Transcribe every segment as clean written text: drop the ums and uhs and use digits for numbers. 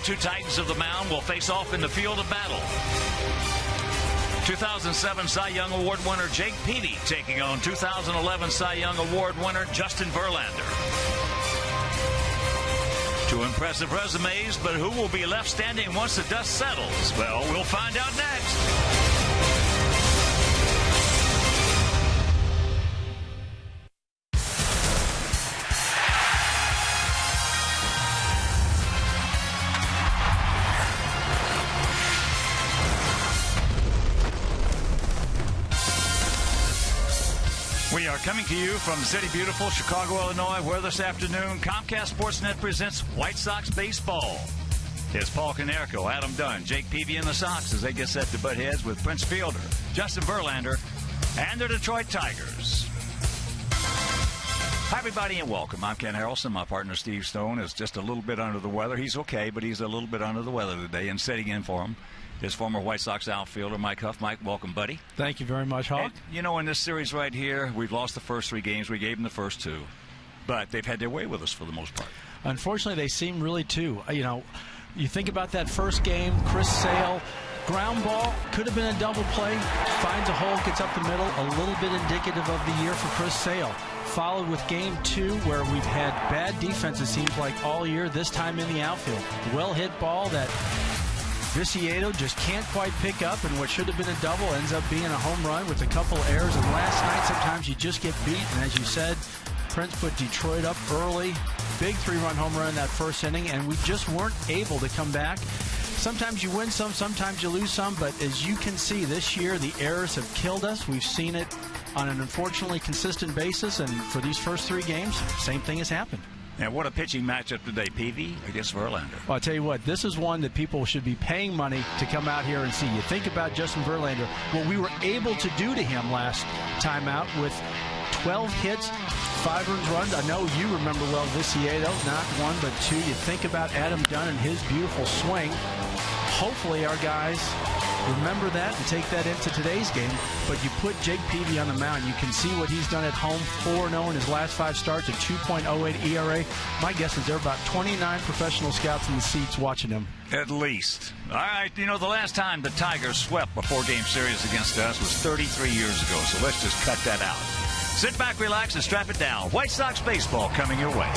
two titans of the mound will face off in the field of battle. 2007 Cy Young Award winner Jake Peavy taking on 2011 Cy Young Award winner Justin Verlander. Two impressive resumes, but who will be left standing once the dust settles? Well, we'll find out next. We are coming to you from city beautiful Chicago, Illinois, where this afternoon Comcast Sportsnet presents White Sox baseball. It's Paul Konerko, Adam Dunn, Jake Peavy, and the Sox as they get set to butt heads with Prince Fielder, Justin Verlander, and the Detroit Tigers. Hi, everybody, and welcome. I'm Ken Harrelson. My partner, Steve Stone, is just a little bit under the weather. He's okay, but he's a little bit under the weather today, and sitting in for him is former White Sox outfielder Mike Huff. Mike, welcome, buddy. Thank you very much, Hawk. And, you know, in this series right here, we've lost the first three games. We gave them the first two. But they've had their way with us for the most part. Unfortunately, they seem really to. You know, you think about that first game, Chris Sale, ground ball, could have been a double play, finds a hole, gets up the middle, a little bit indicative of the year for Chris Sale. Followed with game two, where we've had bad defense, it seems like, all year, this time in the outfield. Well-hit ball that Viciedo just can't quite pick up, and what should have been a double ends up being a home run with a couple errors. And last night, sometimes you just get beat, and as you said, Prince put Detroit up early. Big three-run home run in that first inning, and we just weren't able to come back. Sometimes you win some, sometimes you lose some, but as you can see, this year the errors have killed us. We've seen it on an unfortunately consistent basis, and for these first three games, same thing has happened. And what a pitching matchup today, Peavy against Verlander. Well, I'll tell you what, this is one that people should be paying money to come out here and see. You think about Justin Verlander, what we were able to do to him last time out with 12 hits, 5 earned runs. I know you remember well Viciedo, not one but two. You think about Adam Dunn and his beautiful swing. Hopefully our guys remember that and take that into today's game. But you put Jake Peavy on the mound, you can see what he's done at home. 4-0 in his last 5 starts, a 2.08 ERA. My guess is there are about 29 professional scouts in the seats watching him. At least. All right, you know, the last time the Tigers swept a 4-game series against us was 33 years ago, so let's just cut that out. Sit back, relax, and strap it down. White Sox baseball coming your way.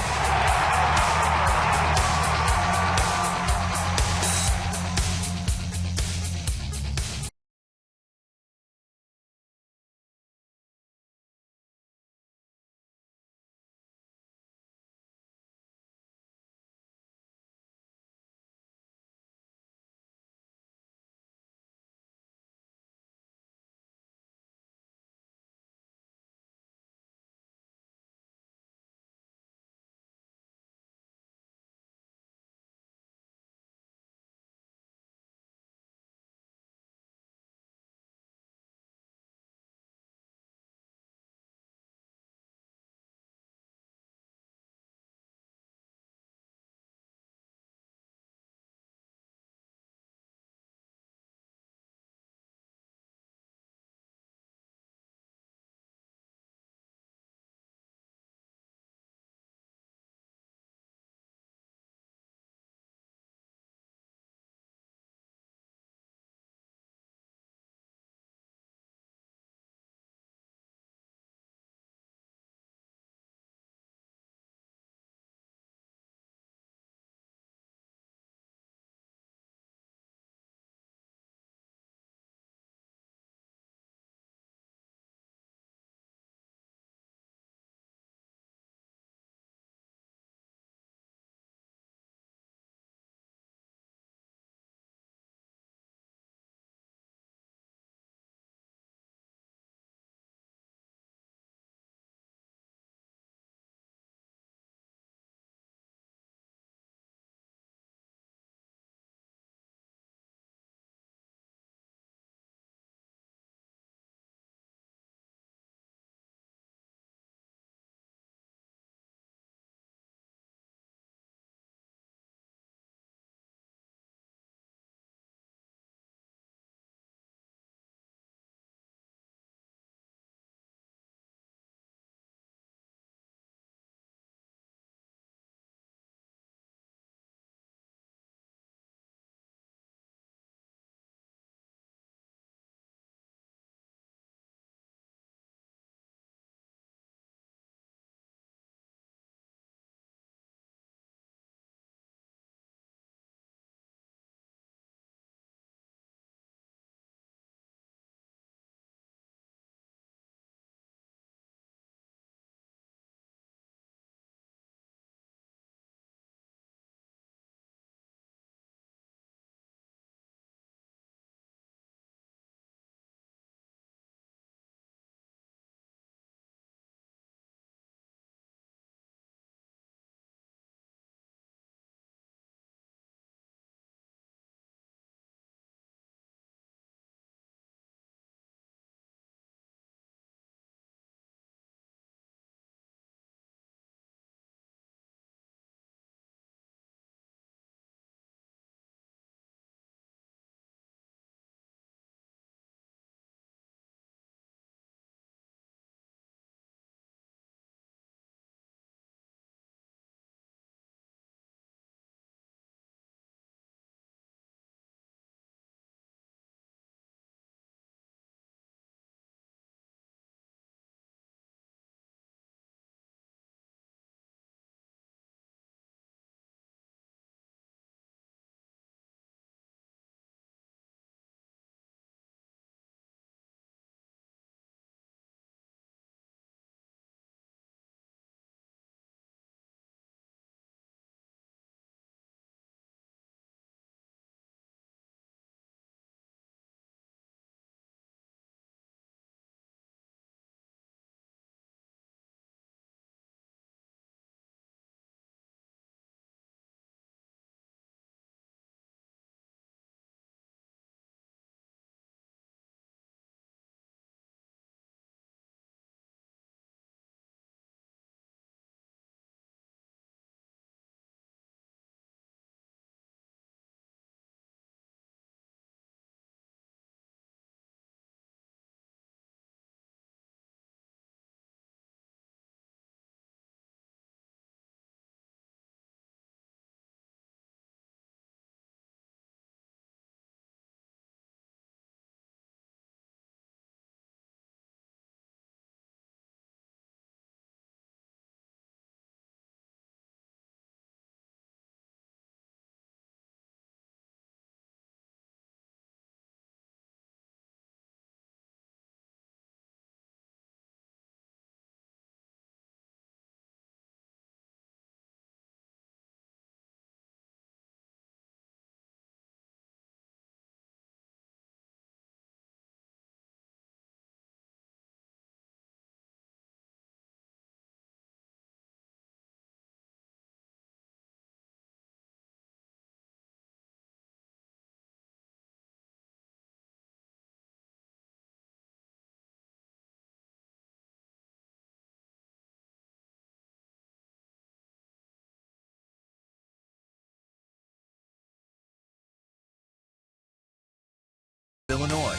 Illinois.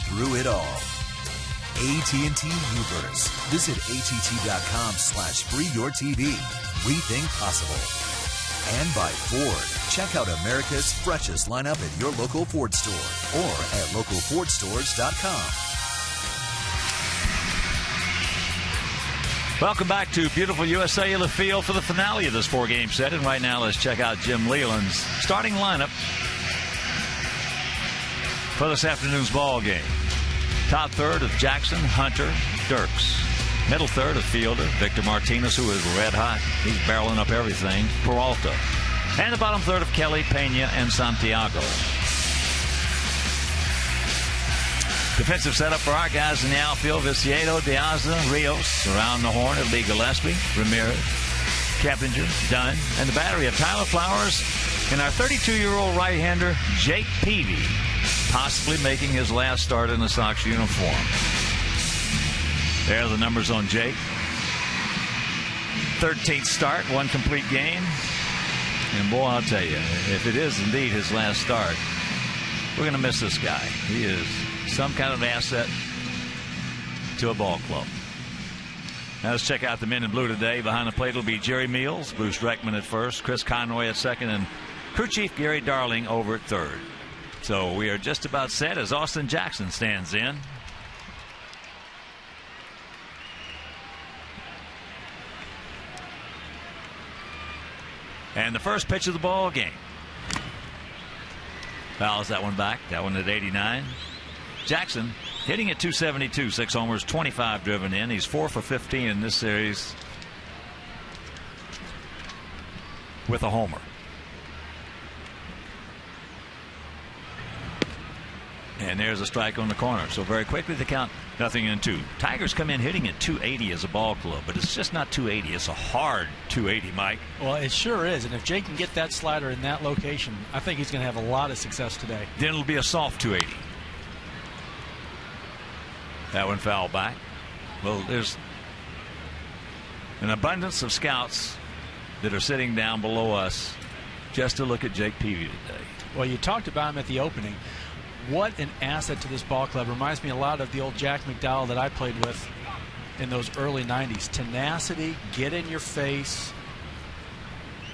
Through it all. AT&T Ubers. Visit att.com/freeyourtv. Rethink possible. And by Ford. Check out America's freshest lineup at your local Ford store or at localfordstores.com. Welcome back to beautiful US Cellular Field for the finale of this 4-game set. And right now, let's check out Jim Leland's starting lineup for this afternoon's ball game. Top third of Jackson, Hunter, Dirks. Middle third of Fielder, Victor Martinez, who is red hot. He's barreling up everything. Peralta. And the bottom third of Kelly, Pena, and Santiago. Defensive setup for our guys in the outfield: Viciedo, Diaza, Rios. Around the horn, it'll be Gillespie, Ramirez, Keppinger, Dunn, and the battery of Tyler Flowers and our 32-year-old right-hander, Jake Peavy, possibly making his last start in the Sox uniform. There are the numbers on Jake. 13th start, 1 complete game. And boy, I'll tell you, if it is indeed his last start, we're going to miss this guy. He is some kind of asset to a ball club. Now let's check out the men in blue today. Behind the plate will be Jerry Meals, Bruce Reckman at first, Chris Conroy at second, and crew chief Gary Darling over at third. So we are just about set as Austin Jackson stands in. And the first pitch of the ball game. Fouls that one back. That one at 89. Jackson hitting at 272, 6 homers, 25 driven in. He's 4 for 15 in this series with a homer. And there's a strike on the corner. So very quickly the count 0-2. Tigers come in hitting at 280 as a ball club, but it's just not 280. It's a hard 280, Mike. Well, it sure is. And if Jake can get that slider in that location, I think he's going to have a lot of success today. Then it'll be a soft 280. That one foul back. Well, there's an abundance of scouts that are sitting down below us just to look at Jake Peavy today. Well, you talked about him at the opening. What an asset to this ball club. Reminds me a lot of the old Jack McDowell that I played with in those early 90s. Tenacity, get in your face,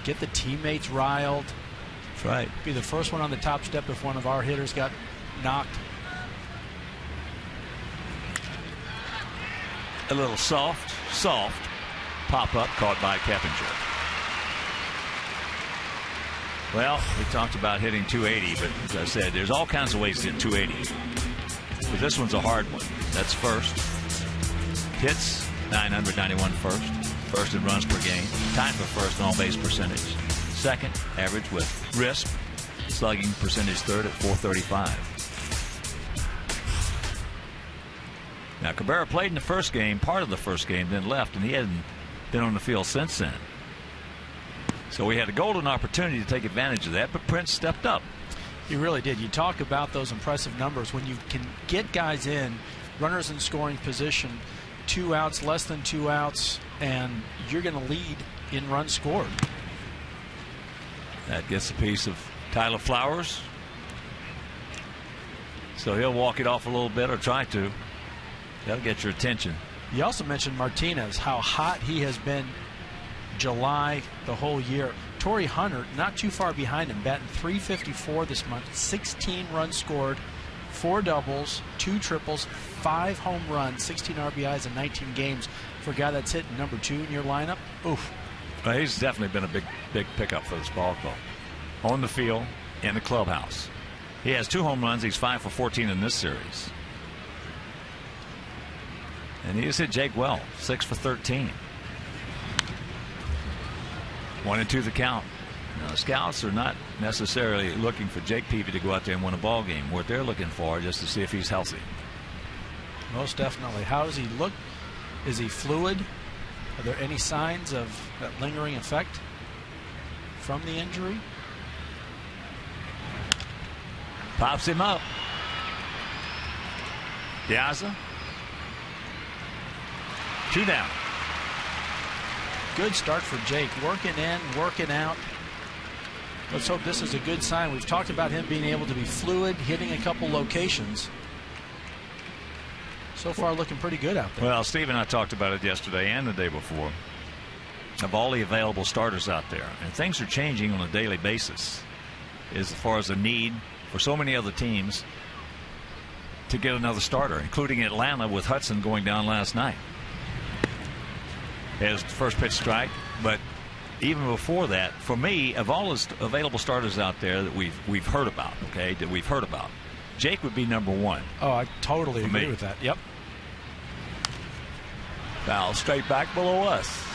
get the teammates riled. That's right. Be the first one on the top step if one of our hitters got knocked. A little soft pop-up caught by Keppinger. Well, we talked about hitting 280, but as I said, there's all kinds of ways to hit 280. But this one's a hard one. That's first. Hits, 991 first. First in runs per game. Tied for first in on-base percentage. Second, average with RISP. Slugging percentage third at 435. Now, Cabrera played in the first game, part of the first game, then left, and he hadn't been on the field since then. So we had a golden opportunity to take advantage of that, but Prince stepped up. He really did. You talk about those impressive numbers. When you can get guys in, runners in scoring position, 2 outs, less than 2 outs, and you're going to lead in runs scored. That gets a piece of Tyler Flowers. So he'll walk it off a little bit or try to. That'll get your attention. You also mentioned Martinez, how hot he has been July, the whole year. Torrey Hunter, not too far behind him, batting .354 this month. 16 runs scored, 4 doubles, 2 triples, 5 home runs, 16 RBIs in 19 games. For a guy that's hitting number 2 in your lineup, oof. Well, he's definitely been a big pickup for this ball club. On the field, in the clubhouse. He has 2 home runs. He's 5 for 14 in this series. And he has hit Jake well, 6 for 13. 1-2 the count. Now, the scouts are not necessarily looking for Jake Peavy to go out there and win a ball game. What they're looking for is just to see if he's healthy. Most definitely. How does he look? Is he fluid? Are there any signs of that lingering effect from the injury? Pops him up. Diaza. 2 down. Good start for Jake. Working in, working out. Let's hope this is a good sign. We've talked about him being able to be fluid, hitting a couple locations. So far looking pretty good out there. Well, Steve and I talked about it yesterday and the day before, of all the available starters out there. And things are changing on a daily basis as far as the need for so many other teams to get another starter, including Atlanta with Hudson going down last night. His first pitch strike. But even before that, for me, of all the available starters out there that we've heard about, Jake would be number one. Oh, I totally agree with that. Yep. Foul straight back below us.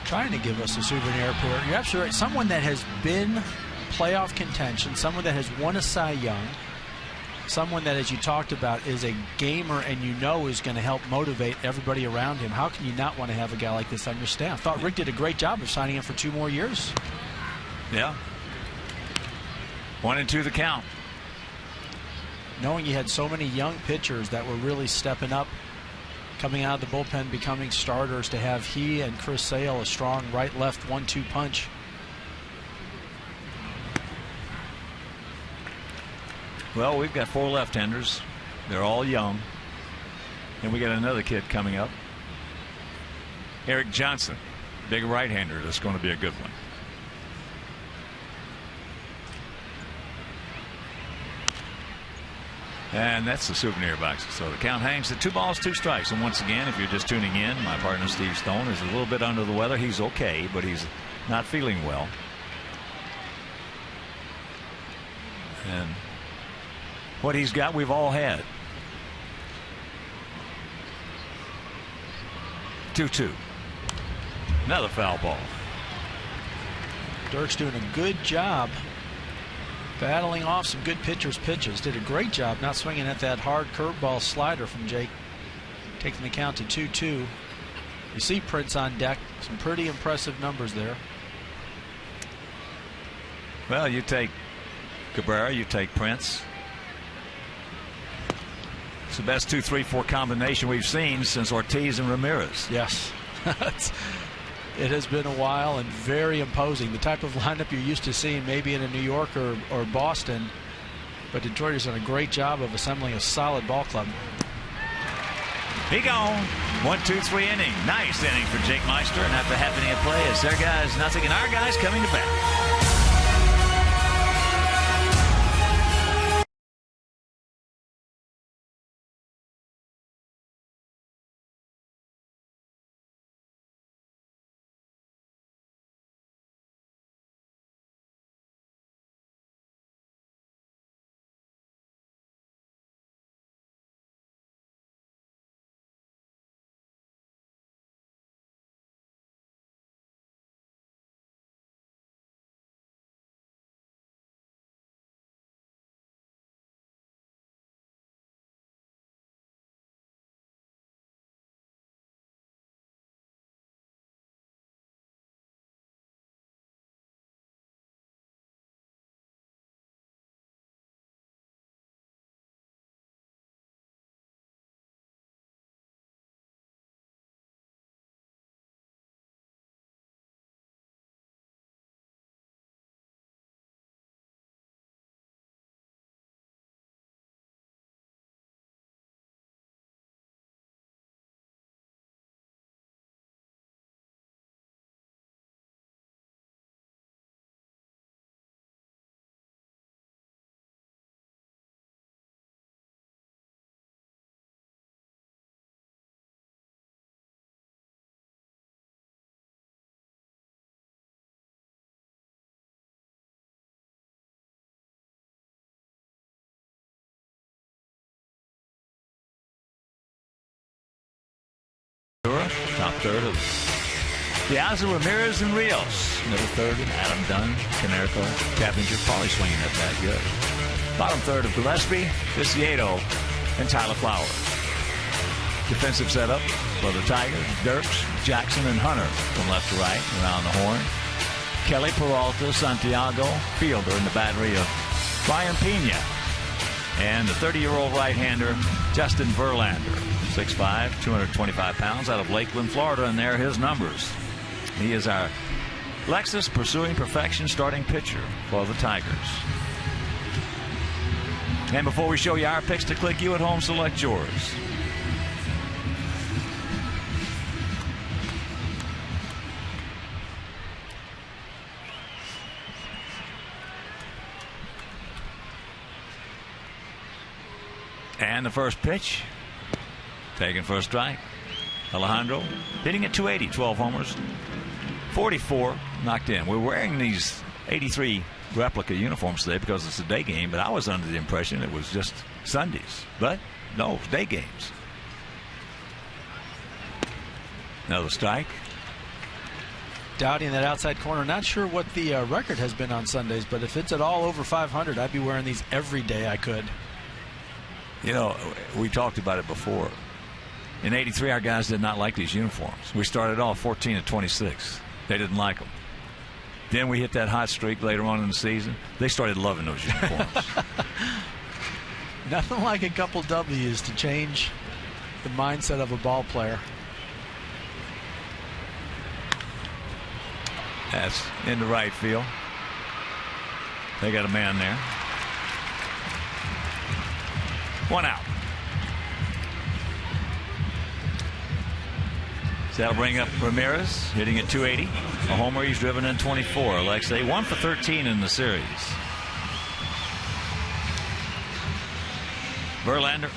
Trying to give us a souvenir pair. You're absolutely right. Someone that has been playoff contention, someone that has won a Cy Young, someone that, as you talked about, is a gamer and you know is going to help motivate everybody around him. How can you not want to have a guy like this on your staff? Thought Rick did a great job of signing him for 2 more years. Yeah. 1-2 the count. Knowing you had so many young pitchers that were really stepping up, coming out of the bullpen, becoming starters, to have he and Chris Sale a strong right-left 1-2 punch. Well, we've got 4 left-handers. They're all young. And we got another kid coming up. Eric Johnson, big right-hander. That's going to be a good one. And that's the souvenir box. So the count hangs at 2 balls, 2 strikes. And once again, if you're just tuning in, my partner Steve Stone is a little bit under the weather. He's okay, but he's not feeling well. And what he's got, we've all had. 2-2. Another foul ball. Dirk's doing a good job battling off some good pitchers' pitches. Did a great job not swinging at that hard curveball slider from Jake. Taking the count to 2-2. You see Prince on deck. Some pretty impressive numbers there. Well, you take Cabrera, you take Prince. It's the best 2-3-4 combination we've seen since Ortiz and Ramirez. Yes. It has been a while and very imposing. The type of lineup you're used to seeing maybe in a New York or Boston. But Detroit has done a great job of assembling a solid ball club. He gone. 1-2-3 inning. Nice inning for Jake Meister. And after half inning of play, it's their guys nothing and our guys coming to bat. Top third of Piazza, Ramirez, and Rios. Middle third, Adam Dunn, Canerco, Tappinger, probably swinging at that good. Bottom third of Gillespie, Viciedo, and Tyler Flowers. Defensive setup for the Tigers, Dirks, Jackson, and Hunter from left to right around the horn. Kelly, Peralta, Santiago, fielder in the battery of Brian Pena. And the 30-year-old right-hander, Justin Verlander. 6'5", 225 pounds, out of Lakeland, Florida, and there are his numbers. He is our Lexus, pursuing perfection, starting pitcher for the Tigers. And before we show you our picks to click, you at home select yours. And the first pitch, taken for a strike. Alejandro hitting at 280, 12 homers, 44 knocked in. We're wearing these 83 replica uniforms today because it's a day game, but I was under the impression it was just Sundays. But no, it's day games. Another strike. Dowdy in that outside corner. Not sure what the record has been on Sundays, but if it's at all over 500, I'd be wearing these every day I could. You know, we talked about it before. In 83, our guys did not like these uniforms. We started off 14-26. They didn't like them. Then we hit that hot streak later on in the season. They started loving those uniforms. Nothing like a couple W's to change the mindset of a ball player. That's in the right field. They got a man there. One out. So that'll bring up Ramirez, hitting at 280. A homer, he's driven in 24. Alexei, 1 for 13 in the series. Verlander,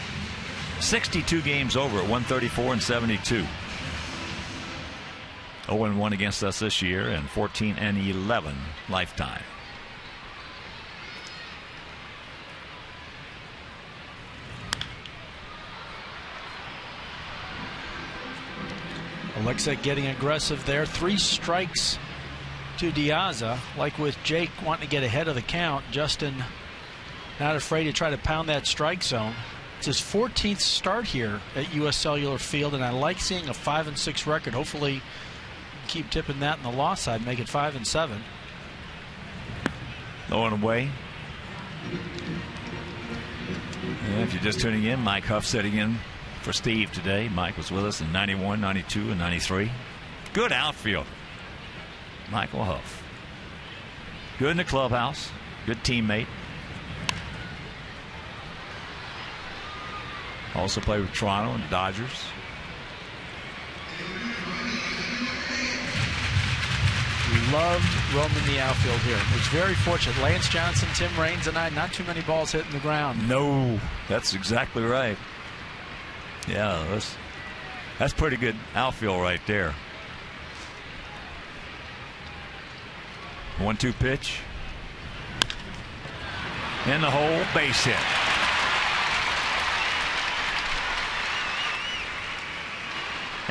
62 games over at 134 and 72. 0-1 against us this year and 14-11 lifetime. Alexei getting aggressive there. 3 strikes to Diaza. Like with Jake wanting to get ahead of the count, Justin not afraid to try to pound that strike zone. It's his 14th start here at U.S. Cellular Field, and I like seeing a 5-6 record. Hopefully keep tipping that in the loss side, make it 5-7. Going away. Yeah, if you're just tuning in, Mike Huff sitting in for Steve today. Mike was with us in 91, 92, and 93. Good outfielder, Michael Huff. Good in the clubhouse. Good teammate. Also played with Toronto and the Dodgers. We loved roaming the outfield here. It was very fortunate. Lance Johnson, Tim Raines, and I, not too many balls hitting the ground. No, that's exactly right. Yeah, that's pretty good outfield right there. 1-2 pitch. In the hole, base hit.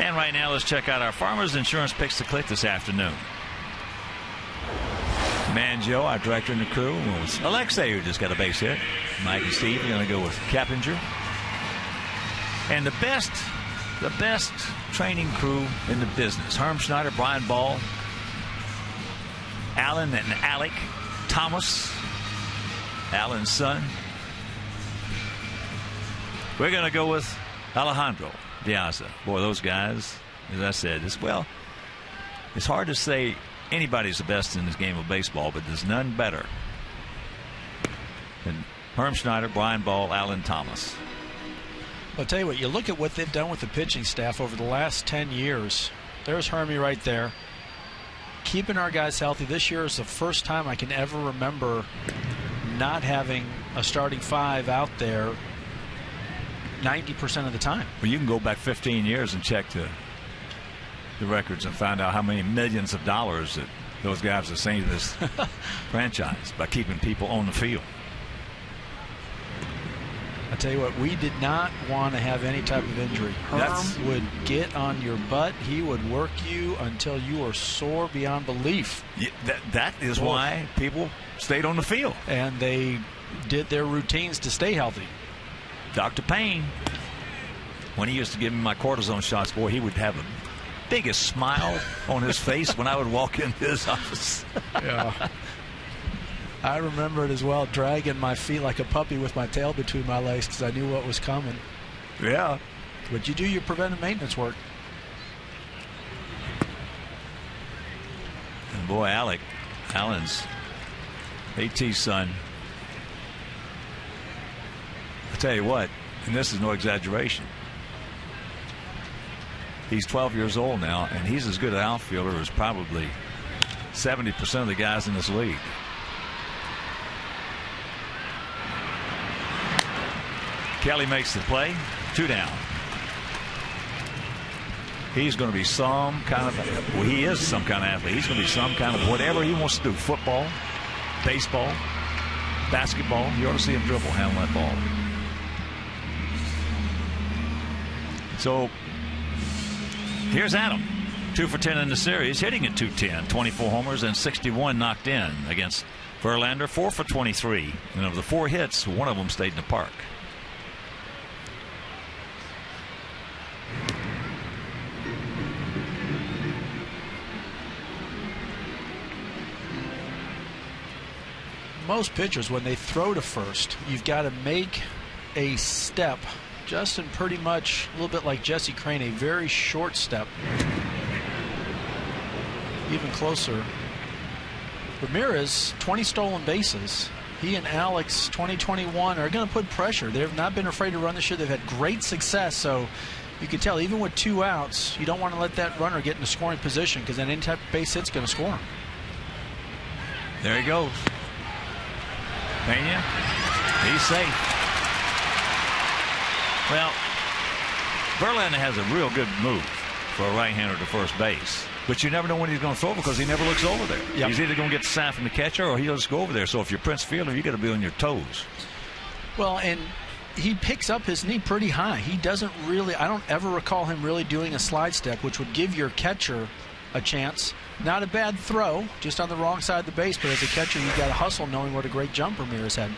And right now, let's check out our Farmers Insurance picks to click this afternoon. Manjo, our director and the crew, was Alexei, who just got a base hit. Mike and Steve are going to go with Cappinger. And the best training crew in the business. Herm Schneider, Brian Ball, Alan and Alec Thomas, Alan's son. We're going to go with Alejandro Diaza. Boy, those guys, as I said, it's hard to say anybody's the best in this game of baseball, but there's none better than Herm Schneider, Brian Ball, Alan Thomas. I'll tell you what, you look at what they've done with the pitching staff over the last 10 years. There's Hermie right there. Keeping our guys healthy. This year is the first time I can ever remember not having a starting 5 out there 90% of the time. Well, you can go back 15 years and check the records and find out how many millions of dollars that those guys have saved this franchise by keeping people on the field. I tell you what, we did not want to have any type of injury. Herm would get on your butt. He would work you until you were sore beyond belief. Yeah, that is why people stayed on the field. And they did their routines to stay healthy. Dr. Payne, when he used to give me my cortisone shots, boy, he would have the biggest smile on his face when I would walk into his office. Yeah. I remember it as well, dragging my feet like a puppy with my tail between my legs because I knew what was coming. Yeah. But you do your preventive maintenance work. And boy, Allen's AT's son. I tell you what, and this is no exaggeration, he's 12 years old now, and he's as good an outfielder as probably 70% of the guys in this league. Kelly makes the play. 2 down. He's going to be some kind of, well, he is some kind of athlete. He's going to be some kind of whatever he wants to do. Football, baseball, basketball. You ought to see him dribble, handle that ball. So here's Adam. 2 for 10 in the series, hitting at .210, 24 homers and 61 knocked in against Verlander. 4 for 23. And of the 4 hits, 1 of them stayed in the park. Most pitchers, when they throw to first, you've got to make a step. Justin pretty much a little bit like Jesse Crane, a very short step. Even closer. Ramirez, 20 stolen bases. He and Alex, 2021, are going to put pressure. They've not been afraid to run this year. They've had great success, so you can tell even with 2 outs, you don't want to let that runner get in a scoring position, because then any type of base hit's going to score him. There he goes. Pena, he's safe. Well, Verlander has a real good move for a right-hander to first base. But you never know when he's going to throw because he never looks over there. Yep. He's either going to get the sign from the catcher or he'll just go over there. So if you're Prince Fielder, you got to be on your toes. Well, and he picks up his knee pretty high. He doesn't really, I don't ever recall him really doing a slide step, which would give your catcher a chance. Not a bad throw, just on the wrong side of the base, but as a catcher, you've got to hustle knowing what a great jump Ramirez had.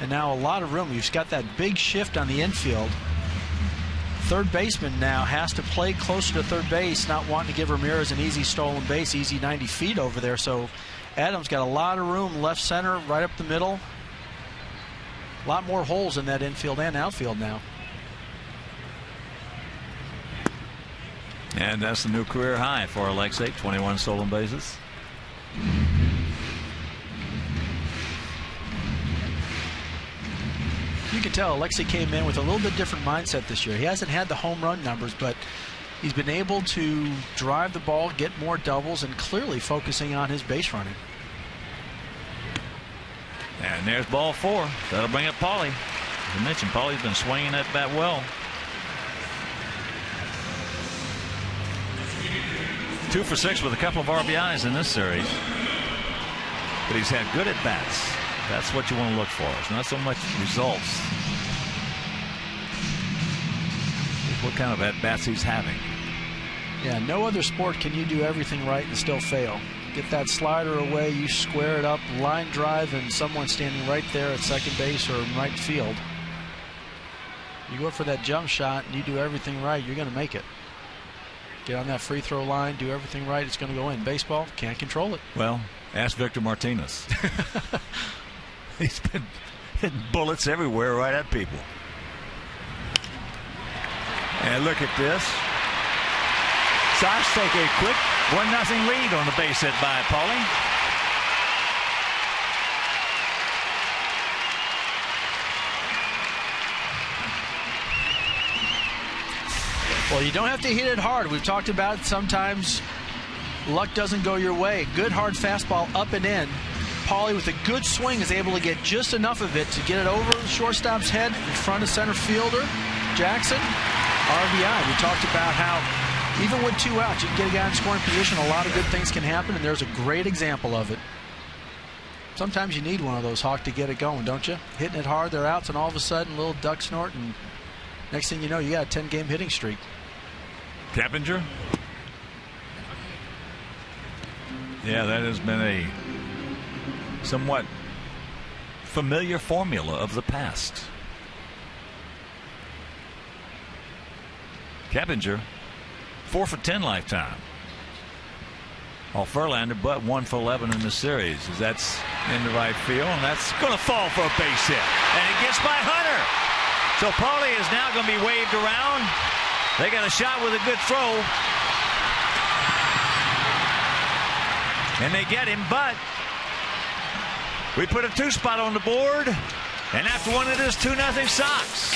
And now a lot of room. You've got that big shift on the infield. Third baseman now has to play closer to third base, not wanting to give Ramirez an easy stolen base, easy 90 feet over there. So Adams got a lot of room, left center, right up the middle. A lot more holes in that infield and outfield now. And that's the new career high for Alexei, 21 stolen bases. You can tell Alexei came in with a little bit different mindset this year. He hasn't had the home run numbers, but he's been able to drive the ball, get more doubles, and clearly focusing on his base running. And there's ball 4. That'll bring up Paulie. As I mentioned, Paulie's been swinging that bat well. 2 for 6 with a couple of RBIs in this series. But he's had good at-bats. That's what you want to look for. It's not so much results. It's what kind of at-bats he's having. Yeah, no other sport can you do everything right and still fail. Get that slider away, you square it up, line drive, and someone standing right there at second base or in right field. You go for that jump shot and you do everything right, you're going to make it. Get on that free throw line, do everything right, it's going to go in. Baseball, can't control it. Well, ask Victor Martinez. He's been hitting bullets everywhere right at people. And look at this. Sox take a quick 1-0 lead on the base hit by Paulie. Well, you don't have to hit it hard. We've talked about sometimes luck doesn't go your way. Good hard fastball up and in. Paulie with a good swing is able to get just enough of it to get it over the shortstop's head in front of center fielder Jackson. RBI. We talked about how even with 2 outs, you can get a guy in scoring position. A lot of good things can happen, and there's a great example of it. Sometimes you need one of those, Hawk, to get it going, don't you? Hitting it hard, they're outs, and all of a sudden, a little duck snort, and next thing you know, you got a 10-game hitting streak. Keppinger. Yeah, that has been a somewhat familiar formula of the past. Keppinger, 4 for 10 lifetime. Off Verlander, but 1 for 11 in the series. As that's in the right field, and that's going to fall for a base hit. And it gets by Hunter. So Paulie is now going to be waved around. They got a shot with a good throw. And they get him, but we put a 2 spot on the board. And after one, it is 2-0 Sox.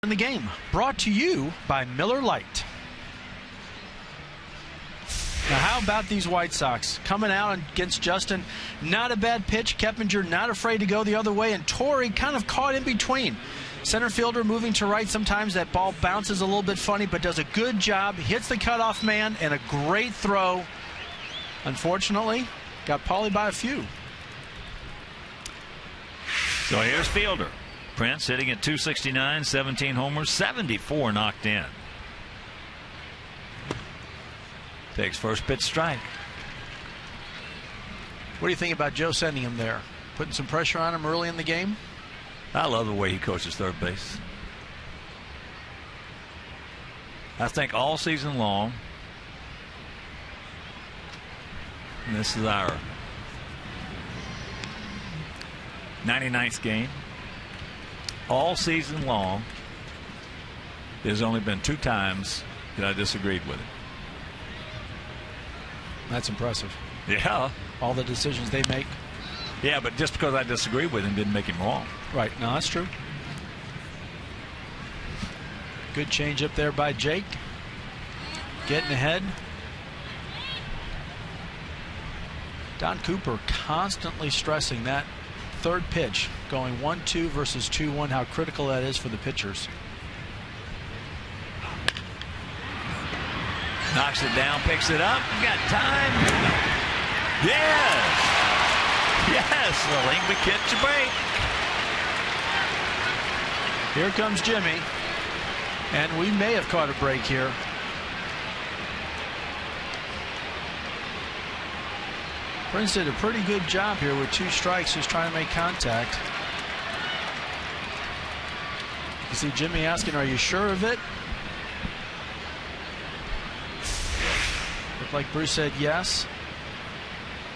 In the game, brought to you by Miller Lite. Now, how about these White Sox coming out against Justin? Not a bad pitch. Keppinger not afraid to go the other way, and Torrey kind of caught in between. Center fielder moving to right. Sometimes that ball bounces a little bit funny, but does a good job. Hits the cutoff man, and a great throw. Unfortunately, got Paulie by a few. So here's Fielder. Prince hitting at .269, 17 homers, 74 knocked in. Takes first pitch strike. What do you think about Joe sending him there? Putting some pressure on him early in the game? I love the way he coaches third base. I think all season long, and this is our 99th game. All season long, there's only been 2 times that I disagreed with him. That's impressive. Yeah. All the decisions they make. Yeah, but just because I disagreed with him didn't make him wrong. Right. No, that's true. Good change up there by Jake. Getting ahead. Don Cooper constantly stressing that third pitch, going 1-2 versus 2-1, how critical that is for the pitchers. Knocks it down, picks it up. Got time. Yes. Yes. Well, Ingrid catch a break. Here comes Jimmy. And we may have caught a break here. Prince did a pretty good job here with 2 strikes, just trying to make contact. You see Jimmy asking, are you sure of it? Looked like Bruce said yes.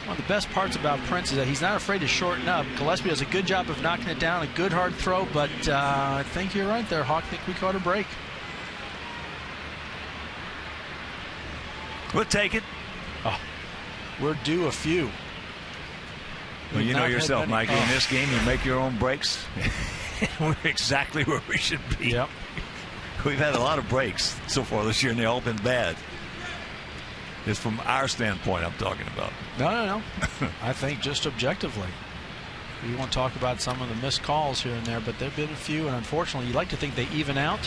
One of the best parts about Prince is that he's not afraid to shorten up. Gillespie does a good job of knocking it down, a good hard throw, but I think you're right there, Hawk. I think we caught a break. We'll take it. Oh, we're due a few. Well, you know yourself, Mikey, in this game, you make your own breaks. We're exactly where we should be. Yep. We've had a lot of breaks so far this year, and they've all been bad. It's from our standpoint I'm talking about. No. I think just objectively. We won't talk about some of the missed calls here and there, but there have been a few, and unfortunately, you like to think they even out.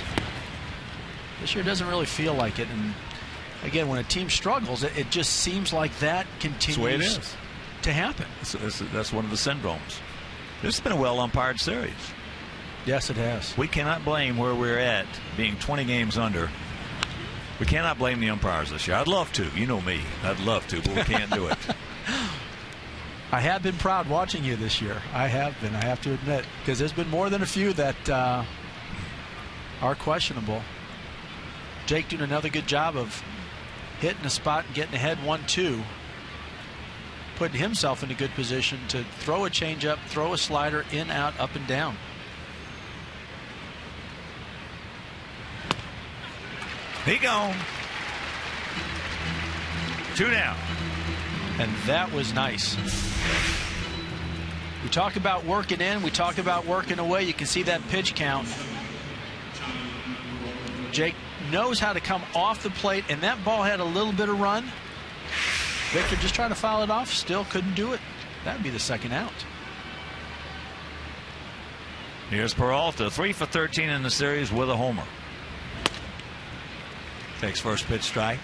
This year doesn't really feel like it, and again, when a team struggles, it just seems like that continues to happen. That's one of the syndromes. This has been a well-umpired series. Yes, it has. We cannot blame where we're at, being 20 games under, We cannot blame the umpires this year. I'd love to. You know me. I'd love to, but we can't do it. I have been proud watching you this year. I have been, I have to admit, because there's been more than a few that are questionable. Jake doing another good job of hitting a spot and getting ahead 1-2. Putting himself in a good position to throw a changeup, throw a slider, in, out, up, and down. He gone. 2 down. And that was nice. We talk about working in, we talk about working away. You can see that pitch count. Jake knows how to come off the plate, and that ball had a little bit of run. Victor just trying to foul it off, still couldn't do it. That'd be the second out. Here's Peralta, 3 for 13 in the series with a homer. Takes first pitch strike.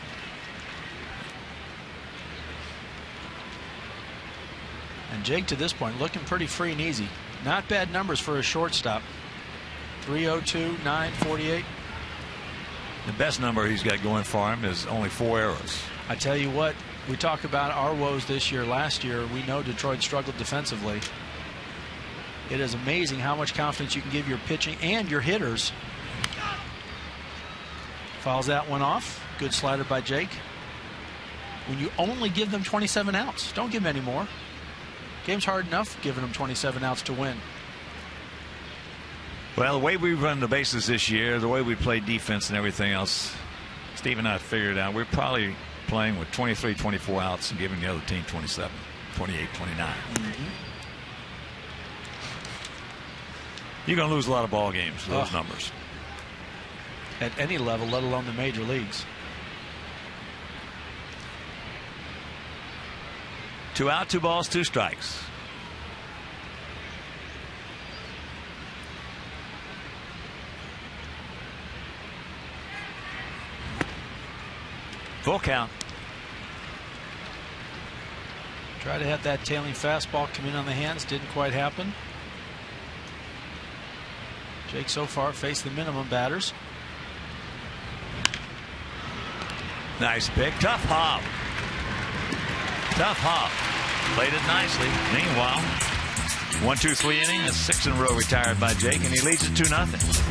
And Jake to this point looking pretty free and easy. Not bad numbers for a shortstop. 302, 948. The best number he's got going for him is only 4 errors. I tell you what, we talk about our woes this year. Last year, we know Detroit struggled defensively. It is amazing how much confidence you can give your pitching and your hitters. Fouls that one off. Good slider by Jake. When you only give them 27 outs, don't give them any more. Game's hard enough giving them 27 outs to win. Well, the way we run the bases this year, the way we play defense and everything else, Steve and I figured out we're probably playing with 23, 24 outs and giving the other team 27, 28, 29. Mm-hmm. You're going to lose a lot of ball games with those numbers. At any level, let alone the major leagues. 2 out, 2 balls, 2 strikes. Full count. Try to have that tailing fastball come in on the hands. Didn't quite happen. Jake so far faced the minimum batters. Nice pick. Tough hop. Tough hop. Played it nicely. Meanwhile, 1, 2, 3 inning. That's 6 in a row retired by Jake, and he leads it 2-0.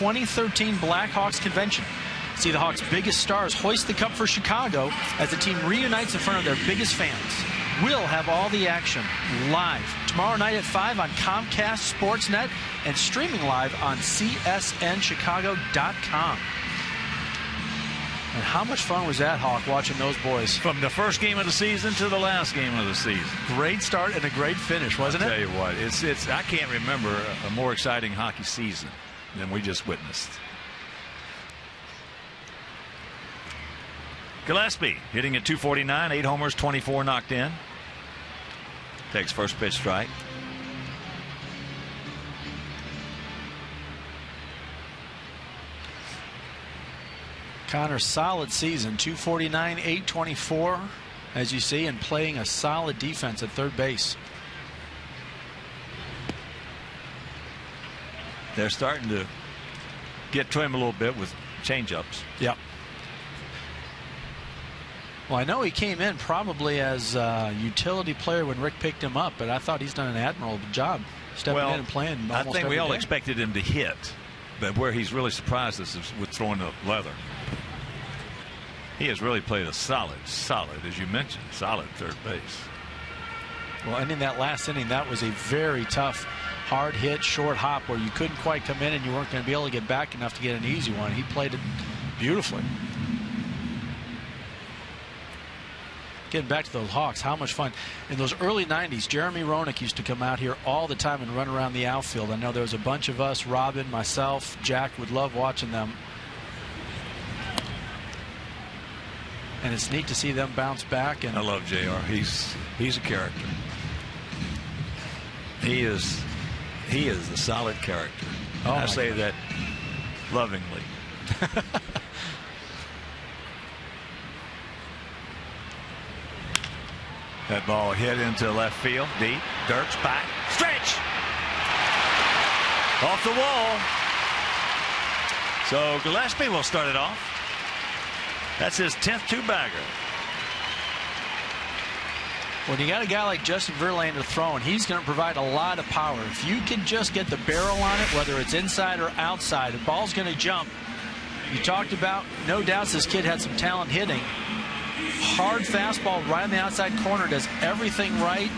The 2013 Blackhawks convention. See the Hawks' biggest stars hoist the cup for Chicago as the team reunites in front of their biggest fans. We'll have all the action live tomorrow night at 5 on Comcast Sportsnet and streaming live on csnchicago.com. And how much fun was that, Hawk, watching those boys? From the first game of the season to the last game of the season. Great start and a great finish, wasn't it? I'll tell you what, it's I can't remember a more exciting hockey season than we just witnessed. Gillespie hitting at .249, 8 homers, 24 knocked in. Takes first pitch strike. Connor's solid season, 249, 824, as you see, and playing a solid defense at third base. They're starting to get to him a little bit with changeups. Yep. Well, I know he came in probably as a utility player when Rick picked him up, but I thought he's done an admirable job stepping in and playing almost I think every we all day. expected him to hit, but where he's really surprised us is with throwing the leather. He has really played a solid, as you mentioned, solid third base. Well, and in that last inning, that was a very tough, hard hit, short hop where you couldn't quite come in and you weren't going to be able to get back enough to get an easy one. He played it beautifully. Getting back to those Hawks, how much fun. In those early 90s, Jeremy Roenick used to come out here all the time and run around the outfield. I know there was a bunch of us, Robin, myself, Jack, would love watching them. And it's neat to see them bounce back. And I love JR. He's a character. He is a solid character. Oh, I say that lovingly. That ball hit into left field, deep. Dirk's back. Stretch! Off the wall. So Gillespie will start it off. That's his 10th two-bagger. When you got a guy like Justin Verlander throwing, he's going to provide a lot of power. If you can just get the barrel on it, whether it's inside or outside, the ball's going to jump. You talked about, no doubts this kid had some talent hitting. Hard fastball right on the outside corner, does everything right.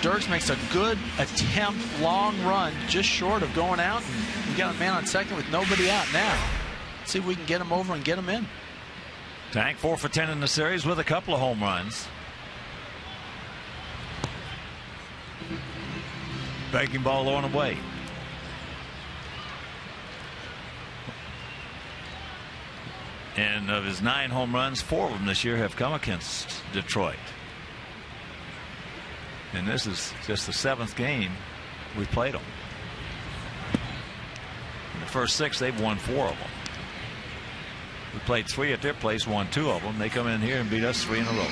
Dirks makes a good attempt, long run, just short of going out. And we got a man on second with nobody out now. Let's see if we can get him over and get him in. Tank 4 for 10 in the series with a couple of home runs. Breaking ball low and away. And of his 9 home runs, 4 of them this year have come against Detroit. And this is just the 7th game we've played them. In the first 6, they've won 4 of them. We played 3 at their place, won 2 of them. They come in here and beat us 3 in a row.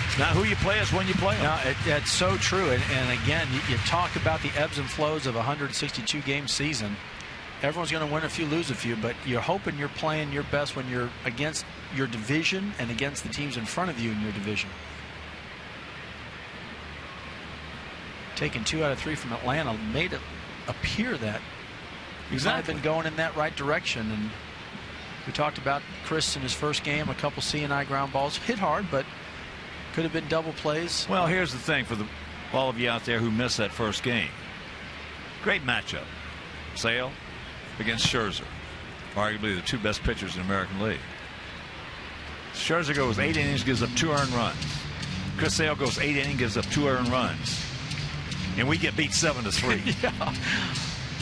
It's not who you play, it's when you play them. No, that's so true. And again, you talk about the ebbs and flows of a 162-game season. Everyone's going to win a few, lose a few, but you're hoping you're playing your best when you're against your division and against the teams in front of you in your division. Taking 2 out of 3 from Atlanta made it appear that he might have been going in that right direction. And we talked about Chris in his first game, a couple C&I ground balls, hit hard, but could have been double plays. Well, here's the thing for all of you out there who missed that first game. Great matchup. Sale against Scherzer, arguably the 2 best pitchers in the American League. Scherzer goes 8 innings, gives up 2 earned runs. Chris Sale goes 8 innings, gives up 2 earned runs. And we get beat 7-3.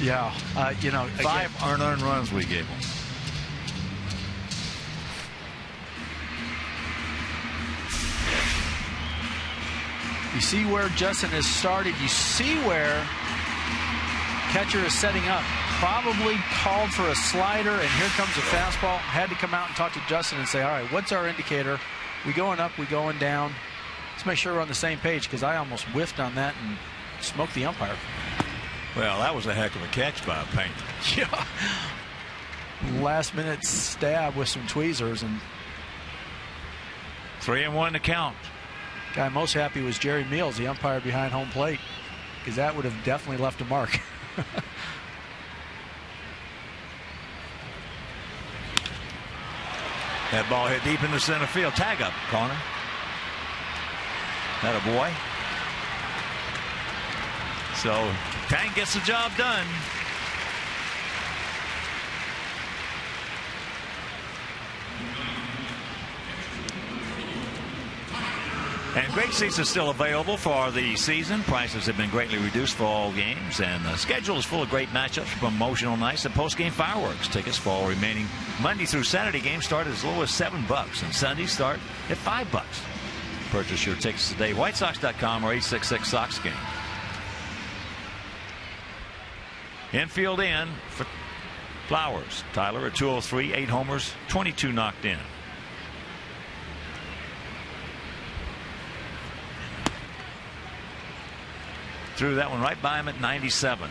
Yeah. You know, 5 unearned runs we gave them. You see where Justin has started. You see where catcher is setting up. Probably called for a slider, and here comes a fastball. Had to come out and talk to Justin and say, all right, what's our indicator? We going up, we going down. Let's make sure we're on the same page, because I almost whiffed on that and smoked the umpire. Well, that was a heck of a catch by a painter. Yeah. Last minute stab with some tweezers. And 3-1 to count. Guy most happy was Jerry Meals, the umpire behind home plate, because that would have definitely left a mark. That ball hit deep into center field. Tag up, Connor. That a boy. So Tank gets the job done. And great seats are still available for the season. Prices have been greatly reduced for all games, and the schedule is full of great matchups, promotional nights, and post-game fireworks. Tickets for all remaining Monday through Saturday games start as low as $7, and Sundays start at $5. Purchase your tickets today. WhiteSox.com or 866-SOX-GAME. Infield in for Flowers. Tyler at 203, 8 homers, 22 knocked in. Threw that one right by him at 97.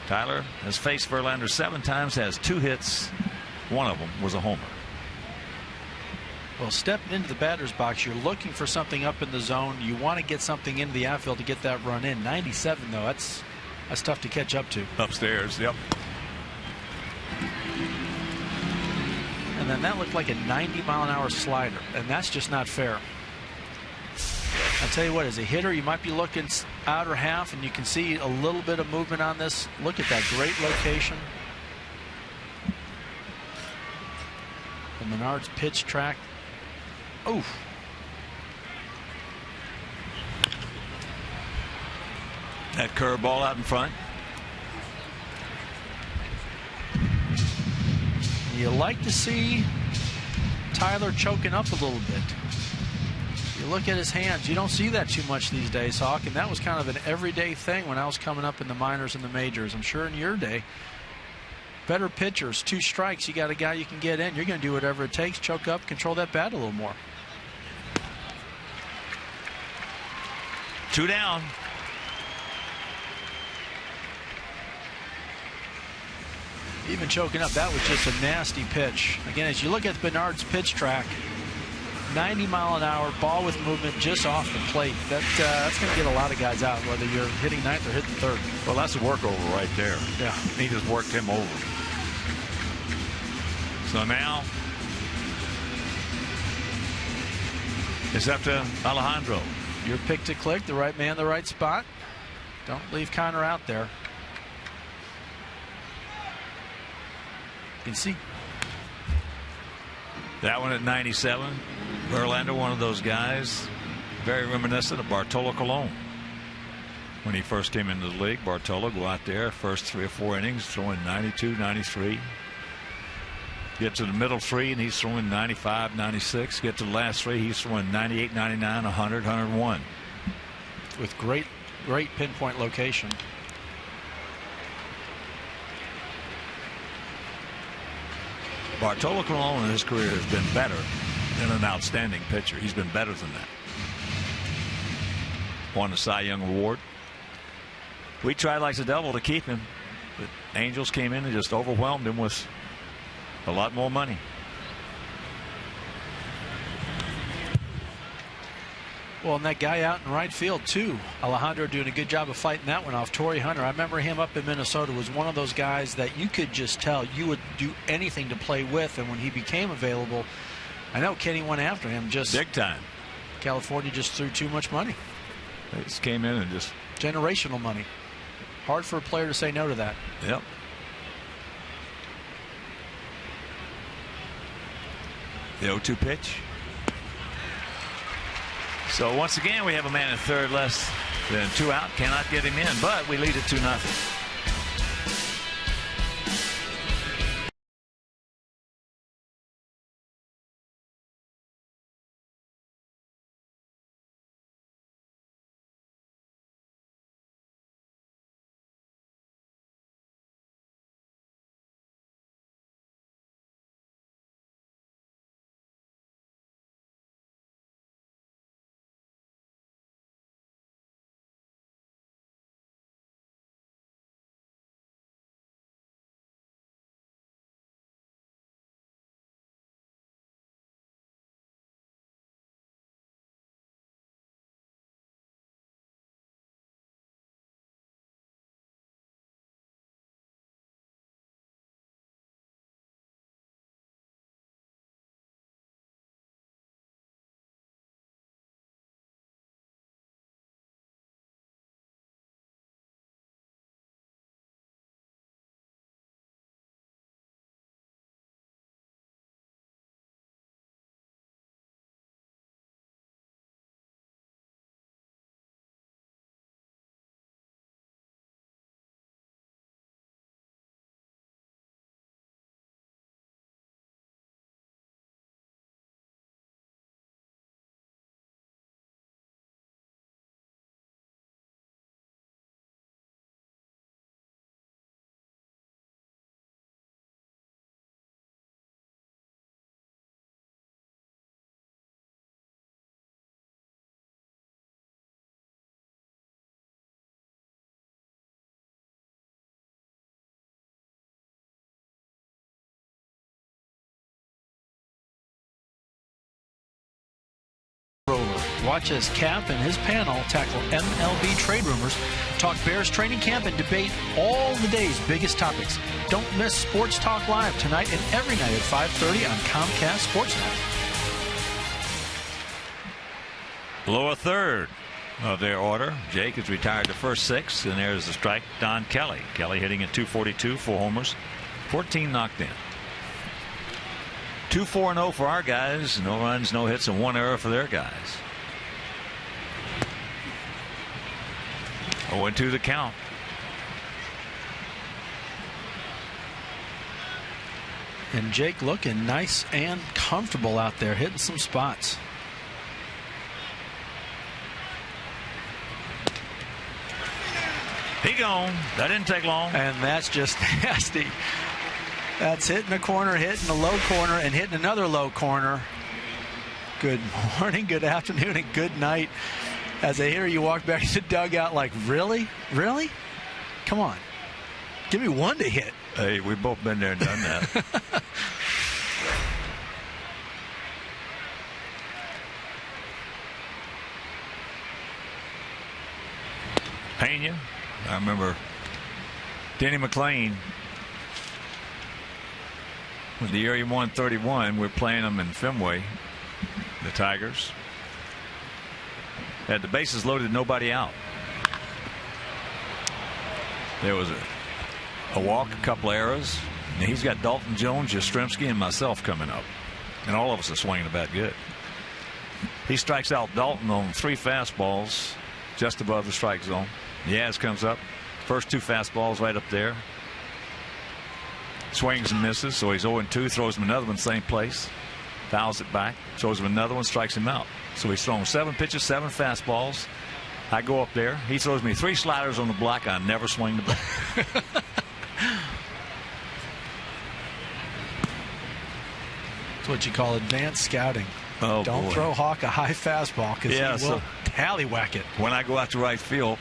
Tyler has faced Verlander 7 times, has 2 hits. One of them was a homer. Well, stepping into the batter's box, you're looking for something up in the zone. You want to get something into the outfield to get that run in. 97, though, that's tough to catch up to. Upstairs, yep. And then that looked like a 90-mile-an-hour slider, and that's just not fair. I tell you what, as a hitter, you might be looking outer half, and you can see a little bit of movement on this. Look at that great location. The Menards pitch track. Oof. That curveball out in front. You like to see Tyler choking up a little bit. You look at his hands. You don't see that too much these days, Hawk, and that was kind of an everyday thing when I was coming up in the minors and the majors. I'm sure in your day, better pitchers, 2 strikes, you got a guy you can get in. You're going to do whatever it takes, choke up, control that bat a little more. 2 down. Even choking up, that was just a nasty pitch. Again, as you look at Bernard's pitch track, 90-mile-an-hour ball with movement just off the plate. That's going to get a lot of guys out, whether you're hitting 9th or hitting 3rd. Well, that's a workover right there. Yeah. He just worked him over. So now it's up to Alejandro. Your pick to click, the right man, the right spot. Don't leave Connor out there. You can see. That one at 97. Verlander, one of those guys, very reminiscent of Bartolo Colon. When he first came into the league, Bartolo go out there, first 3 or 4 innings, throwing 92, 93. Get to the middle 3, and he's throwing 95, 96. Get to the last 3, he's throwing 98, 99, 100, 101. With great pinpoint location. Bartolo Colon in his career has been better than an outstanding pitcher. He's been better than that. Won the Cy Young Award. We tried like the devil to keep him, but Angels came in and just overwhelmed him with a lot more money. Well, and that guy out in right field, too, Alejandro, doing a good job of fighting that one off. Torrey Hunter, I remember him up in Minnesota, was one of those guys that you could just tell you would do anything to play with. And when he became available, I know Kenny went after him. Just big time. California just threw too much money. They just came in and just. Generational money. Hard for a player to say no to that. Yep. The 0-2 pitch. So once again, we have a man at third, less than 2 out. Cannot get him in, but we lead it 2-0. Rover. Watch as Cap and his panel tackle MLB trade rumors, talk Bears training camp, and debate all the day's biggest topics. Don't miss Sports Talk Live tonight and every night at 5:30 on Comcast Sportsnet. Lower third of their order. Jake has retired the first 6, and there's the strike. Don Kelly. Kelly hitting at .242, 4 homers, 14 knocked in. 2-4-0 for our guys. No runs, no hits, and 1 error for their guys. 0-2 the count. And Jake looking nice and comfortable out there, hitting some spots. He gone. That didn't take long. And that's just nasty. That's hitting a corner, hitting a low corner, and hitting another low corner. Good morning, good afternoon, and good night. As I hear you walk back to the dugout like, really? Really? Come on. Give me one to hit. Hey, we've both been there and done that. Pena. I remember Denny McClain. With the year he won 31, we're playing them in Fenway, the Tigers. Had the bases loaded, nobody out. There was a walk, a couple errors. And he's got Dalton Jones, Yastrzemski, and myself coming up. And all of us are swinging the bat good. He strikes out Dalton on 3 fastballs just above the strike zone. Yaz comes up. First 2 fastballs right up there. Swings and misses, so he's 0-2, throws him another one, same place, fouls it back, throws him another one, strikes him out. So he's thrown 7 pitches, 7 fastballs. I go up there, he throws me 3 sliders on the block, I never swing the bat. That's what you call advanced scouting. Oh, Don't boy. throw Hawk a high fastball because he will tallywhack it. When I go out to right field,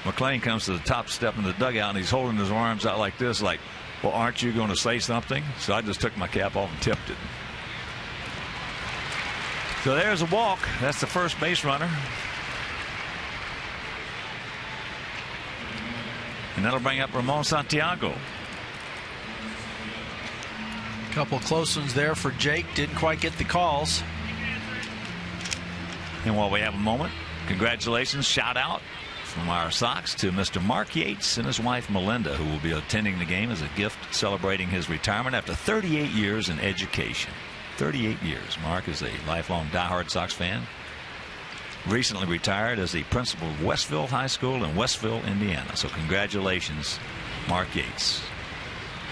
McClain comes to the top step in the dugout, and he's holding his arms out like this, like, well, aren't you going to say something? So I just took my cap off and tipped it. So there's a walk. That's the first base runner. And that'll bring up Ramon Santiago. A couple close ones there for Jake. Didn't quite get the calls. And while we have a moment, congratulations, shout out from our Sox to Mr. Mark Yates and his wife Melinda, who will be attending the game as a gift celebrating his retirement after 38 years in education. 38 years. Mark is a lifelong diehard Sox fan. Recently retired as the principal of Westville High School in Westville, Indiana. So congratulations, Mark Yates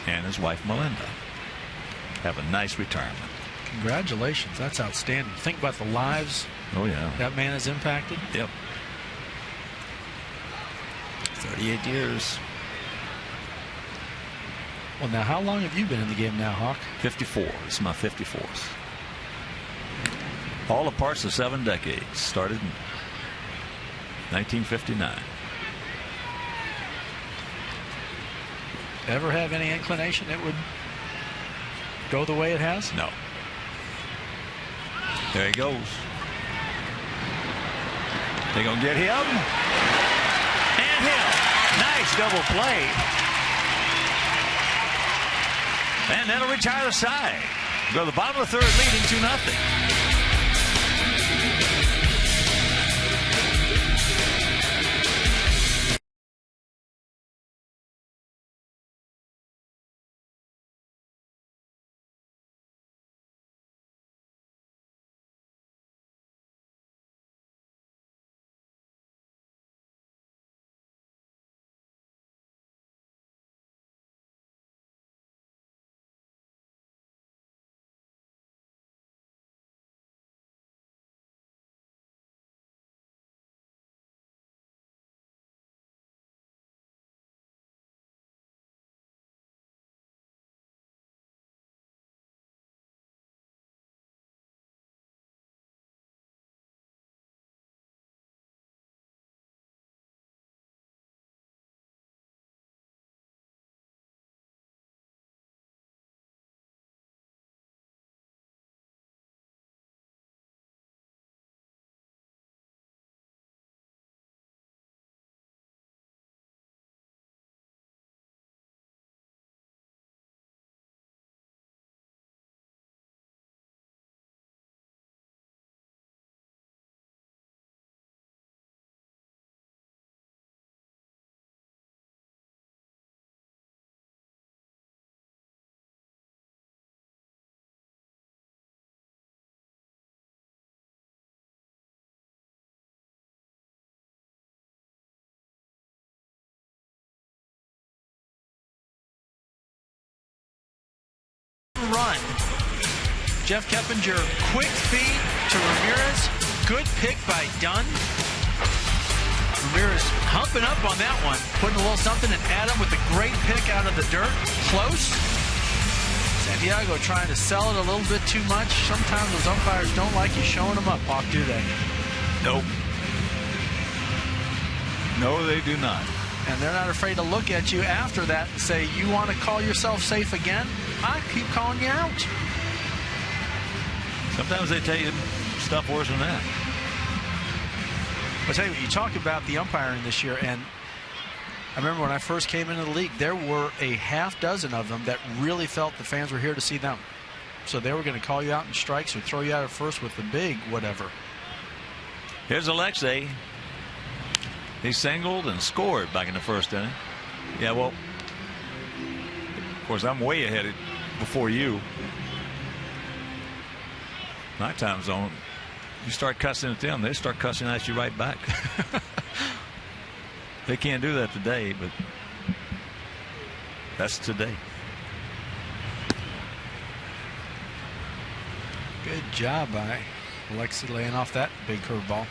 and his wife Melinda. Have a nice retirement. Congratulations. That's outstanding. Think about the lives that man has impacted. Yep. 38 years. Well, now, how long have you been in the game now, Hawk? 54. This is my 54th. All the parts of 7 decades. Started in 1959. Ever have any inclination it would go the way it has? No. There he goes. They're going to get him. And him. Nice double play. And that'll retire the side. Go to the bottom of the 3rd, leading 2-0. Jeff Keppinger, quick feed to Ramirez. Good pick by Dunn. Ramirez humping up on that one, putting a little something, and Adam with a great pick out of the dirt. Close. Santiago trying to sell it a little bit too much. Sometimes those umpires don't like you showing them up, Hawk, do they? Nope. No, they do not. And they're not afraid to look at you after that and say, you want to call yourself safe again? I keep calling you out. Sometimes they tell you stuff worse than that. I'll tell you what, you talk about the umpiring this year, and I remember when I first came into the league, there were a half dozen of them that really felt the fans were here to see them. So they were going to call you out in strikes or throw you out at first with the big whatever. Here's Alexei. He singled and scored back in the first inning. Yeah, well, of course, I'm way ahead before you. My time zone, you start cussing at them, they start cussing at you right back. They can't do that today, but that's today. Good job by Alexei laying off that big curveball.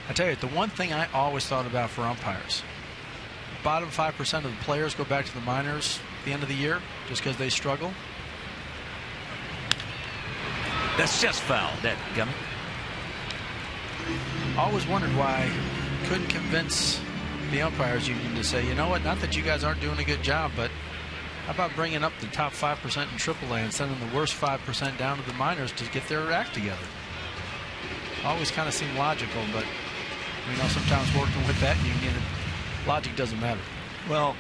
I tell you, the one thing I always thought about for umpires, bottom 5% of the players go back to the minors at the end of the year just because they struggle. That's just foul. That coming. Always wondered why I couldn't convince the umpires union to say, you know what, not that you guys aren't doing a good job, but how about bringing up the top 5% in AAA and sending the worst 5% down to the minors to get their act together? Always kind of seemed logical, but you know, sometimes working with that union, logic doesn't matter. Well,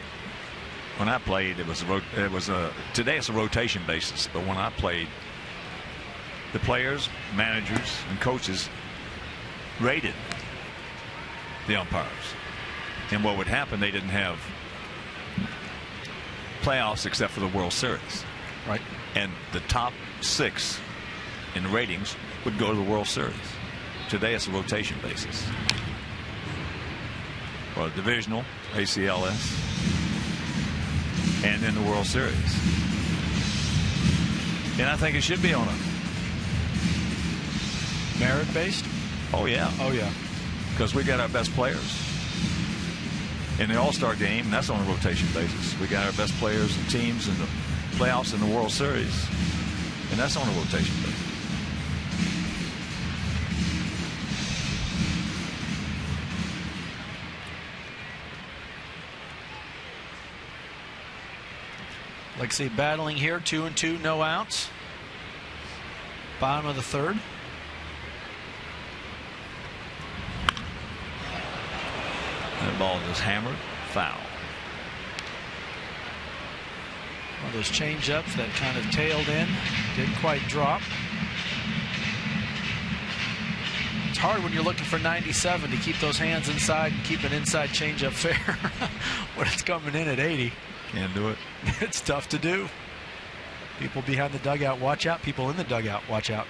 when I played, today it's a rotation basis, but when I played, the players, managers, and coaches rated the umpires. And what would happen, they didn't have playoffs except for the World Series. Right. And the top 6 in ratings would go to the World Series. Today it's a rotation basis. Well, divisional, ACLS, and then the World Series. And I think it should be on a merit-based? Oh, yeah. Oh, yeah. Because we got our best players in the All-Star game, and that's on a rotation basis. We got our best players and teams in the playoffs and the World Series, and that's on a rotation basis. Alexei battling here, 2-2, no outs. Bottom of the third. That ball just hammered, foul. One of those change-ups that kind of tailed in, didn't quite drop. It's hard when you're looking for 97 to keep those hands inside and keep an inside change-up fair when it's coming in at 80. Can't do it. It's tough to do. People behind the dugout, watch out. People in the dugout, watch out.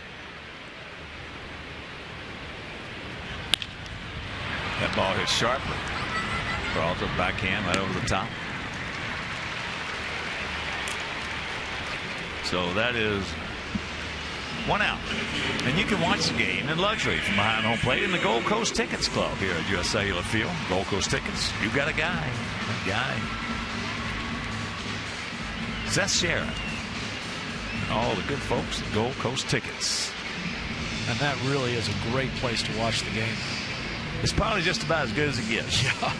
That ball hit sharply. Peralta backhand right over the top. So that is 1 out. And you can watch the game in luxury from behind home plate in the Gold Coast Tickets Club here at US Cellular Field. Gold Coast Tickets. You've got a guy. That guy. Seth Sharon. And all the good folks at Gold Coast Tickets. And that really is a great place to watch the game. It's probably just about as good as it gets. Yeah.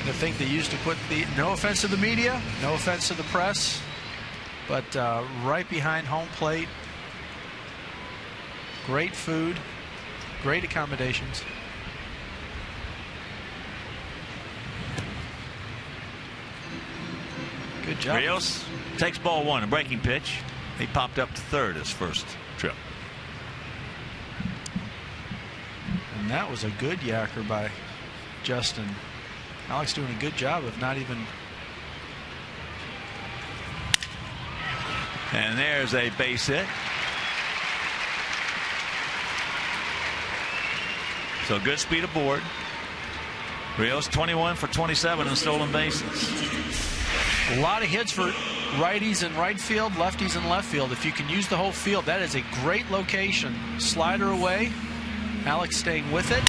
And I think they used to put the, no offense to the media, no offense to the press, but right behind home plate, great food, great accommodations. Good job. Rios takes ball 1, a breaking pitch. He popped up to third his first trip. And that was a good yacker by Justin. Alex doing a good job of not even. And there's a base hit. So good speed aboard. Rios 21 for 27 in stolen bases. A lot of hits for righties in right field, lefties in left field. If you can use the whole field, that is a great location. Slider away. Alex staying with it.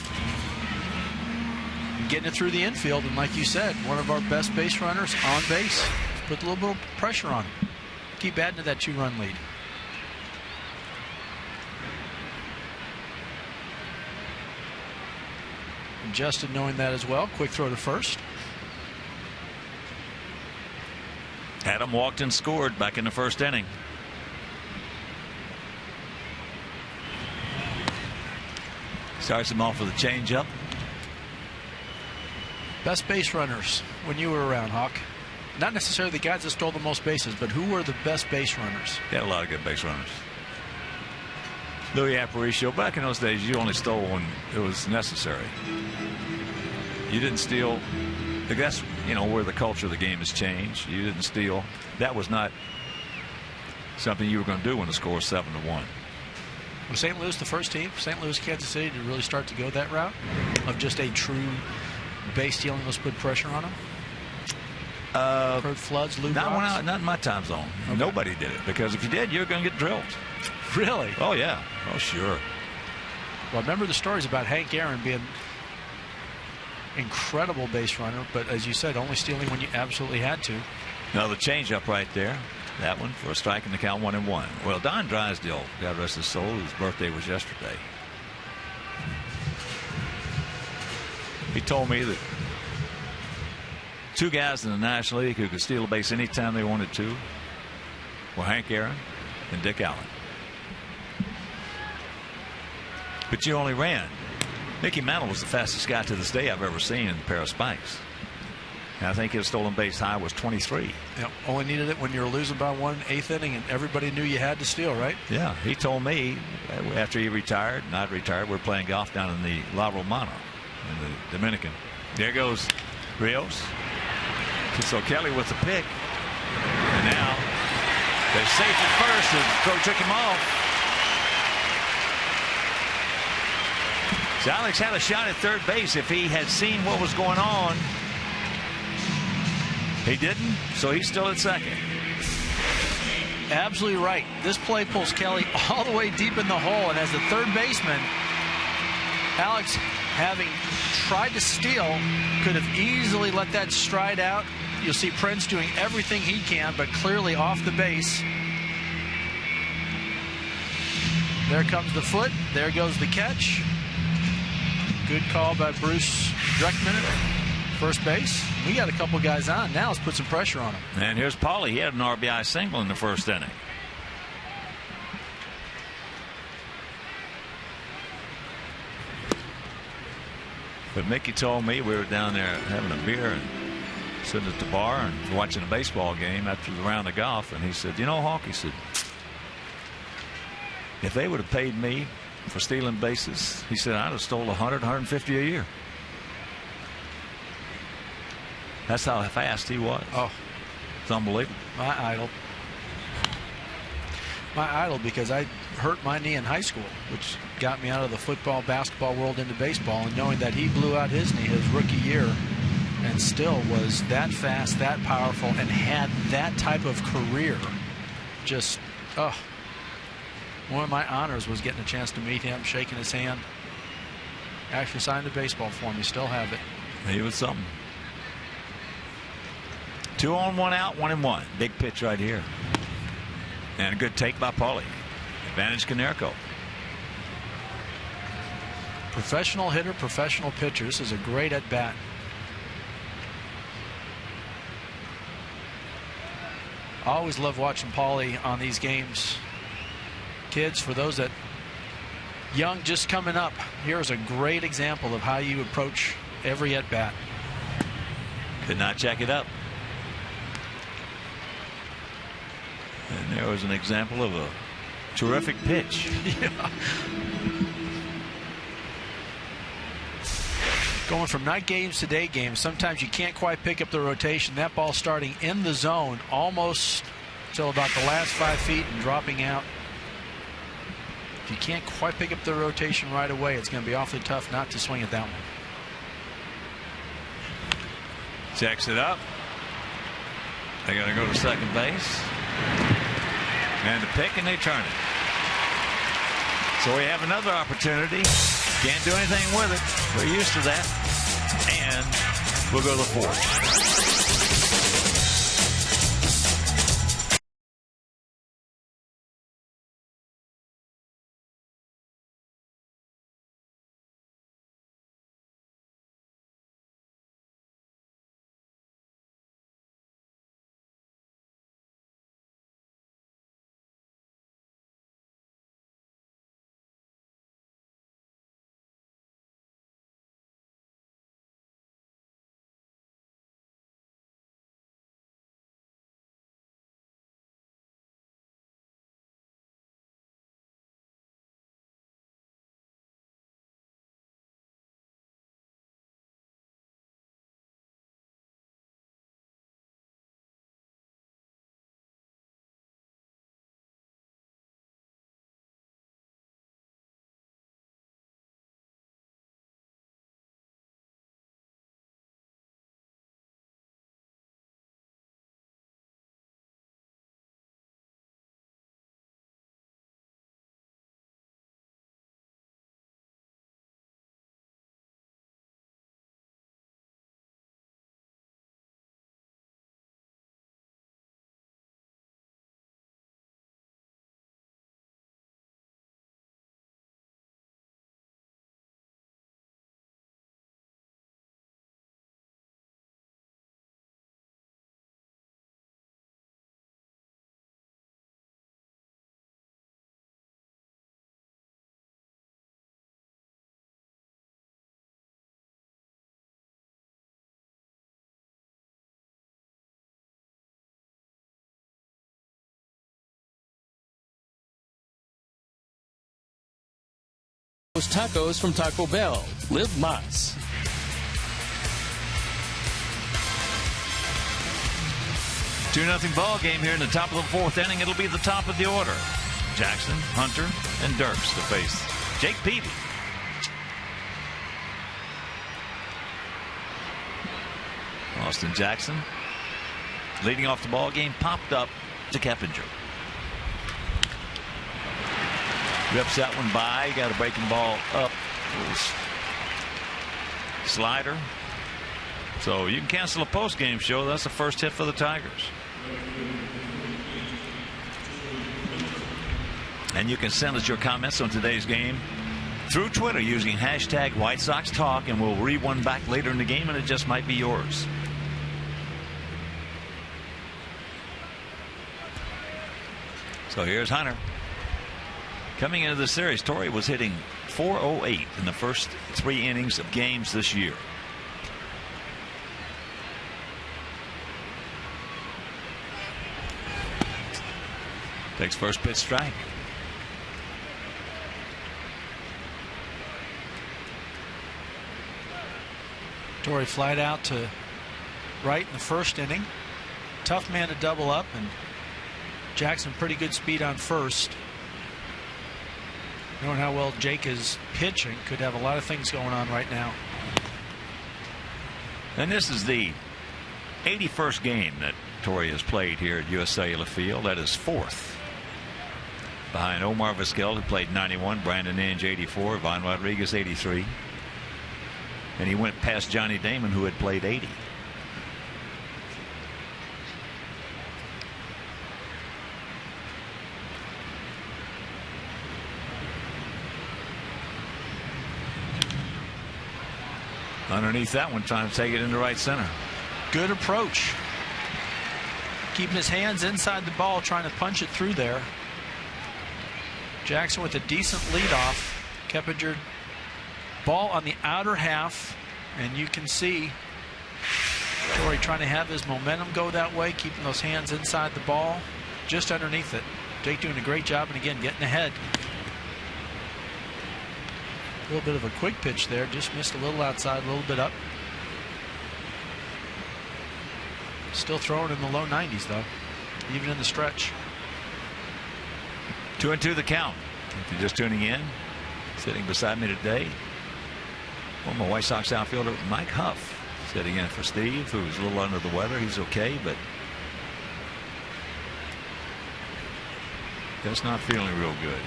Getting it through the infield. And like you said, one of our best base runners on base. Put a little bit of pressure on him. Keep adding to that 2-run lead. And Justin knowing that as well. Quick throw to first. Adam walked and scored back in the first inning. Starts him off with a changeup. Best base runners when you were around, Hawk. Not necessarily the guys that stole the most bases, but who were the best base runners? Got a lot of good base runners. Louis Aparicio. Back in those days, you only stole when it was necessary. You didn't steal. That's, you know, where the culture of the game has changed. You didn't steal. That was not something you were going to do when the score was 7-1. Was St. Louis the first team, St. Louis, Kansas City, to really start to go that route of just a true base stealing? Let's put pressure on them. Kurt Floods, Lou Brock? Not in my time zone. Okay. Nobody did it, because if you did, you were going to get drilled. Really? Oh yeah. Oh sure. Well, I remember the stories about Hank Aaron being incredible base runner, but as you said, only stealing when you absolutely had to. Now the changeup right there. That one for a strike in the count, 1-1. Well, Don Drysdale, God rest his soul, his birthday was yesterday. He told me that two guys in the National League who could steal a base anytime they wanted to were Hank Aaron and Dick Allen. But you only ran. Mickey Mantle was the fastest guy to this day I've ever seen in a pair of spikes. And I think his stolen base high was 23. Yep. Only needed it when you were losing by 1/8 inning and everybody knew you had to steal, right? Yeah. He told me after he retired, and I'd retired, we're playing golf down in the La Romana in the Dominican. There goes Rios. So Kelly with the pick. And now they're safe at first and Crow took him off. So Alex had a shot at third base if he had seen what was going on. He didn't, so he's still at second. Absolutely right. This play pulls Kelly all the way deep in the hole, and as the third baseman, Alex, having tried to steal, could have easily let that stride out. You'll see Prince doing everything he can, but clearly off the base. There comes the foot. There goes the catch. Good call by Bruce Dreckman at first base. We got a couple guys on. Now let's put some pressure on him. And here's Paulie. He had an RBI single in the first inning. But Mickey told me, we were down there having a beer and sitting at the bar and watching a baseball game after the round of golf, and he said, you know, Hawk, he said, if they would have paid me for stealing bases, he said, I'd have stole 100, 150 a year. That's how fast he was. Oh, it's unbelievable. My idol. My idol, because I hurt my knee in high school, which got me out of the football, basketball world into baseball, and knowing that he blew out his knee his rookie year and still was that fast, that powerful, and had that type of career, just, oh. One of my honors was getting a chance to meet him, shaking his hand. Actually signed a baseball for him. You still have it. He was something. 2 on, 1 out, 1-1. Big pitch right here. And a good take by Paulie. Advantage Konerko. Professional hitter, professional pitcher. This is a great at bat. I always love watching Paulie on these games. Kids, for those that young, just coming up, here's a great example of how you approach every at bat. Could not check it up. And there was an example of a terrific pitch. Yeah. Going from night games to day games, sometimes you can't quite pick up the rotation. That ball starting in the zone almost till about the last 5 feet and dropping out. If you can't quite pick up the rotation right away, it's going to be awfully tough not to swing at that one. Checks it up. They're going to go to second base. And the pick, and they turn it. So we have another opportunity. Can't do anything with it. We're used to that. And we'll go to the fourth. Tacos from Taco Bell. Live más. Two nothing ball game here in the top of the fourth inning. It'll be the top of the order. Jackson, Hunter, and Dirks to face Jake Peavy. Austin Jackson leading off the ball game, popped up to Keppinger. Rips that one by. Got a breaking ball up. Slider. So you can cancel a post-game show. That's the first hit for the Tigers. And you can send us your comments on today's game through Twitter using hashtag White Sox Talk, and we'll read one back later in the game, and it just might be yours. So here's Hunter. Coming into the series, Torrey was hitting .408 in the first 3 innings of games this year. Takes first pitch strike. Torrey flied out to right in the first inning. Tough man to double up, and Jackson pretty good speed on first. Knowing how well Jake is pitching, could have a lot of things going on right now. And this is the 81st game that Torrey has played here at US Cellular Field. That is 4th. Behind Omar Vizquel, who played 91, Brandon Inge 84, Von Rodriguez 83. And he went past Johnny Damon, who had played 80. Underneath that one, trying to take it into right center. Good approach. Keeping his hands inside the ball, trying to punch it through there. Jackson with a decent leadoff. Keppinger, ball on the outer half, and you can see Torrey trying to have his momentum go that way, keeping those hands inside the ball, just underneath it. Jake doing a great job, and again getting ahead. A little bit of a quick pitch there, just missed a little outside, a little bit up. Still throwing in the low 90s though, even in the stretch. 2-2 the count. If you're just tuning in, sitting beside me today, former White Sox outfielder Mike Huff sitting in for Steve, who's a little under the weather. He's okay, but Just not feeling real good.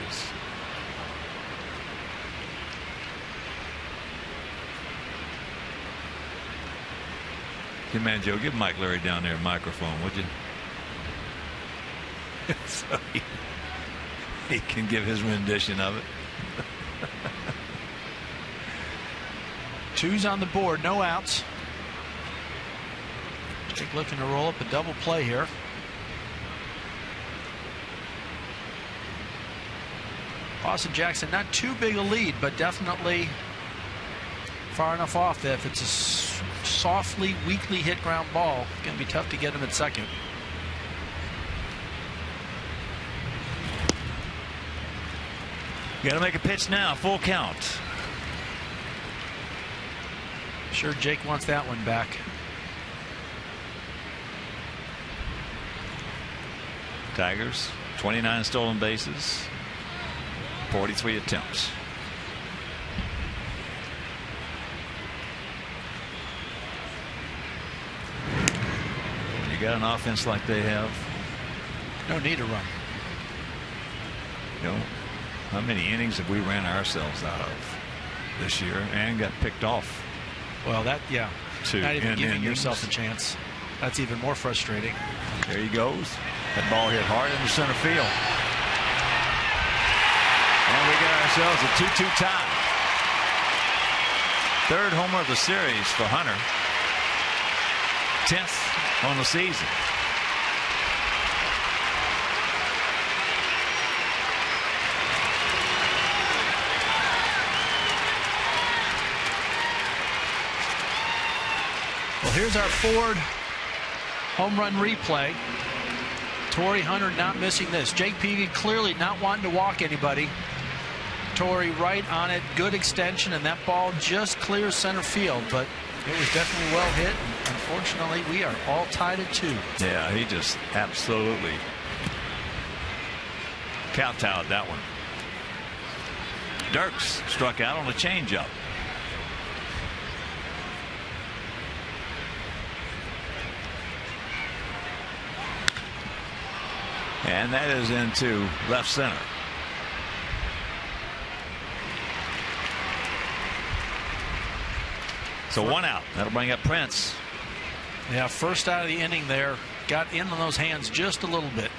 Hey, man, Joe, give Mike Larry down there a microphone, would you? So he can give his rendition of it. 2's on the board, no outs. Jake looking to roll up a double play here. Austin Jackson, not too big a lead, but definitely far enough off that if it's a softly, weakly hit ground ball, it's going to be tough to get him at second. You got to make a pitch now, full count. Sure, Jake wants that one back. Tigers, 29 stolen bases, 43 attempts. When you got an offense like they have, no need to run. You know, how many innings have we ran ourselves out of this year and got picked off? Well, that, yeah, not even giving yourself a chance. That's even more frustrating. There he goes. That ball hit hard into center field. And we got ourselves a 2-2 tie. Third homer of the series for Hunter. 10th on the season. Well, here's our Ford home run replay. Torrey Hunter not missing this. Jake Peavy clearly not wanting to walk anybody. Torrey right on it, good extension, and that ball just clears center field, but it was definitely well hit. Unfortunately, we are all tied at 2. Yeah, he just absolutely kowtowed that one. Dirks struck out on a changeup. And that is into left center. So 1 out. That'll bring up Prince. Yeah, first out of the inning there. Got in on those hands just a little bit.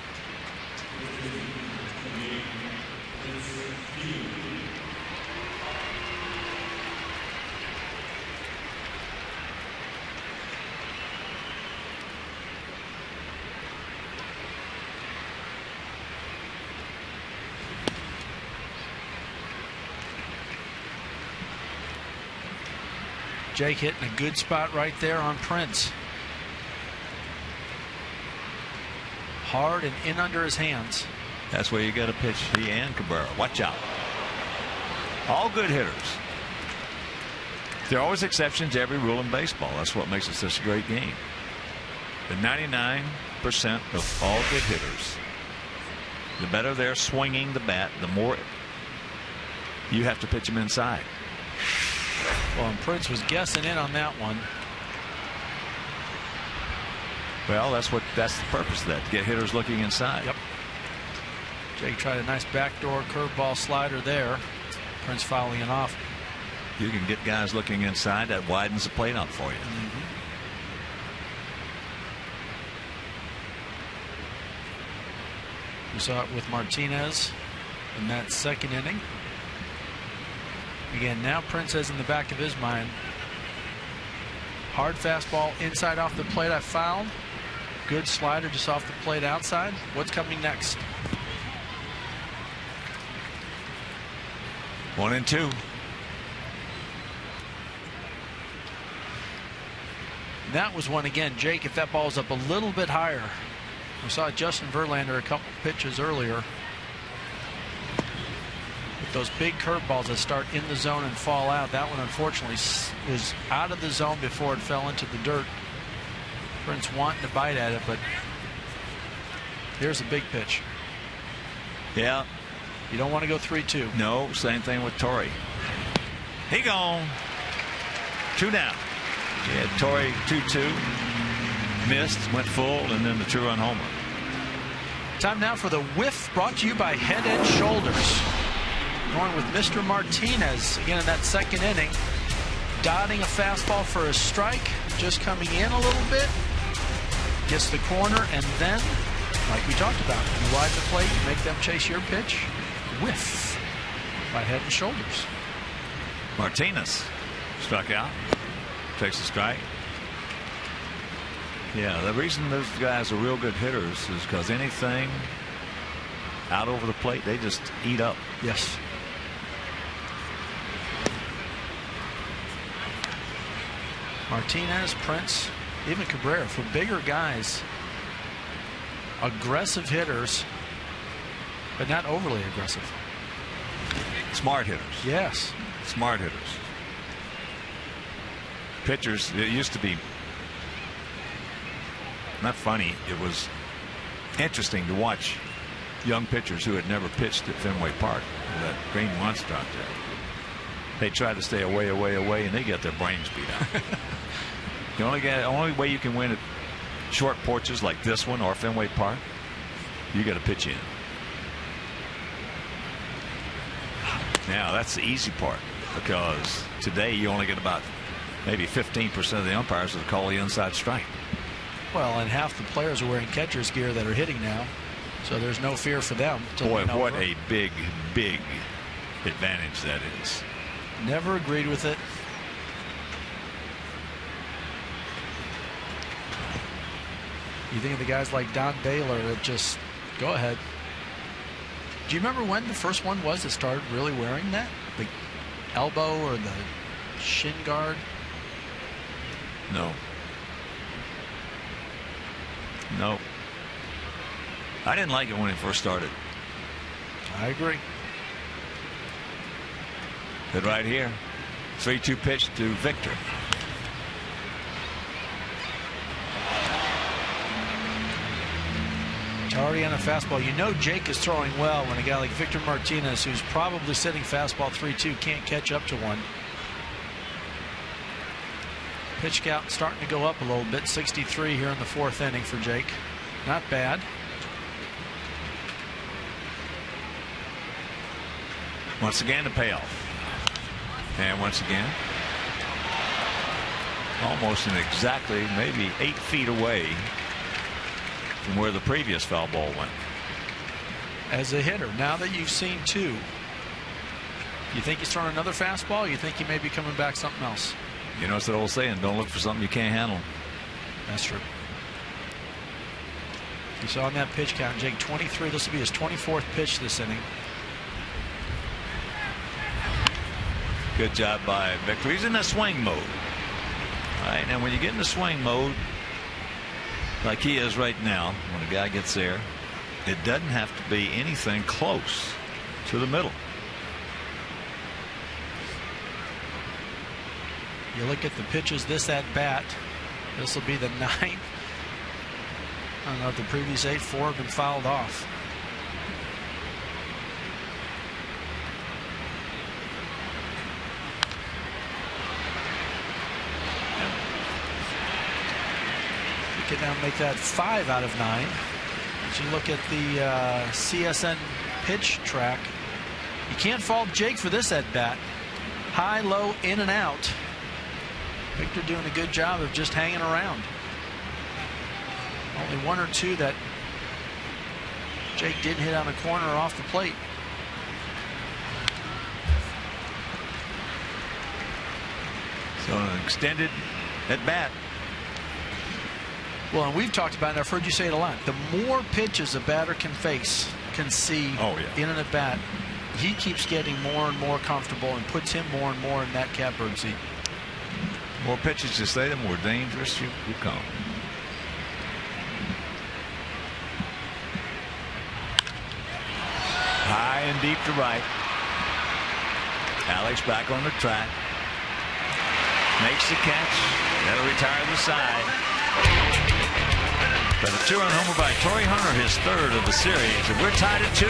Jake hitting a good spot right there on Prince. Hard and in under his hands. That's where you got to pitch he and Cabrera. Watch out. All good hitters. There are always exceptions to every rule in baseball. That's what makes it such a great game. The 99% of all good hitters, the better they're swinging the bat, the more you have to pitch them inside. Well, and Prince was guessing in on that one. Well, that's the purpose of that, to get hitters looking inside. Yep. Jake tried a nice backdoor curveball slider there. Prince fouling it off. You can get guys looking inside, that widens the plate out for you. Mm-hmm. We saw it with Martinez in that second inning. Again, now Prince has in the back of his mind, hard fastball inside off the plate I fouled. Good slider just off the plate outside. What's coming next? 1-2. That was one again, Jake, if that ball's up a little bit higher. We saw Justin Verlander a couple pitches earlier. With those big curveballs that start in the zone and fall out. That one unfortunately was out of the zone before it fell into the dirt. Prince wanting to bite at it, but here's a big pitch. Yeah. You don't want to go 3-2. No, same thing with Torrey. He gone. 2 down. Yeah, Torrey 2-2. Missed, went full, and then the 2-run homer. Time now for the whiff brought to you by Head and Shoulders. Going with Mr. Martinez again in that second inning. Dotting a fastball for a strike. Just coming in a little bit. Gets the corner, and then, like we talked about, you ride the plate, you make them chase your pitch. Whiff by Head and Shoulders. Martinez struck out. Takes a strike. Yeah, the reason those guys are real good hitters is because anything out over the plate, they just eat up. Yes. Martinez, Prince, even Cabrera, for bigger guys, aggressive hitters, but not overly aggressive. Smart hitters. Yes. Smart hitters. Pitchers, it used to be not funny. It was interesting to watch young pitchers who had never pitched at Fenway Park, that green monster out there. They try to stay away, and they get their brains beat out. The only way you can win at short porches like this one or Fenway Park, you got to pitch in. Now that's the easy part, because today you only get about maybe 15% of the umpires will call the inside strike. Well, and half the players are wearing catcher's gear that are hitting now, so there's no fear for them. Boy, what a big advantage that is. Never agreed with it. You think of the guys like Don Baylor that just go ahead. Do you remember when the first one was that started really wearing that? The elbow or the shin guard? No. No. I didn't like it when it first started. I agree. But right here, 3-2 pitch to Victor. Already on a fastball. You know Jake is throwing well when a guy like Victor Martinez, who's probably sitting fastball 3-2, can't catch up to one. Pitch count starting to go up a little bit. 63 here in the fourth inning for Jake. Not bad. Once again, the payoff. And once again, almost in exactly maybe 8 feet away from where the previous foul ball went. As a hitter, now that you've seen two, you think he's throwing another fastball? You think he may be coming back something else? You know, it's that old saying, don't look for something you can't handle. That's true. You saw in that pitch count, Jake, 23. This will be his 24th pitch this inning. Good job by Victor. He's in the swing mode. All right, now when you get in the swing mode, like he is right now, when a guy gets there, it doesn't have to be anything close to the middle. You look at the pitches this at bat. This will be the 9th. I don't know if the previous 8, 4 have been fouled off. You can now make that 5 out of 9. As you look at the CSN pitch track, you can't fault Jake for this at bat. High, low, in and out. Victor doing a good job of just hanging around. Only 1 or 2 that Jake did hit on the corner or off the plate. So an extended at bat. Well, and we've talked about it, I've heard you say it a lot. The more pitches a batter can see in an at bat, he keeps getting more and more comfortable and puts him more and more in that catbird seat. More pitches you say, the more dangerous you become. High and deep to right. Alex back on the track. Makes the catch. That'll retire the side. But a 2-run homer by Torrey Hunter, his 3rd of the series, and we're tied at 2.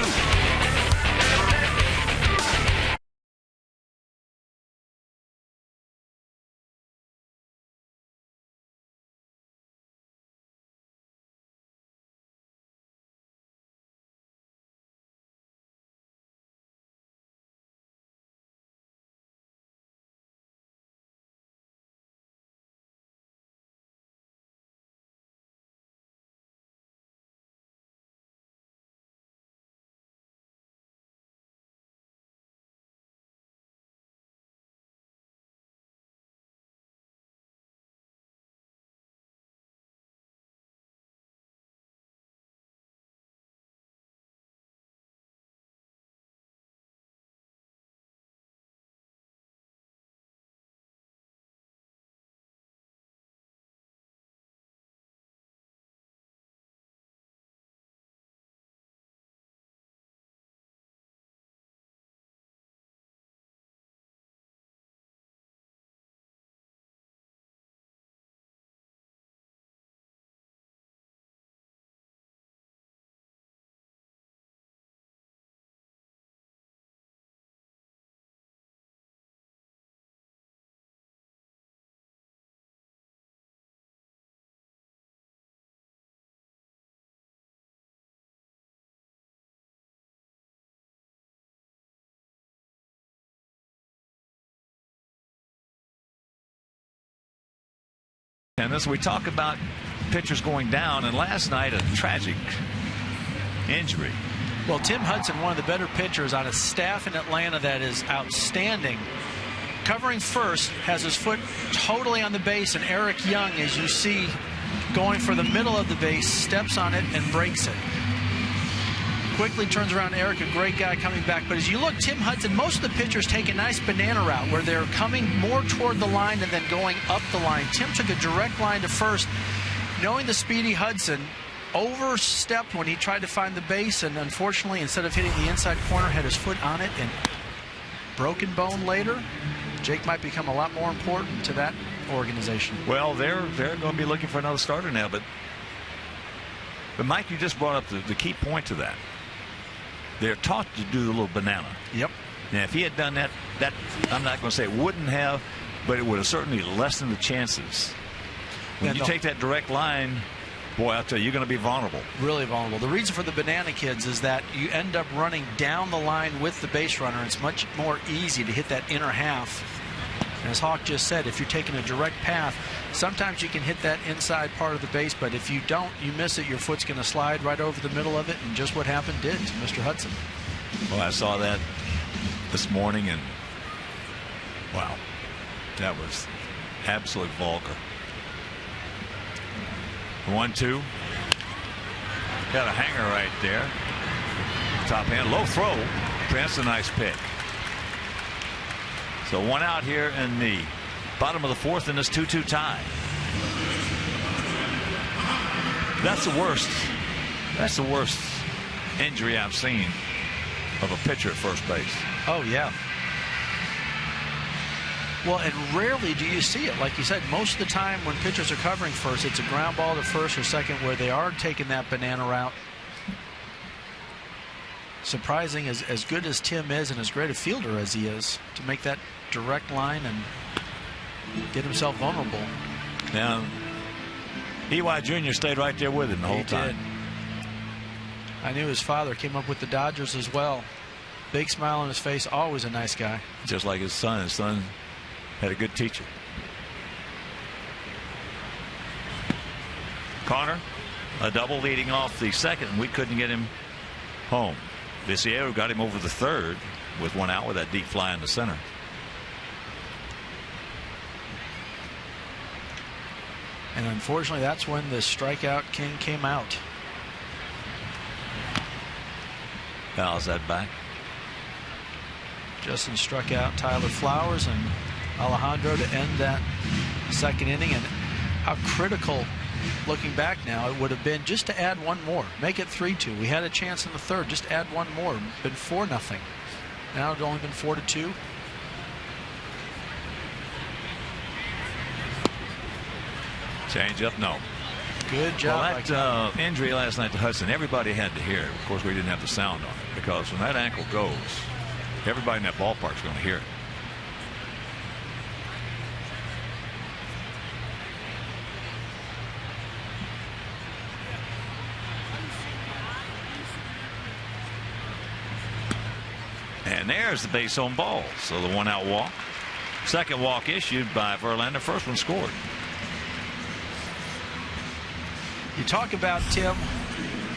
And this, we talk about pitchers going down, and last night a tragic injury. Well, Tim Hudson, one of the better pitchers on a staff in Atlanta that is outstanding. Covering first, has his foot totally on the base, and Eric Young, as you see, going for the middle of the base, steps on it and breaks it. Quickly turns around. Eric, a great guy coming back. But as you look, Tim Hudson, most of the pitchers take a nice banana route where they're coming more toward the line and then going up the line. Tim took a direct line to first, knowing the speedy Hudson overstepped when he tried to find the base, and unfortunately, instead of hitting the inside corner, had his foot on it and broken bone later. Jake might become a lot more important to that organization. Well, they're going to be looking for another starter now, but Mike, you just brought up the key point to that. They're taught to do the little banana. Yep. Now, if he had done that I'm not going to say it wouldn't have, but it would have certainly lessened the chances. When you take that direct line, boy, I'll tell you, you're going to be vulnerable. Really vulnerable. The reason for the banana kids is that you end up running down the line with the base runner. It's much more easy to hit that inner half. And as Hawk just said, if you're taking a direct path, sometimes you can hit that inside part of the base, but if you don't, you miss it, your foot's going to slide right over the middle of it, and just what happened did to Mr. Hudson. Well, I saw that this morning, and wow, that was absolutely vulgar. 1-2. Got a hanger right there. Top hand, low throw. That's a nice pick. So one out here in the bottom of the fourth in this 2-2 tie. That's the worst. That's the worst injury I've seen of a pitcher at first base. Oh, yeah. Well, and rarely do you see it. Like you said, most of the time when pitchers are covering first, it's a ground ball to first or second where they are taking that banana route. Surprising, as good as Tim is and as great a fielder as he is, to make that direct line and get himself vulnerable. Now, E.Y. Jr. stayed right there with him the whole time. I knew his father came up with the Dodgers as well. Big smile on his face, always a nice guy. Just like his son. His son had a good teacher. Connor, a double leading off the second. We couldn't get him home. Viciero got him over the third with one out with that deep fly in the center. And unfortunately, that's when the strikeout king came out. How's that back? Justin struck out Tyler Flowers and Alejandro to end that second inning. And how critical, looking back now, it would have been just to add one more. Make it 3-2. We had a chance in the third. Just add one more. Been 4-0. Now it's only been 4-2. Change up, no. Good job. Well, that injury last night to Hudson, everybody had to hear it. Of course, we didn't have the sound on it, because when that ankle goes, everybody in that ballpark is going to hear it. And there's the base on ball. So the one out walk. Second walk issued by Verlander. First one scored. You talk about Tim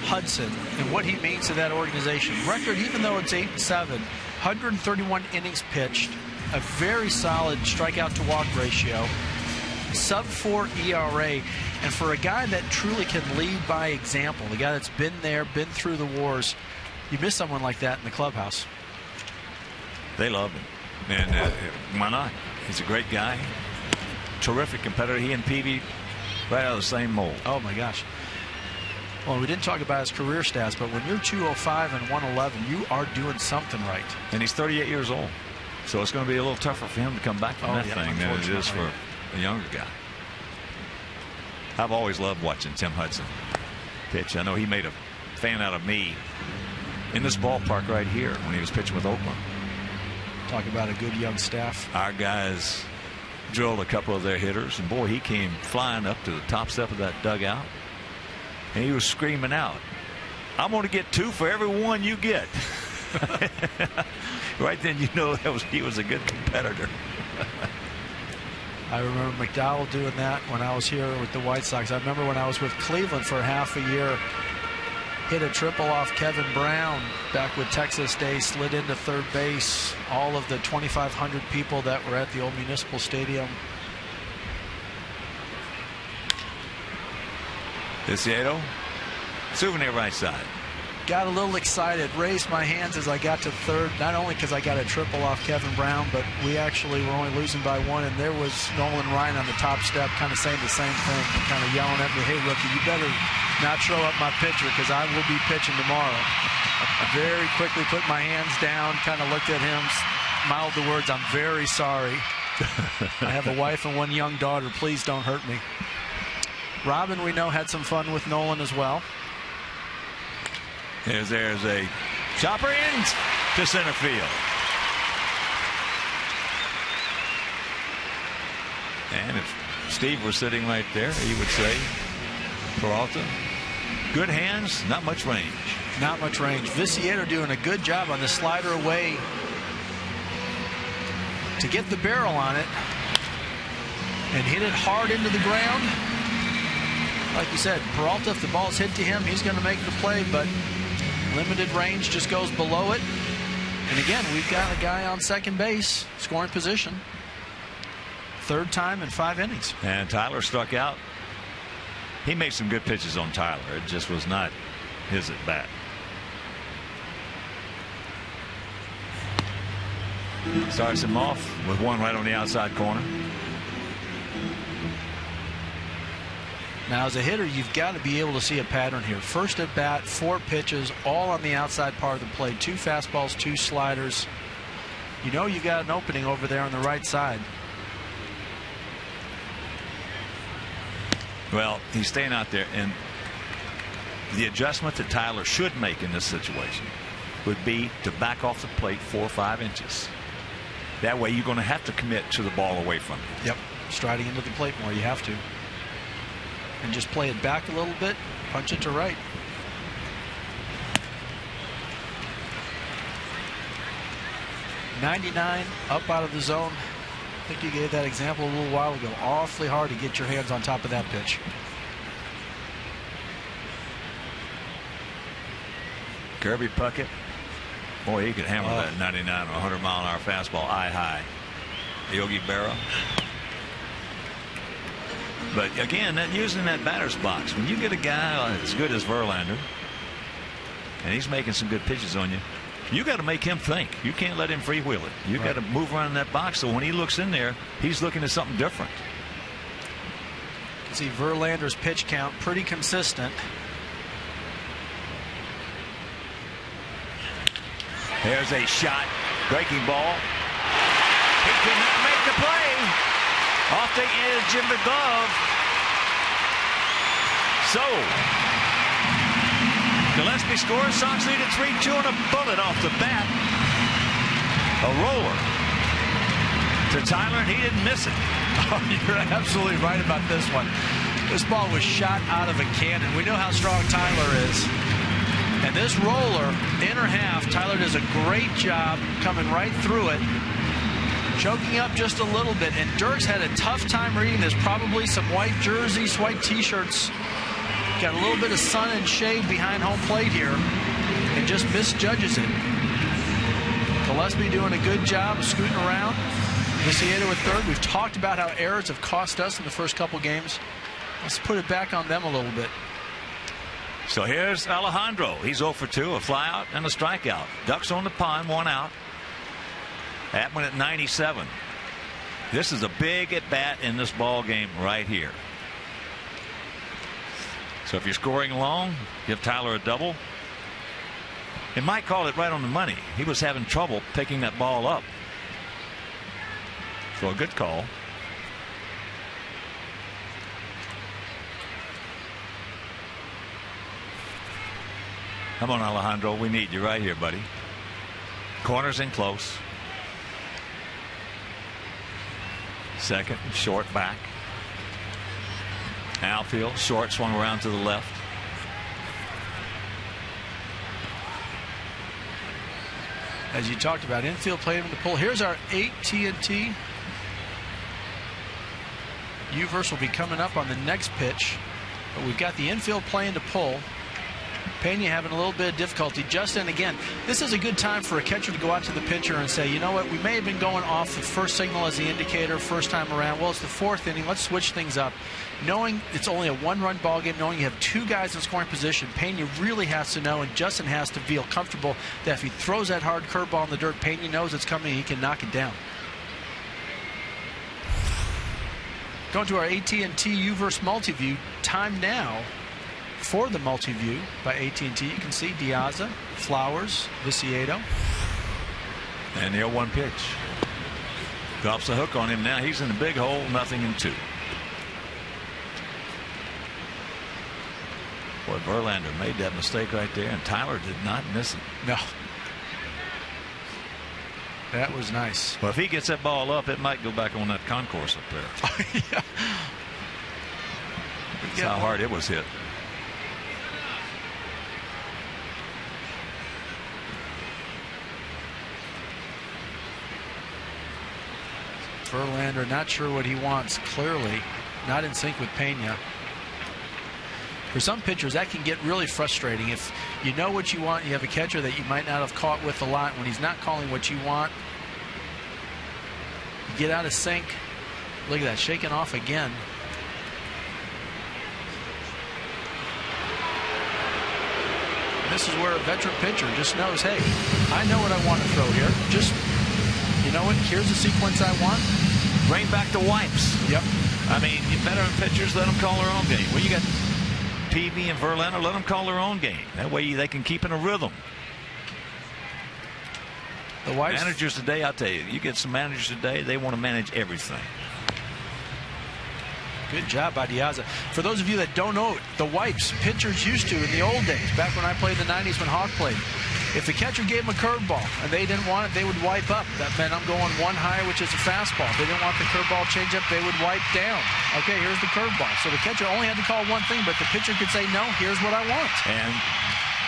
Hudson and what he means to that organization. Record, even though it's 8-7, 131 innings pitched, a very solid strikeout to walk ratio, sub-4 ERA, and for a guy that truly can lead by example, the guy that's been there, been through the wars, you miss someone like that in the clubhouse. They love him, and why not? He's a great guy, terrific competitor. He and Peavy right out of the same mold. Oh my gosh. Well, we didn't talk about his career stats, but when you're 205 and 111, you are doing something right. And he's 38 years old, so it's going to be a little tougher for him to come back from that thing than it is for a younger guy. I've always loved watching Tim Hudson pitch. I know he made a fan out of me in this ballpark right here when he was pitching with Oakland. Talk about a good young staff. Our guys drilled a couple of their hitters, and boy, he came flying up to the top step of that dugout, and he was screaming out, "I'm going to get 2 for every 1 you get." Right then, you know he was a good competitor. I remember McDowell doing that when I was here with the White Sox. I remember when I was with Cleveland for half a year, hit a triple off Kevin Brown back with Texas Day, slid into third base. All of the 2,500 people that were at the old Municipal Stadium. Viciedo, souvenir right side. Got a little excited, raised my hands as I got to third, not only because I got a triple off Kevin Brown, but we actually were only losing by one, and there was Nolan Ryan on the top step kind of saying the same thing, kind of yelling at me, "Hey, rookie, you better not show up my pitcher because I will be pitching tomorrow." Very quickly put my hands down, kind of looked at him, mouthed the words, "I'm very sorry. I have a wife and one young daughter. Please don't hurt me." Robin, we know, had some fun with Nolan as well. There's a chopper in to center field. And if Steve were sitting right there, he would say, Peralta, good hands, not much range. Not much range. Viciedo doing a good job on the slider away to get the barrel on it and hit it hard into the ground. Like you said, Peralta, if the ball's hit to him, he's going to make the play, but limited range, just goes below it. And again, we've got a guy on second base, scoring position. Third time in 5 innings. And Tyler struck out. He made some good pitches on Tyler. It just was not his at bat. Starts him off with one right on the outside corner. Now, as a hitter, you've got to be able to see a pattern here. First at bat, 4 pitches, all on the outside part of the plate. 2 fastballs, 2 sliders. You know you've got an opening over there on the right side. Well, he's staying out there, and the adjustment that Tyler should make in this situation would be to back off the plate 4 or 5 inches. That way you're going to have to commit to the ball away from you. Yep, striding into the plate more, you have to. And just play it back a little bit, punch it to right. .99 up out of the zone. I think you gave that example a little while ago. Awfully hard to get your hands on top of that pitch. Kirby Puckett. Boy, he could hammer that 99 or 100 mile an hour fastball eye high. Yogi Berra. But again, using that batter's box, when you get a guy as good as Verlander, and he's making some good pitches on you, you got to make him think. You can't let him freewheel it. You got to move around in that box, so when he looks in there, he's looking at something different. You can see Verlander's pitch count pretty consistent. There's a shot, breaking ball. He cannot make the play. Off the edge of the glove. So, Gillespie scores. Sox lead at 3-2 on a bullet off the bat. A roller to Tyler, and he didn't miss it. Oh, you're absolutely right about this one. This ball was shot out of a cannon. We know how strong Tyler is. And this roller, inner half, Tyler does a great job coming right through it. Choking up just a little bit, and Dirks had a tough time reading this. Probably some white jerseys, white t-shirts. Got a little bit of sun and shade behind home plate here, and just misjudges it. Gillespie doing a good job scooting around. Viciedo at third. We've talked about how errors have cost us in the first couple games. Let's put it back on them a little bit. So here's Alejandro. He's 0 for 2, a fly out and a strikeout. Ducks on the pond, 1 out. That one at 97. This is a big at bat in this ball game right here. So if you're scoring long, give Tyler a double. And Mike called it right on the money. He was having trouble picking that ball up. So a good call. Come on, Alejandro. We need you right here, buddy. Corners in close. Second, short back. Outfield, short, swung around to the left. As you talked about, infield played him to pull. Here's our AT&T Uvers will be coming up on the next pitch. But we've got the infield playing to pull. Pena having a little bit of difficulty. Justin, again, this is a good time for a catcher to go out to the pitcher and say, you know what, we may have been going off the first signal as the indicator first time around. Well, it's the fourth inning. Let's switch things up. Knowing it's only a one-run ball game, knowing you have two guys in scoring position, Pena really has to know, and Justin has to feel comfortable that if he throws that hard curveball in the dirt, Pena knows it's coming and he can knock it down. Going to our AT&T Uvers Multiview. Time now for the Multiview by AT&T. You can see Diaz, Flowers, Viciedo. And the 0-1 pitch. Drops a hook on him now. He's in the big hole, 0-2. Boy, Verlander made that mistake right there, and Tyler did not miss it. No. That was nice. Well, if he gets that ball up, it might go back on that concourse up there. Yeah. That's how hard it was hit. Verlander not sure what he wants, clearly not in sync with Pena. For some pitchers, that can get really frustrating. If you know what you want, you have a catcher that you might not have caught with a lot. When he's not calling what you want, you get out of sync. Look at that, shaking off again. This is where a veteran pitcher just knows, hey, I know what I want to throw here. Just, you know what, here's the sequence I want. Bring back the wipes. Yep. I mean, veteran pitchers, let them call their own game. Well, you got PB and Verlander, let them call their own game. That way they can keep in a rhythm. The wipes. Managers today, I'll tell you, you get some managers today, they want to manage everything. Good job by Diaz. For those of you that don't know, the wipes pitchers used to in the old days, back when I played in the 90s when Hawk played. If the catcher gave them a curveball and they didn't want it, they would wipe up. That meant I'm going one high, which is a fastball. If they didn't want the curveball changeup, they would wipe down. Okay, here's the curveball. So the catcher only had to call one thing, but the pitcher could say, no, here's what I want. And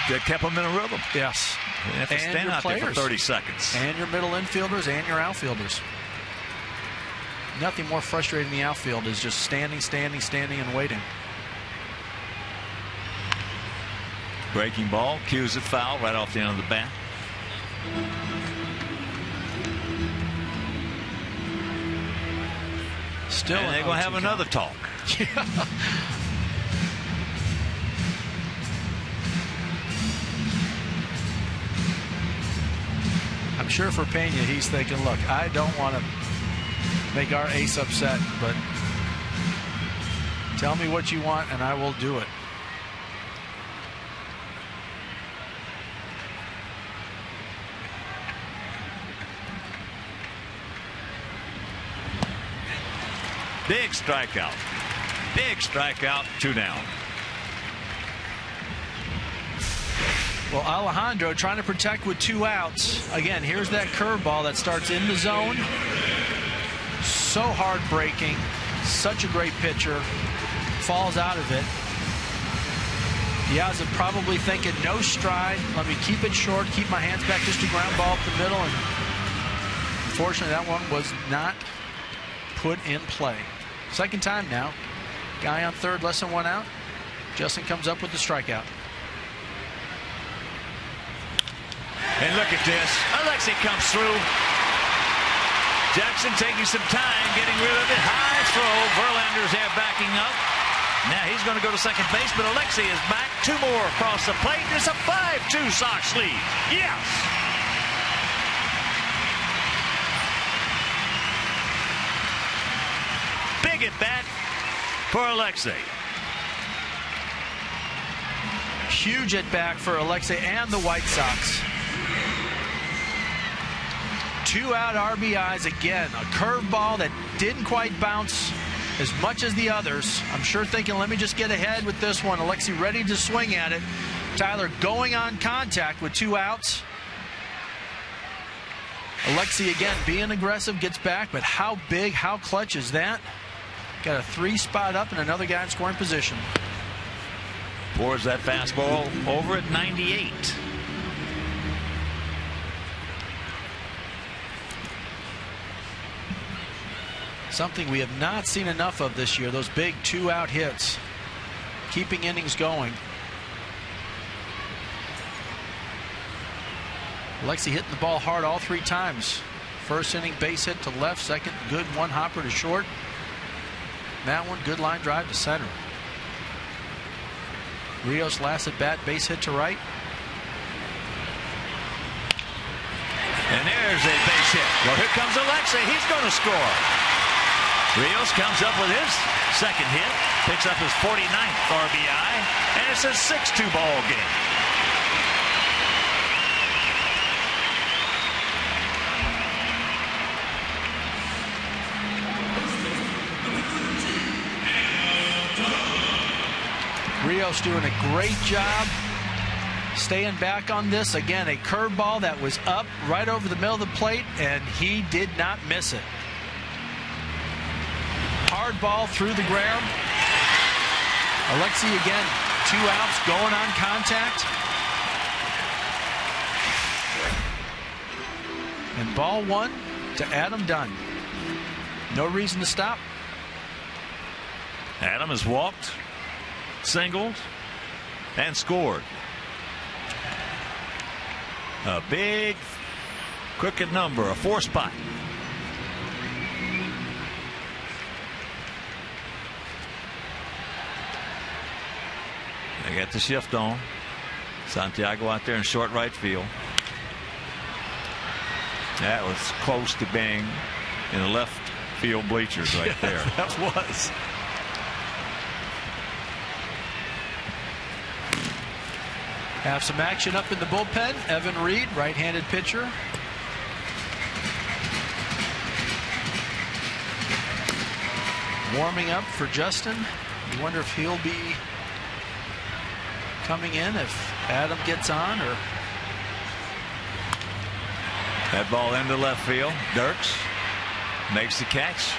that kept them in a rhythm. Yes. You have to stand out there for 30 seconds. And your middle infielders and your outfielders. Nothing more frustrating in the outfield is just standing, and waiting. Breaking ball, cues it foul right off the end of the bat. Still, and they're going to have another talk. Yeah. I'm sure for Pena, he's thinking, look, I don't want to make our ace upset, but tell me what you want and I will do it. Big strikeout. Big strikeout, 2 down. Well, Alejandro trying to protect with 2 outs. Again, here's that curveball that starts in the zone. So hard breaking. Such a great pitcher. Falls out of it. Diaz probably thinking no stride. Let me keep it short. Keep my hands back. Just a ground ball up the middle. And unfortunately, that one was not put in play. Second time now. Guy on third, less than 1 out. Justin comes up with the strikeout. And look at this. Alexi comes through. Jackson taking some time, getting rid of it. High throw. Verlander's there backing up. Now he's going to go to second base, but Alexi is back. 2 more across the plate. It's a 5-2 Sox lead. Yes! Big at bat for Alexi. Huge at bat for Alexi and the White Sox. 2 out RBIs again. A curveball that didn't quite bounce as much as the others. I'm sure thinking, let me just get ahead with this one. Alexi ready to swing at it. Tyler going on contact with 2 outs. Alexi again being aggressive, gets back, but how big, how clutch is that? Got a 3 spot up and another guy in scoring position. Pours that fastball over at 98. Something we have not seen enough of this year, those big 2-out hits, keeping innings going. Alexi hitting the ball hard all 3 times. First inning, base hit to left. Second, good one hopper to short. That one, good line drive to center. Rios last at bat, base hit to right. And there's a base hit. Well, here comes Alexi. He's going to score. Rios comes up with his second hit, picks up his 49th RBI, and it's a 6-2 ball game. Rios doing a great job staying back on this. Again, a curveball that was up right over the middle of the plate, and he did not miss it. Hard ball through the ground. Alexi again, 2 outs, going on contact. And ball 1 to Adam Dunn. No reason to stop. Adam has walked, singled, and scored. A big, crooked number, a 4 spot. They got the shift on. Santiago out there in short right field. That was close to being in the left field bleachers right there. That was. Have some action up in the bullpen. Evan Reed, right-handed pitcher. Warming up for Justin. You wonder if he'll be coming in if Adam gets on, or that ball into left field. Dirks makes the catch,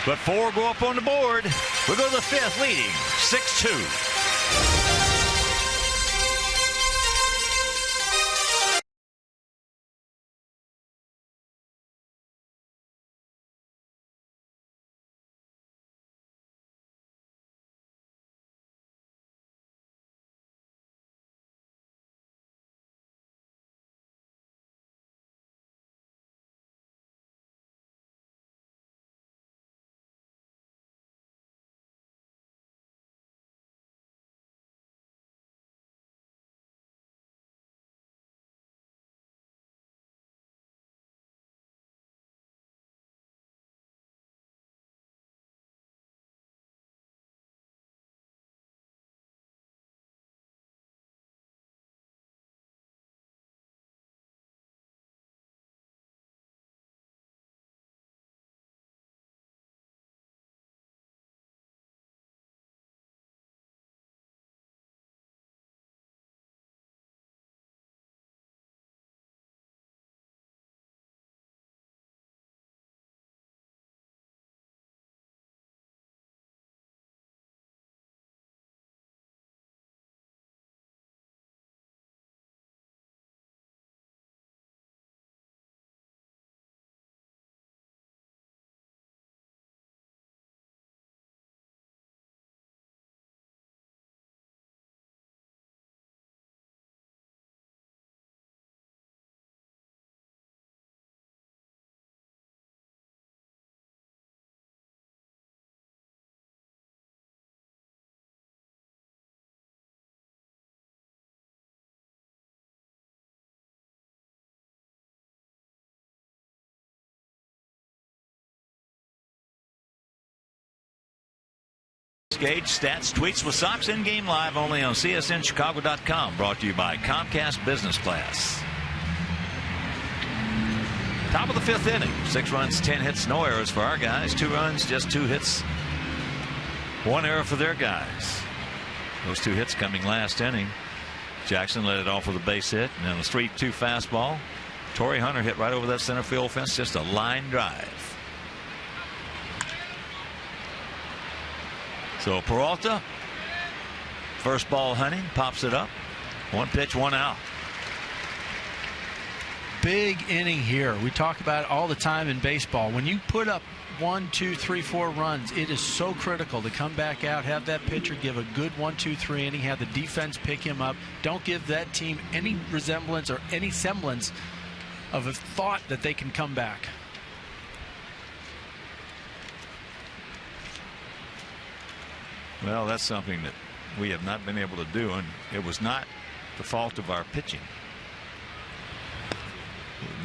but 4 go up on the board. We go to the 5th, leading 6-2. Gauge, stats, tweets with Sox in game live only on csnchicago.com. Brought to you by Comcast Business Class. Top of the 5th inning. 6 runs, 10 hits, no errors for our guys. 2 runs, just 2 hits, 1 error for their guys. Those 2 hits coming last inning. Jackson led it off with a base hit, and then a 3-2 fastball. Torrey Hunter hit right over that center field fence, just a line drive. So Peralta, first ball hunting, pops it up. 1 pitch, 1 out. big inning here. We talk about it all the time in baseball. When you put up 1, 2, 3, 4 runs, it is so critical to come back out, have that pitcher give a good 1, 2, 3 inning, have the defense pick him up. Don't give that team any resemblance or any semblance of a thought that they can come back. Well, that's something that we have not been able to do, and it was not the fault of our pitching.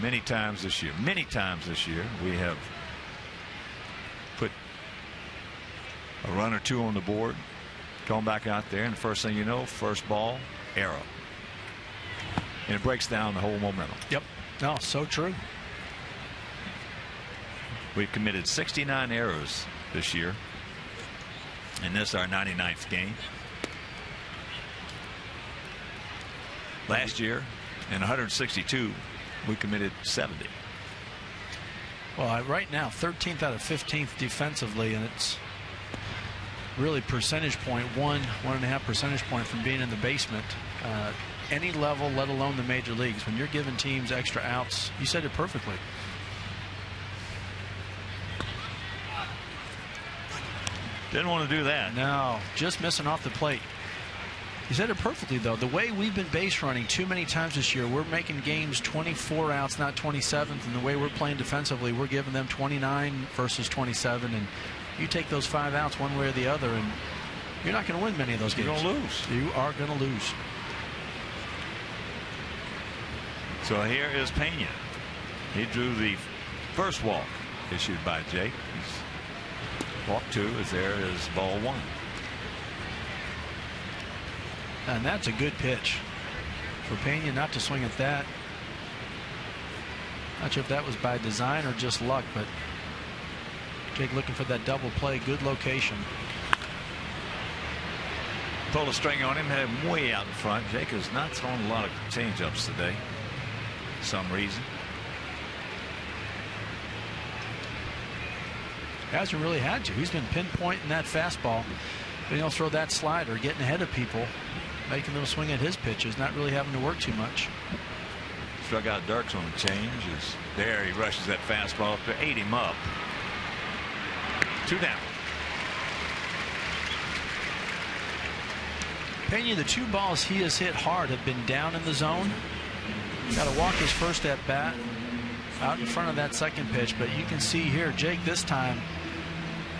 Many times this year, we have put a run or two on the board, going back out there, and the first thing you know, first ball, error. And it breaks down the whole momentum. Yep. No, so true. We've committed 69 errors this year. And this is our 99th game. Last year, in 162, we committed 70. Well, right now, 13th out of 15th defensively, and it's really percentage point, 1.5 percentage point from being in the basement. Any level, let alone the major leagues, when you're giving teams extra outs, you said it perfectly. Didn't want to do that. No, just missing off the plate. You said it perfectly, though. The way we've been base running too many times this year, we're making games 24 outs, not 27. And the way we're playing defensively, we're giving them 29 versus 27. And you take those 5 outs one way or the other, and you're not going to win many of those games. You're going to lose. You are going to lose. So here is Pena. He drew the first walk issued by Jake. Walk 2 is there is ball 1. And that's a good pitch for Pena not to swing at that. Not sure if that was by design or just luck, but Jake looking for that double play. Good location. Pulled a string on him, had him way out in front. Jake is not throwing a lot of change-ups today for some reason. Hasn't really had to. He's been pinpointing that fastball. But he'll throw that slider, getting ahead of people, making them swing at his pitches, not really having to work too much. Struck out Dirks on the change. There he rushes that fastball up to 8 him up. 2 down. Pena, the 2 balls he has hit hard have been down in the zone. Got to walk his first at bat out in front of that second pitch, but you can see here Jake this time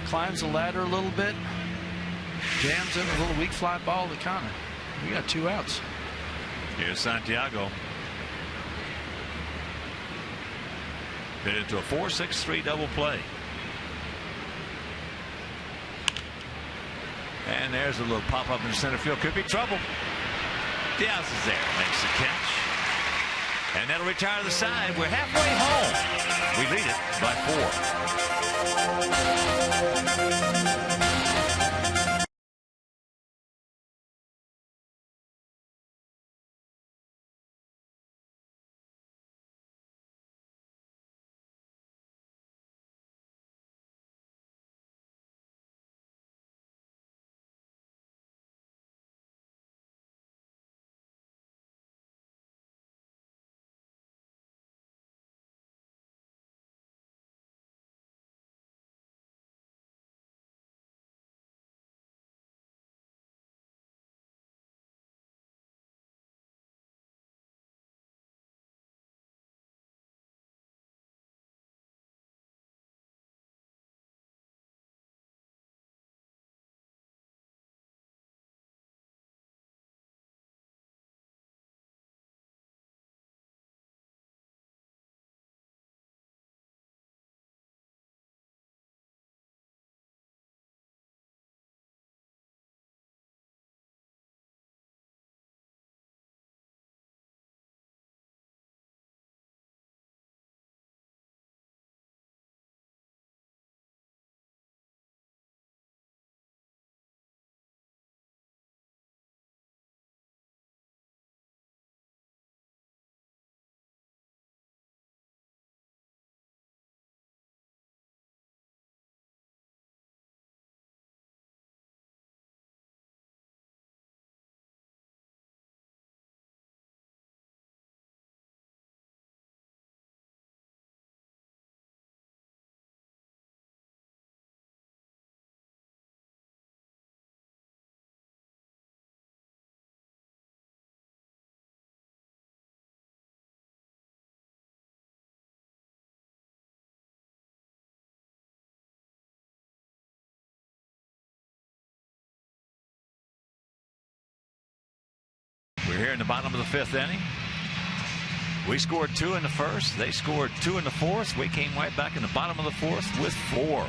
climbs the ladder a little bit, jams in a little weak fly ball to counter. We got 2 outs. Here's Santiago. Hit into a 4-6-3 double play. And there's a little pop up in the center field. Could be trouble. Diaz is there. Makes the catch. And that'll retire the side. We're halfway home. We lead it by 4. We're here in the bottom of the 5th inning. We scored 2 in the first. They scored 2 in the fourth. We came right back in the bottom of the 4th with 4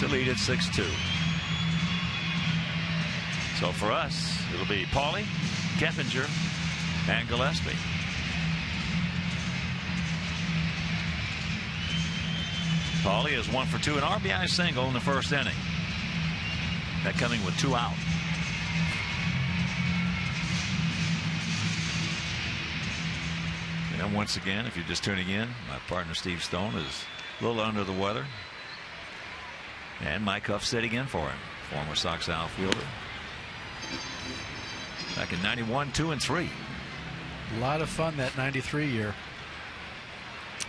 to lead at 6-2. So for us, it'll be Paulie, Keppinger, and Gillespie. Paulie is 1 for 2, an RBI single in the first inning. That coming with 2 out. And once again, if you're just tuning in, my partner Steve Stone is a little under the weather. And Mike Huff sitting in for him, former Sox outfielder. Back in 91, 2 and 3. A lot of fun that 93 year.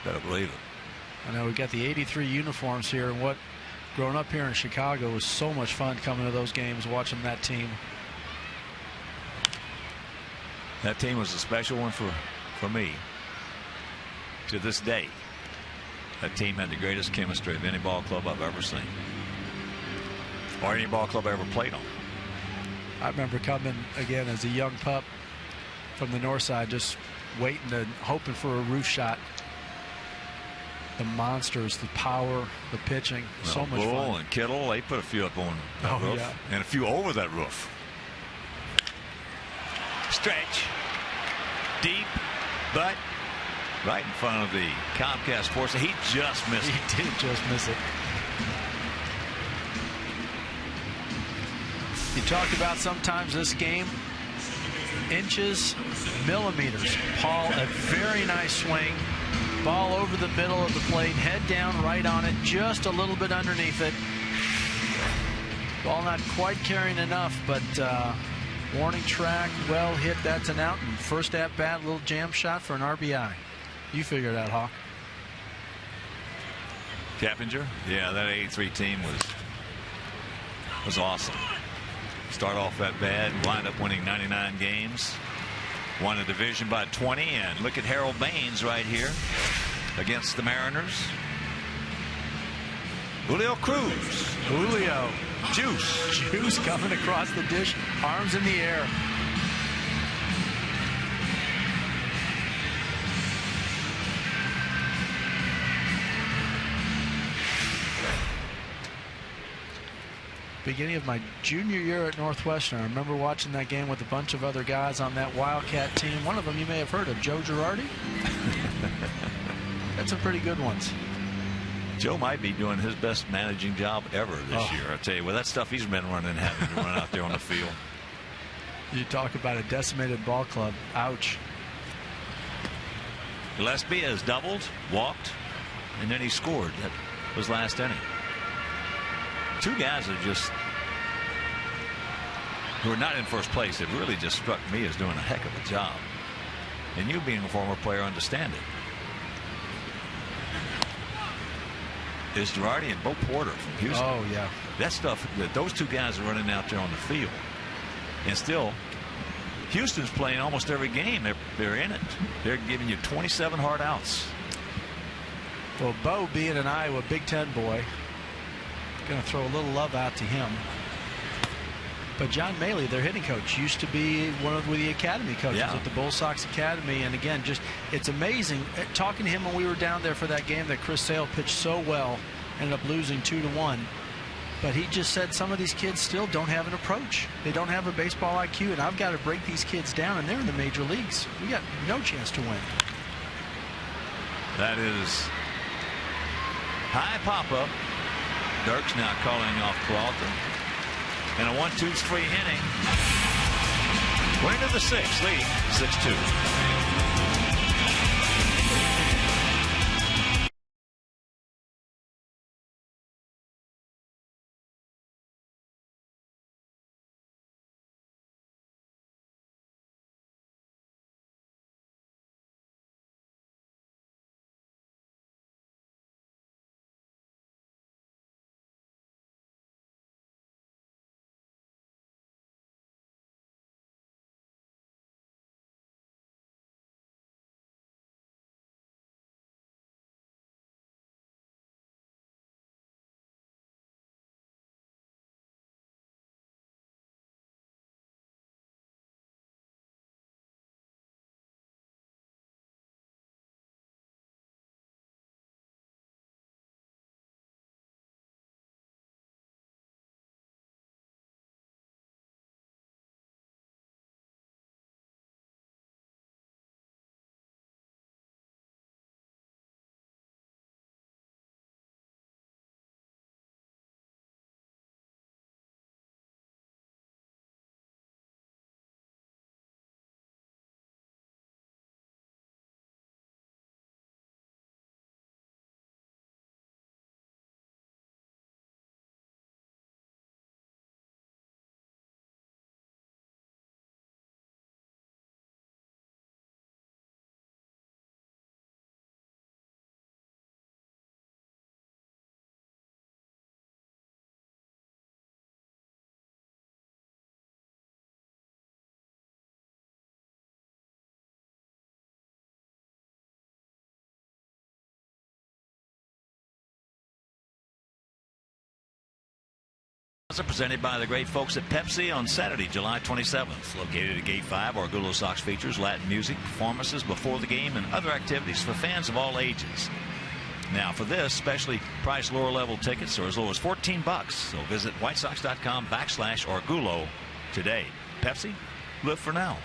Better believe it. I know we got the 83 uniforms here, and what growing up here in Chicago was so much fun coming to those games, watching that team. That team was a special one for me. To this day, that team had the greatest chemistry of any ball club I've ever seen, or any ball club I ever played on. I remember coming again as a young pup from the north side, just waiting and hoping for a roof shot. The monsters, the power, the pitching, so much Bull fun. And Kittle, they put a few up on that roof, yeah. and a few over that roof. Stretch, deep, but right in front of the Comcast Sports. He just missed it. He did just miss it. You talk about sometimes this game, inches, millimeters. Paul, a very nice swing. Ball over the middle of the plate, head down, right on it, just a little bit underneath it. Ball not quite carrying enough, but warning track, well hit, that's an out. And first at bat, little jam shot for an RBI. You figure it out, Hawk. Keppinger, yeah, that 83 team was awesome. Start off that bad, wind up winning 99 games. Won the division by 20, and look at Harold Baines right here against the Mariners. Julio Cruz. Julio. Juice coming across the dish, arms in the air. Beginning of my junior year at Northwestern, I remember watching that game with a bunch of other guys on that Wildcat team. One of them you may have heard of, Joe Girardi. That's some pretty good ones. Joe might be doing his best managing job ever this year. I tell you, well, that stuff he's been having to run out there on the field. You talk about a decimated ball club. Ouch. Gillespie has doubled, walked, and then he scored. That was last inning. Two guys who are not in first place have really just struck me as doing a heck of a job. And you being a former player understand it. Is Girardi and Bo Porter from Houston. Oh, yeah. That stuff, those two guys are running out there on the field. And still, Houston's playing almost every game. They're in it. They're giving you 27 hard outs. Well, Bo being an Iowa Big Ten boy, going to throw a little love out to him. But John Maley, their hitting coach, used to be one of the academy coaches at the Bull Sox Academy. And again, just it's amazing talking to him when we were down there for that game that Chris Sale pitched so well, ended up losing 2-1. But he just said some of these kids still don't have an approach. They don't have a baseball IQ, and I've got to break these kids down, and they're in the major leagues. We got no chance to win. That is high pop-up. Dirks now calling off Peralta. And a 1-2-3 inning. We're into the 6th, leading 6-2. Plaza, presented by the great folks at Pepsi on Saturday, July 27th. Located at Gate 5, Argulo Sox features Latin music, performances before the game, and other activities for fans of all ages. Now, for this, specially priced lower-level tickets are as low as $14. So visit whitesox.com/Argulo today. Pepsi, live for now.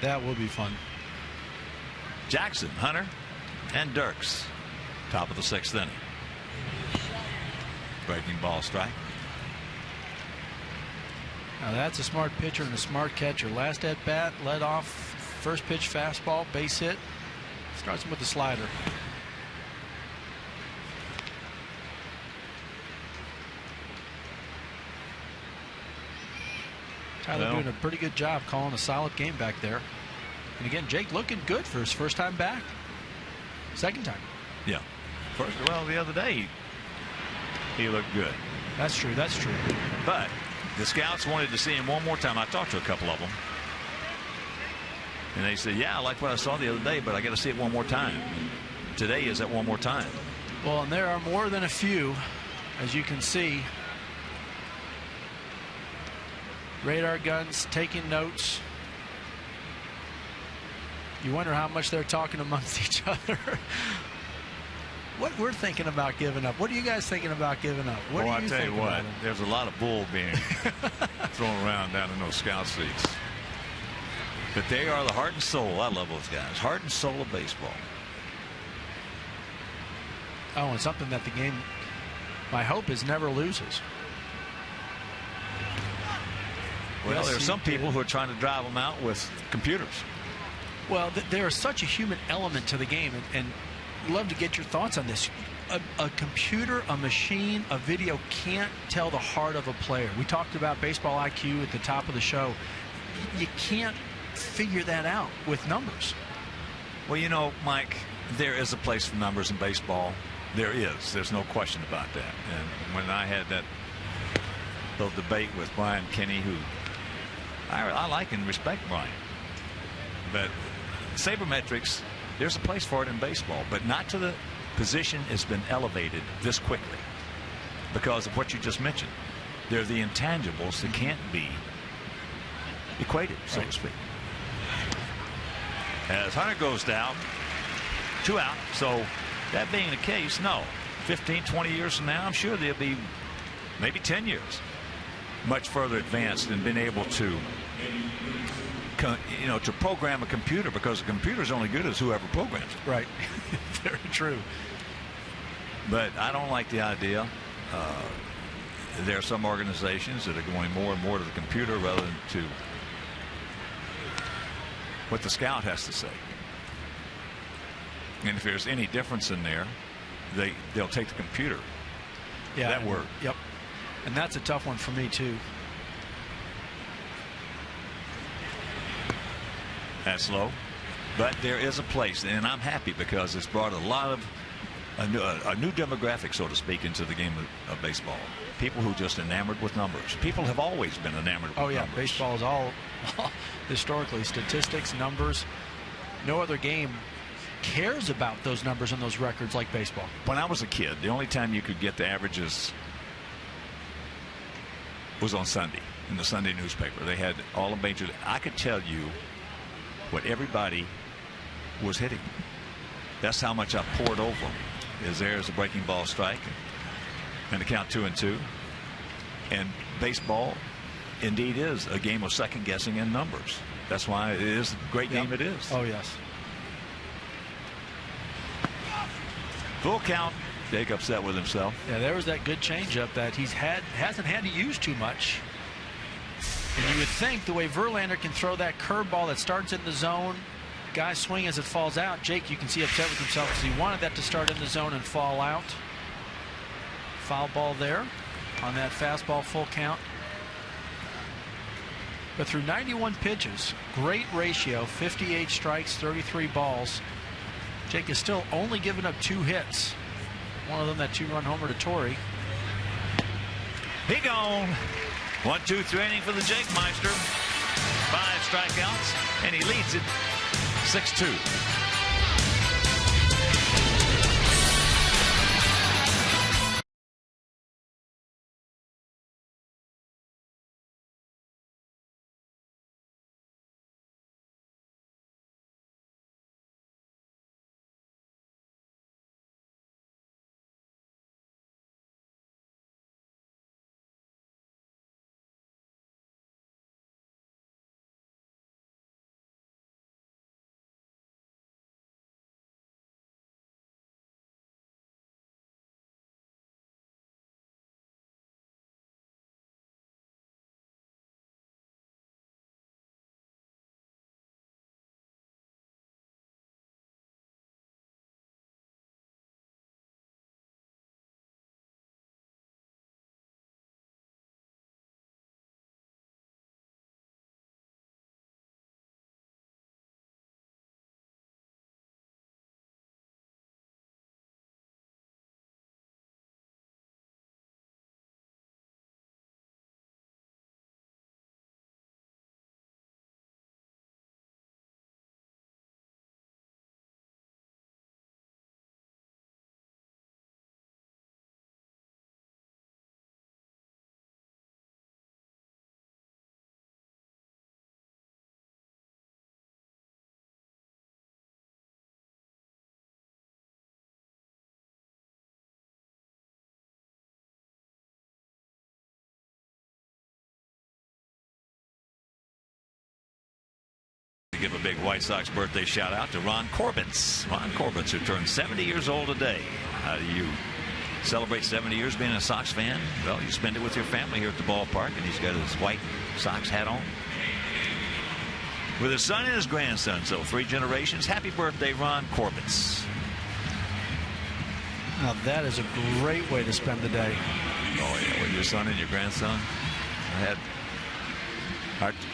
That will be fun. Jackson, Hunter, and Dirks. Top of the 6th inning. Breaking ball strike. Now that's a smart pitcher and a smart catcher. Last at bat, led off, first pitch fastball, base hit. Starts him with the slider. Tyler doing a pretty good job calling a solid game back there. And again, Jake looking good for his first time back. Second time. Yeah. Well, the other day he looked good. That's true. That's true. But the scouts wanted to see him one more time. I talked to a couple of them. And they said, yeah, I like what I saw the other day, but I got to see it one more time. Today is that one more time. Well, and there are more than a few, as you can see. Radar guns taking notes. You wonder how much they're talking amongst each other. What we're thinking about giving up. What are you guys thinking about giving up? What well, are you I tell you thinking what, about? there's a lot of bull being thrown around down in those scout seats. But they are the heart and soul. I love those guys. Heart and soul of baseball. Oh, and something that the game, my hope is, never loses. Well, Yes, there are he some people did. who are trying to drive them out with computers. Well, there is such a human element to the game, and I'd love to get your thoughts on this. A computer, a machine, a video can't tell the heart of a player. We talked about baseball IQ at the top of the show. You can't figure that out with numbers. Well, you know, Mike, there is a place for numbers in baseball. There is. There's no question about that. And when I had that little debate with Brian Kenny, who I like and respect Brian, but sabermetrics, there's a place for it in baseball, but not to the position it's been elevated this quickly because of what you just mentioned. They're the intangibles that can't be equated, so to speak. As Hunter goes down, 2 out. So that being the case, no, 15, 20 years from now, I'm sure they'll be maybe 10 years much further advanced and been able to to program a computer, because a computer is only good as whoever programs it. Right. Very true. But I don't like the idea. There are some organizations that are going more and more to the computer rather than to what the scout has to say. And if there's any difference in there, they'll take the computer. Yeah. That word. Yep. And that's a tough one for me too. That's low. But there is a place, and I'm happy because it's brought a lot of a new demographic, so to speak, into the game of baseball. People who just enamored with numbers. People have always been enamored with numbers. Baseball is all historically statistics, numbers. No other game cares about those numbers and those records like baseball. When I was a kid, the only time you could get the averages was on Sunday in the Sunday newspaper. They had all the major. I could tell you what everybody was hitting. That's how much I poured over them. There's a breaking ball strike, and the count 2-2. And baseball indeed is a game of second guessing in numbers. That's why it is the great game it is. Oh yes. Full count. Jake upset with himself. Yeah, there was that good changeup that hasn't had to use too much. And you would think the way Verlander can throw that curveball that starts in the zone, guys swing as it falls out. Jake, you can see upset with himself because he wanted that to start in the zone and fall out. Foul ball there on that fastball, full count. But through 91 pitches, great ratio, 58 strikes, 33 balls. Jake is still only giving up 2 hits. One of them, that 2-run homer to Torrey. He gone. 1-2-3 inning for the Jake Meister. 5 strikeouts, and he leads it 6-2. give a big White Sox birthday shout out to Ron Corbins. Ron Corbins, who turned 70 years old today. How do you celebrate 70 years being a Sox fan? Well, you spend it with your family here at the ballpark, and he's got his white Sox hat on. With his son and his grandson, so 3 generations. Happy birthday, Ron Corbins. Now that is a great way to spend the day. Oh yeah, with your son and your grandson.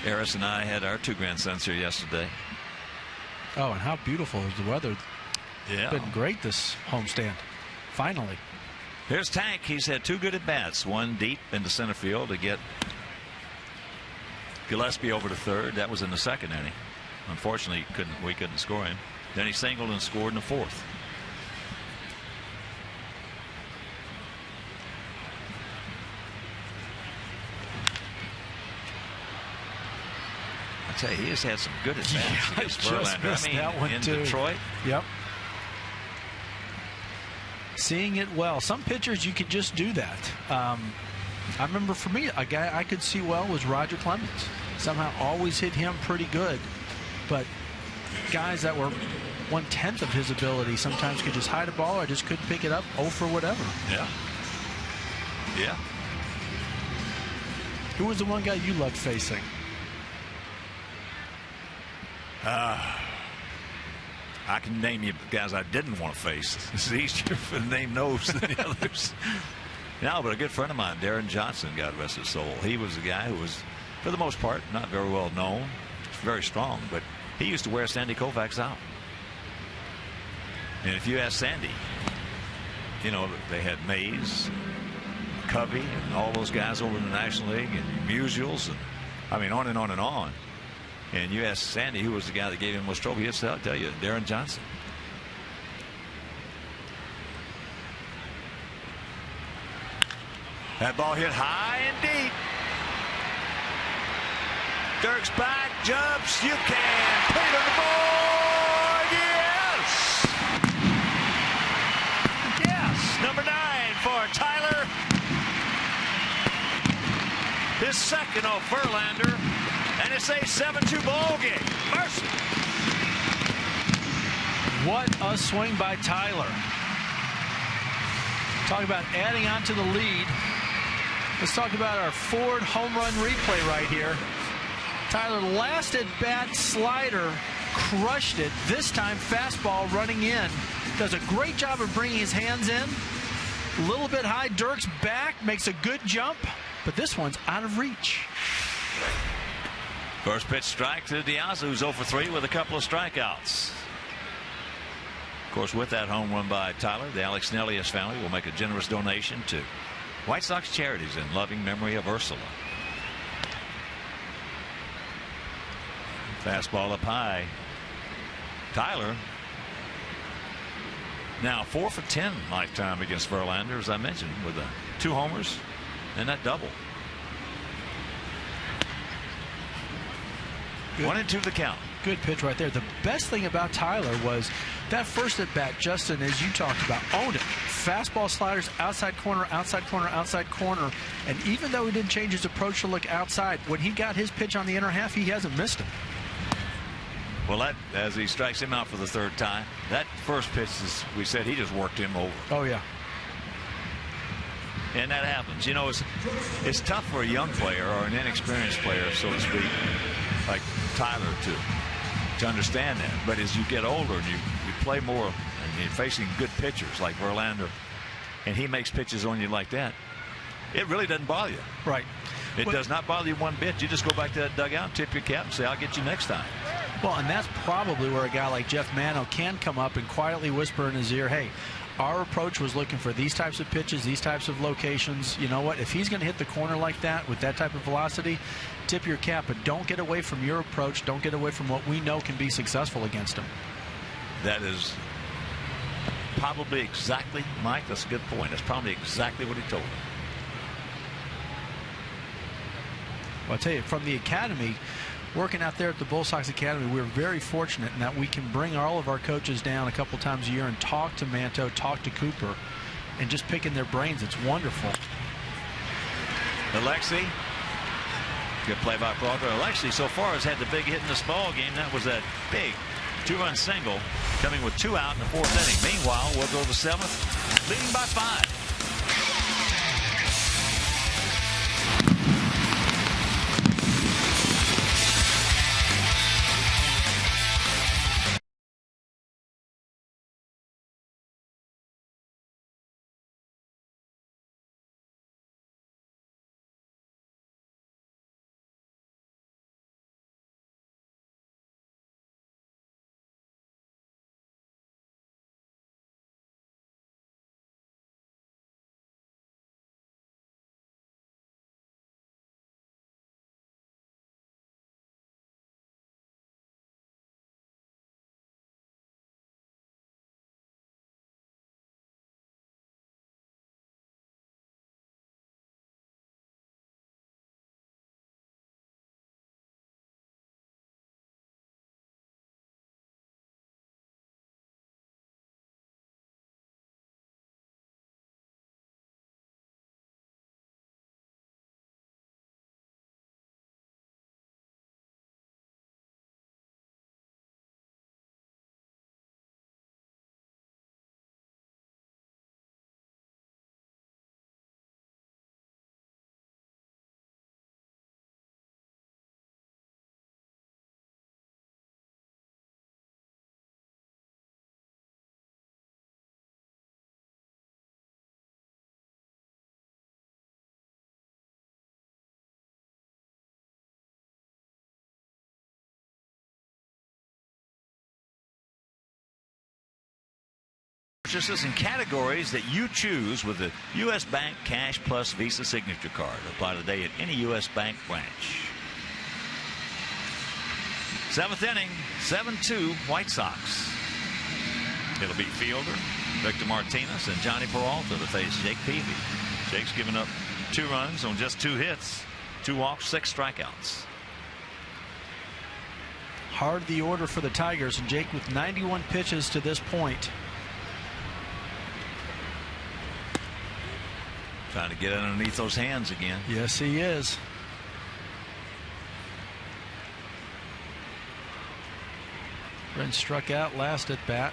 Eris and I had our 2 grandsons here yesterday. Oh, and how beautiful is the weather. Yeah. Been great this homestand. Finally. Here's Tank. He's had 2 good at-bats. One deep into center field to get Gillespie over to third. That was in the 2nd inning. Unfortunately, we couldn't score him. Then he singled and scored in the 4th. I tell you, he has had some good at-bats. Yeah, I just missed that one in too. Detroit. Yep. Seeing it well. Some pitchers, you could just do that. I remember for me, a guy I could see well was Roger Clemens. Somehow always hit him pretty good. But guys that were 1/10 of his ability sometimes could just hide a ball or just couldn't pick it up. Oh, for whatever. Yeah. Yeah. Who was the one guy you loved facing? I can name you guys I didn't want to face. It's easier for the name those than the others. No, but a good friend of mine, Darren Johnson, God rest his soul. He was a guy who was, for the most part, not very well known. Very strong, but he used to wear Sandy Koufax out. And if you ask Sandy, you know, they had Mays, Covey, and all those guys over in the National League, and Musials, and I mean, on and on and on. And you ask Sandy who was the guy that gave him most trophy, he'd tell you Darren Johnson. That ball hit high and deep. Dirk's back, jumps, you can put it on the board. Yes! Yes! Number 9 for Tyler. His 2nd off Verlander. And it's a 7-2 ball game. Mercy. What a swing by Tyler. Talk about adding on to the lead. Let's talk about our Ford home run replay right here. Tyler, last at bat, slider, crushed it. This time, fastball running in. Does a great job of bringing his hands in. A little bit high. Dirk's back, makes a good jump, but this one's out of reach. First pitch strike to Diaz, who's 0 for 3 with a couple of strikeouts. Of course, with that home run by Tyler, the Alex Nelius family will make a generous donation to White Sox charities in loving memory of Ursula. Fastball up high. Tyler now 4 for 10 lifetime against Verlander, as I mentioned, with 2 homers and that double. Good. 1-2 the count. Good pitch right there. The best thing about Tyler was that first at bat, Justin, as you talked about, owned it. Fastball, sliders, outside corner, outside corner, outside corner. And even though he didn't change his approach to look outside, when he got his pitch on the inner half, he hasn't missed him. Well, that, as he strikes him out for the 3rd time, that first pitch, we said he just worked him over. Oh, yeah. And that happens. You know, it's tough for a young player or an inexperienced player, so to speak, like Tyler, to understand that. But as you get older and you play more and you're facing good pitchers like Verlander, and he makes pitches on you like that, it really doesn't bother you. Right. It does not bother you one bit. You just go back to that dugout, tip your cap, and say, I'll get you next time. Well, and that's probably where a guy like Jeff Mano can come up and quietly whisper in his ear, hey, our approach was looking for these types of pitches, these types of locations. You know what? If he's going to hit the corner like that with that type of velocity, tip your cap, but don't get away from your approach. Don't get away from what we know can be successful against him. That is probably exactly, Mike, that's a good point. That's probably exactly what he told him. Well, I'll tell you, from the academy, working out there at the Bull Sox Academy, we're very fortunate in that we can bring all of our coaches down a couple times a year and talk to Manto, talk to Cooper, and just picking their brains. It's wonderful. Alexi Good play by Crawford. Well, actually, so far has had the big hit in this ball game. That was that big two-run single coming with 2 out in the 4th inning. Meanwhile, we'll go to the 7th, leading by 5. Purchases and categories that you choose with the U.S. Bank Cash Plus Visa Signature Card. Apply today at any U.S. Bank branch. 7th inning, 7-2 White Sox. It'll be fielder Victor Martinez and Johnny Peralta to face Jake Peavy. Jake's given up 2 runs on just 2 hits, 2 walks, 6 strikeouts. Hard the order for the Tigers, and Jake with 91 pitches to this point. Trying to get underneath those hands again. Yes, he is. Bren struck out last at bat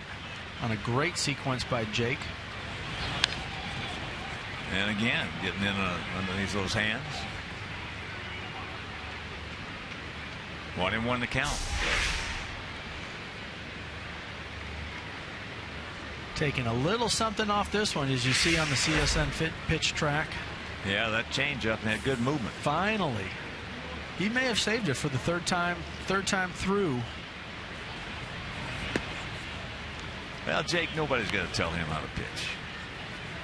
on a great sequence by Jake. And again, getting in underneath those hands. 1-1 to count. Taking a little something off this one, as you see on the CSN pitch track. Yeah, that changeup had good movement. Finally, he may have saved it for the third time through. Well, Jake, nobody's going to tell him how to pitch.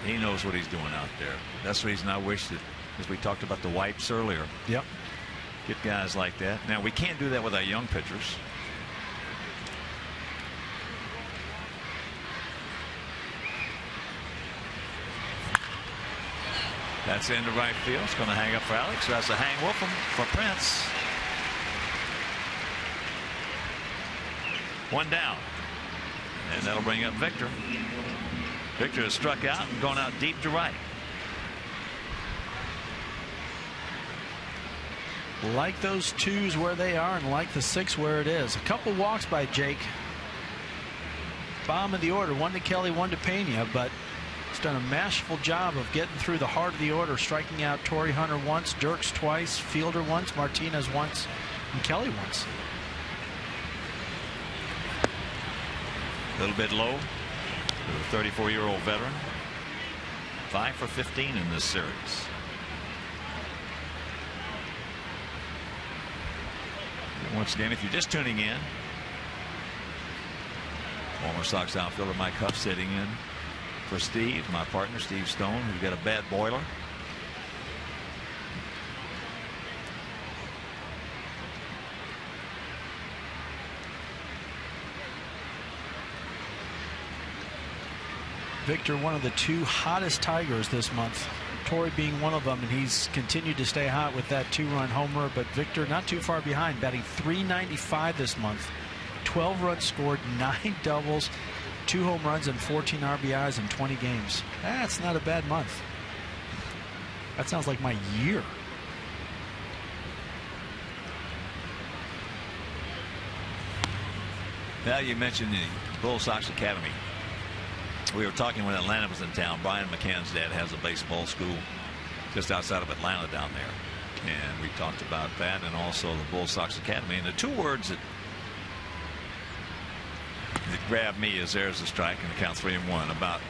He knows what he's doing out there. That's the reason I wish that, as we talked about the wipes earlier. Yep. Get guys like that. Now, we can't do that with our young pitchers. That's into right field. It's going to hang up for Alex. That's a hang Wolfham for Prince. 1 down. And that'll bring up Victor. Victor has struck out and gone out deep to right. Like those 2s where they are, and like the 6 where it is. A couple walks by Jake. Bottom of the order, 1 to Kelly, 1 to Pena, but he's done a masterful job of getting through the heart of the order, striking out Torrey Hunter once, Dirks twice, Fielder once, Martinez once, and Kelly once. A little bit low. The 34-year-old veteran. 5 for 15 in this series. Once again, if you're just tuning in, former Sox outfielder Mike Huff sitting in for Steve, my partner Steve Stone, who's got a bad boiler. Victor, one of the 2 hottest Tigers this month. Torrey being one of them, and he's continued to stay hot with that 2-run homer. But Victor not too far behind, batting .395 this month. 12 runs scored, 9 doubles, 2 home runs, and 14 RBIs in 20 games. That's not a bad month. That sounds like my year. Now you mentioned the Bull Sox Academy. We were talking when Atlanta was in town. Brian McCann's dad has a baseball school just outside of Atlanta down there. And we talked about that and also the Bull Sox Academy. And the two words that grabbed me is there's a strike and the count 3-1 about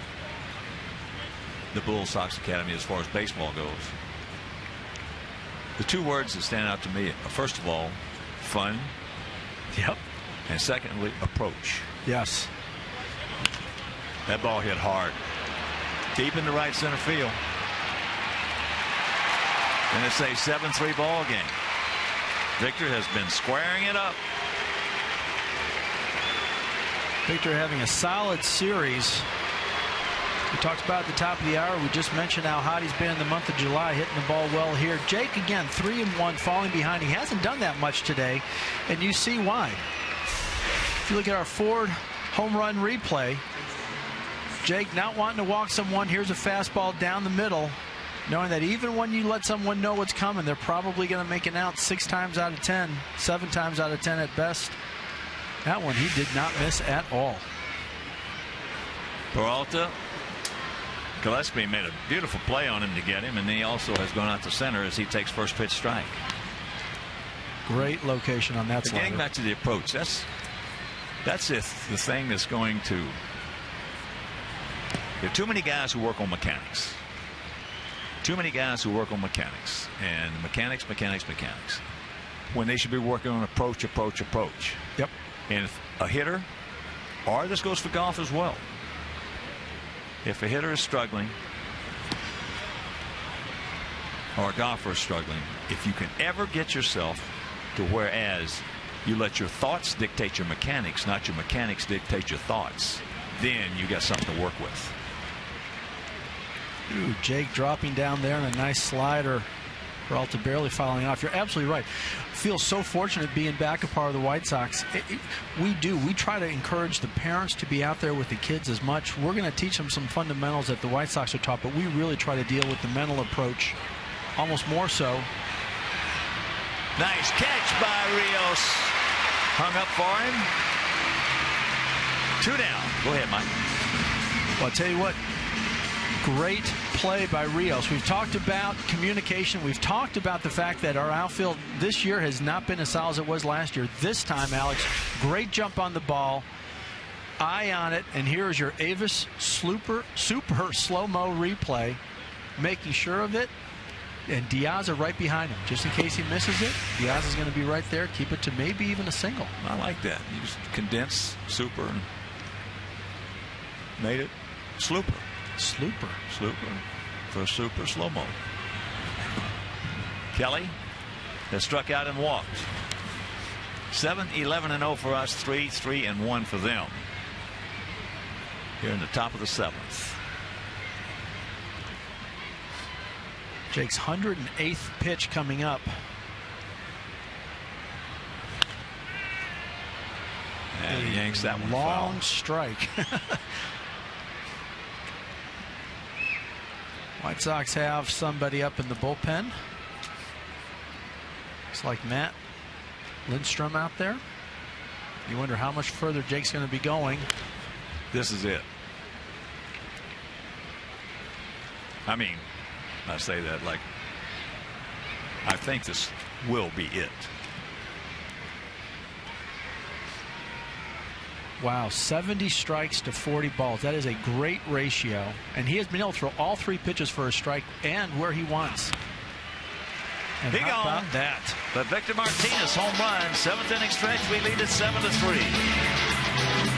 the Bull Sox Academy as far as baseball goes. The two words that stand out to me are, first of all, fun. Yep. And secondly, approach. Yes. That ball hit hard. Deep in the right center field. And it's a 7-3 ball game. Victor has been squaring it up. Victor having a solid series. We talked about at the top of the hour. We just mentioned how hot he's been in the month of July, hitting the ball well here. Jake, again, 3-1, falling behind. He hasn't done that much today, and you see why. If you look at our Ford home run replay, Jake not wanting to walk someone. Here's a fastball down the middle, knowing that even when you let someone know what's coming, they're probably going to make an out 6 times out of 10, 7 times out of 10 at best. That one he did not miss at all. Peralta, Gillespie made a beautiful play on him to get him, and he also has gone out to center as he takes first pitch strike. Great location on that slider. Getting back to the approach, that's the thing that's going to. There are too many guys who work on mechanics. Too many guys who work on mechanics and mechanics. When they should be working on approach. Yep. And if a hitter, or this goes for golf as well. If a hitter is struggling or a golfer is struggling, if you can ever get yourself to whereas you let your thoughts dictate your mechanics, not your mechanics dictate your thoughts, then you got something to work with. Ooh, Jake dropping down there and a nice slider. Peralta barely following off. You're absolutely right. Feel so fortunate being back a part of the White Sox. We try to encourage the parents to be out there with the kids as much. We're going to teach them some fundamentals that the White Sox are taught, but we really try to deal with the mental approach almost more so. Nice catch by Rios. Hung up for him. 2 down. Go ahead, Mike. Well, I'll tell you what. Great play by Rios. We've talked about communication. We've talked about the fact that our outfield this year has not been as solid as it was last year. This time, Alex, great jump on the ball. Eye on it. And here is your Avis super slow-mo replay. Making sure of it. And Diaz right behind him. Just in case he misses it, Diaz is going to be right there. Keep it to maybe even a single. I like that. You just condense super and made it slooper. Slooper for super slow-mo. Kelly has struck out and walked. 7-11-0 for us, 3-3-1 for them. Here in the top of the 7th. Jake's 108th pitch coming up. And he yanks that one long foul. Strike. White Sox have somebody up in the bullpen. Looks like Matt Lindstrom out there. You wonder how much further Jake's going to be going. This is it. I mean, I say that like I think this will be it. Wow, 70 strikes to 40 balls. That is a great ratio. And he has been able to throw all 3 pitches for a strike and where he wants. And Big how on about that? But Victor Martinez home run, 7th inning stretch. We lead it 7-3.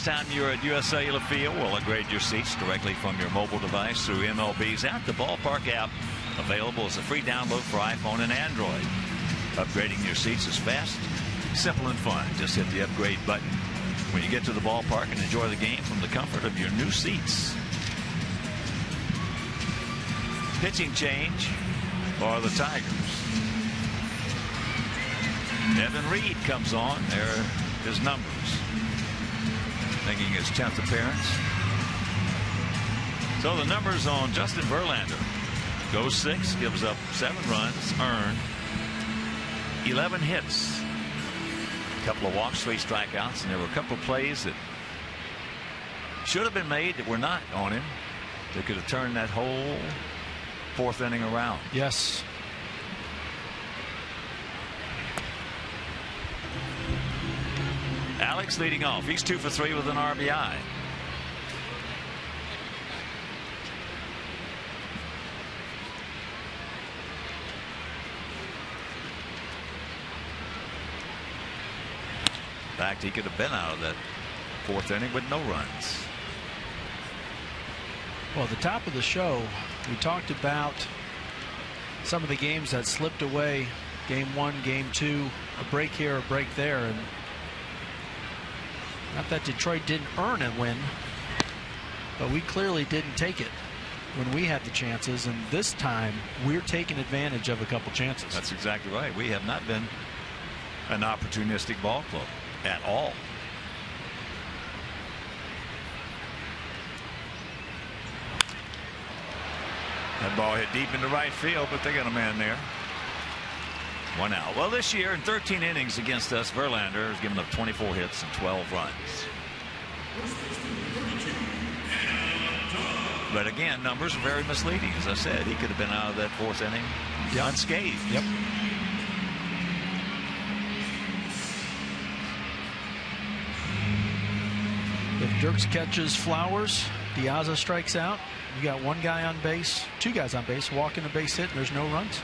time you're at US Cellular Field, we'll upgrade your seats directly from your mobile device through MLB's At the Ballpark app, available as a free download for iPhone and Android. Upgrading your seats is fast, simple, and fun. Just hit the upgrade button when you get to the ballpark and enjoy the game from the comfort of your new seats. Pitching change for the Tigers. Evan Reed comes on. There are his numbers. Making his 10th appearance. So the numbers on Justin Verlander. Goes 6, gives up 7 runs, earned 11 hits. A couple of walks, 3 strikeouts, and there were a couple of plays that should have been made that were not on him. They could have turned that whole 4th inning around. Yes. Alex leading off. He's 2 for 3 with an RBI. In fact, he could have been out of that 4th inning with no runs. Well, at the top of the show, we talked about some of the games that slipped away. Game 1, Game 2, a break here, a break there. And not that Detroit didn't earn a win, but we clearly didn't take it when we had the chances. And this time, we're taking advantage of a couple chances. That's exactly right. We have not been an opportunistic ball club at all. That ball hit deep into right field, but they got a man there. 1 out. Well, this year in 13 innings against us, Verlander has given up 24 hits and 12 runs. But again, numbers are very misleading. As I said, he could have been out of that 4th inning unscathed. Yep. If Dirks catches Flowers, Diaz strikes out. You got 1 guy on base, 2 guys on base, walking a base hit, and there's no runs.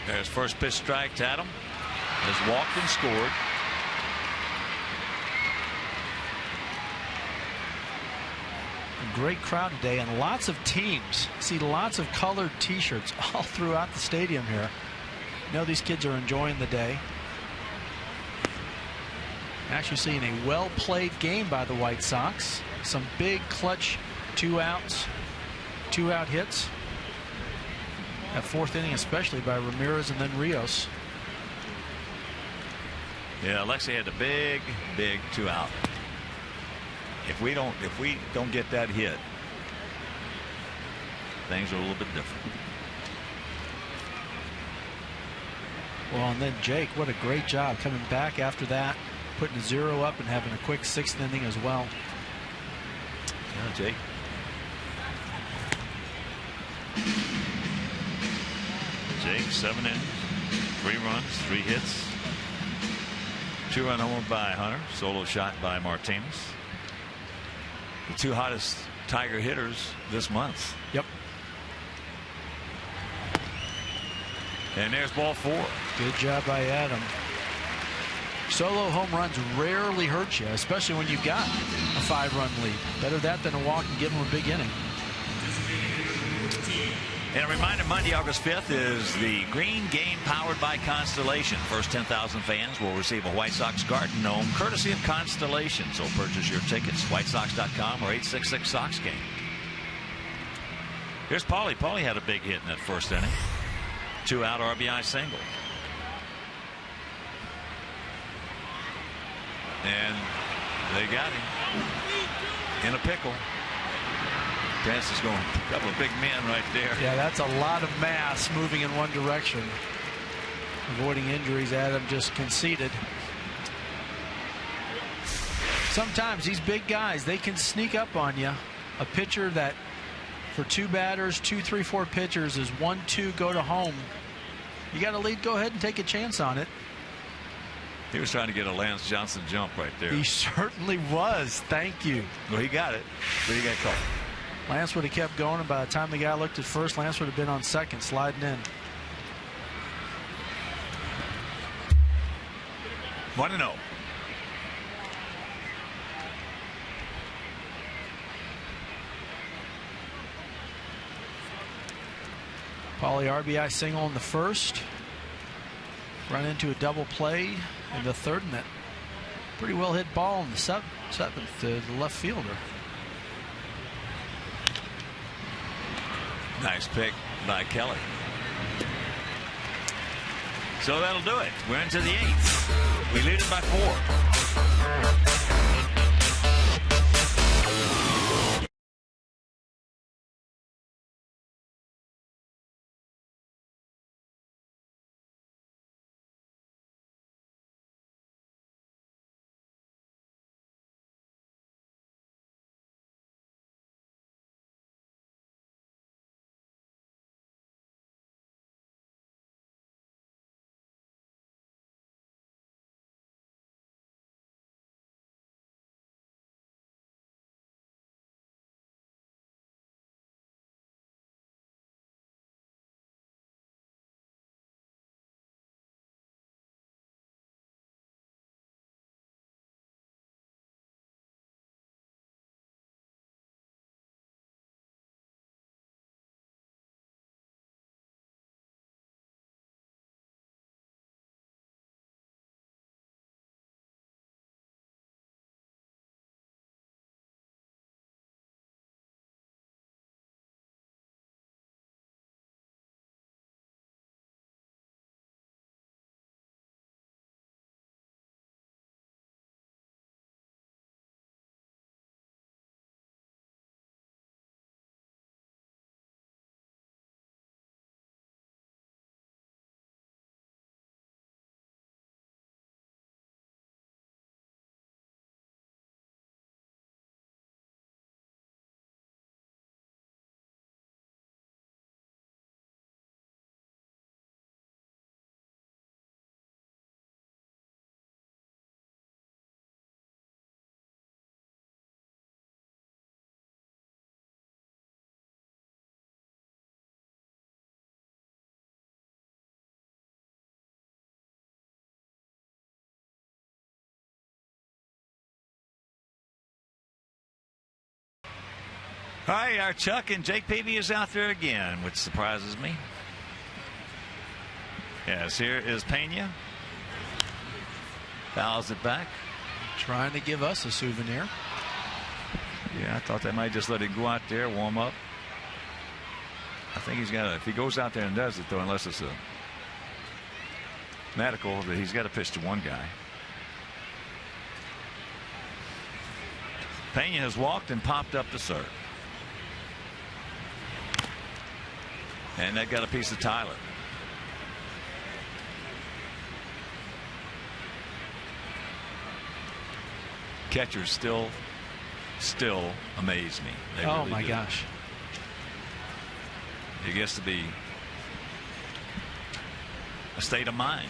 There's first pitch strike. Tatum has walked and scored. A great crowd today, and lots of teams. See lots of colored T-shirts all throughout the stadium here. You know these kids are enjoying the day. Actually seeing a well-played game by the White Sox. Some big clutch 2 outs, 2-out hits. That 4th inning, especially by Ramirez and then Rios. Yeah, Alexei had a big 2-out. If we don't get that hit, things are a little bit different. Well, and then Jake, what a great job coming back after that, putting a 0 up and having a quick 6th inning as well. Yeah, Jake. Jake, 7 innings, 3 runs, 3 hits, 2-run homer by Hunter, solo shot by Martinez. The 2 hottest Tiger hitters this month. Yep. And there's ball 4. Good job by Adam. Solo home runs rarely hurt you, especially when you've got a 5-run lead. Better that than a walk and give them a big inning. And a reminder, Monday, August 5th is the Green Game powered by Constellation. First 10,000 fans will receive a White Sox garden gnome courtesy of Constellation. So purchase your tickets, whitesox.com or 866-SOX-GAME. Here's Paulie. Paulie had a big hit in that 1st inning. 2-out RBI single. And they got him in a pickle. Chance is going a couple of big men right there. Yeah, that's a lot of mass moving in one direction. Avoiding injuries, Adam just conceded. Sometimes these big guys, they can sneak up on you. A pitcher that for 2 batters, 2, 3, 4 pitchers is 1-2, go to home. You got a lead, go ahead and take a chance on it. He was trying to get a Lance Johnson jump right there. He certainly was. Thank you. Well, he got it, but he got caught. Lance would have kept going, and by the time the guy looked at first, Lance would have been on second, sliding in. 1-0. Paulie RBI single in the first. Run into a double play in the third, and that pretty well hit ball in the seventh to the left fielder. Nice pick by Kelly. So that'll do it. We're into the 8th. We lead it by 4. Hi, our Chuck and Jake Peavy is out there again, which surprises me. Yes, here is Pena. Fouls it back. Trying to give us a souvenir. Yeah, I thought they might just let it go out there, warm up. I think he's got to, if he goes out there and does it, though, unless it's a medical, that he's got to pitch to one guy. Pena has walked and popped up to serve. And that got a piece of Tyler. Catchers still amaze me. They oh really my do. Gosh. It gets to be a state of mind.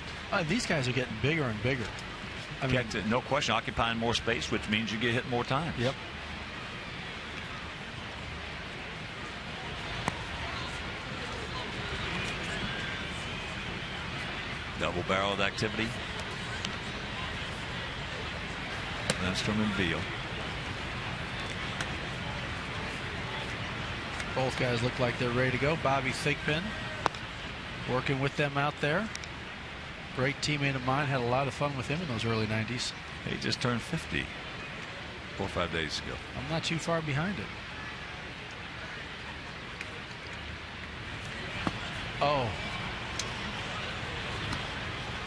These guys are getting bigger and bigger. I mean, No question, occupying more space, which means you get hit more times. Yep. Double-barreled activity. That's from Enville. Both guys look like they're ready to go. Bobby Thigpen working with them out there. Great teammate of mine. Had a lot of fun with him in those early 90s. He just turned 50 4 or 5 days ago. I'm not too far behind it. Oh.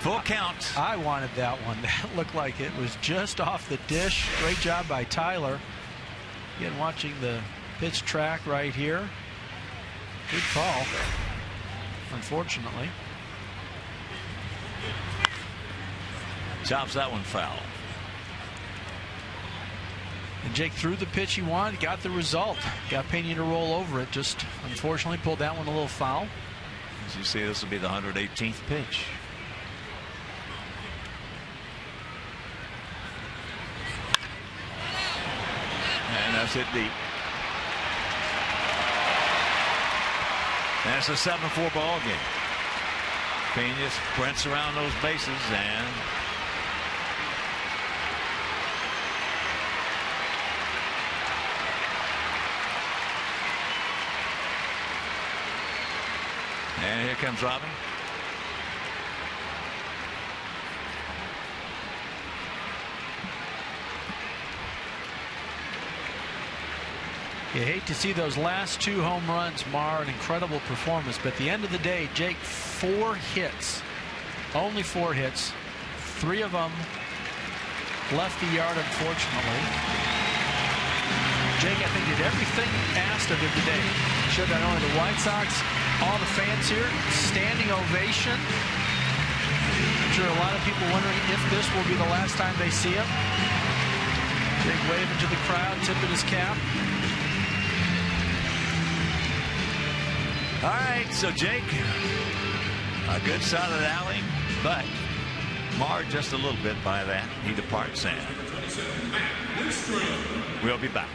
Full count. I wanted that one. That looked like it was just off the dish. Great job by Tyler. Again, watching the pitch track right here. Good call, unfortunately. Chops that one foul. And Jake threw the pitch he wanted, got the result. Got Pena to roll over it. Just unfortunately pulled that one a little foul. As you see, this will be the 118th pitch. And that's hit deep. And it's a 7-4 ball game. Pena sprints around those bases and here comes Robbie. You hate to see those last 2 home runs mar an incredible performance, but at the end of the day, Jake, 4 hits. Only 4 hits. 3 of them left the yard, unfortunately. Jake, I think, did everything asked of him today. Showed not only the White Sox, all the fans here, standing ovation. I'm sure a lot of people wondering if this will be the last time they see him. Jake waving to the crowd, tipping his cap. All right, so Jake, a good solid outing, but marred just a little bit by that. He departs, and we'll be back.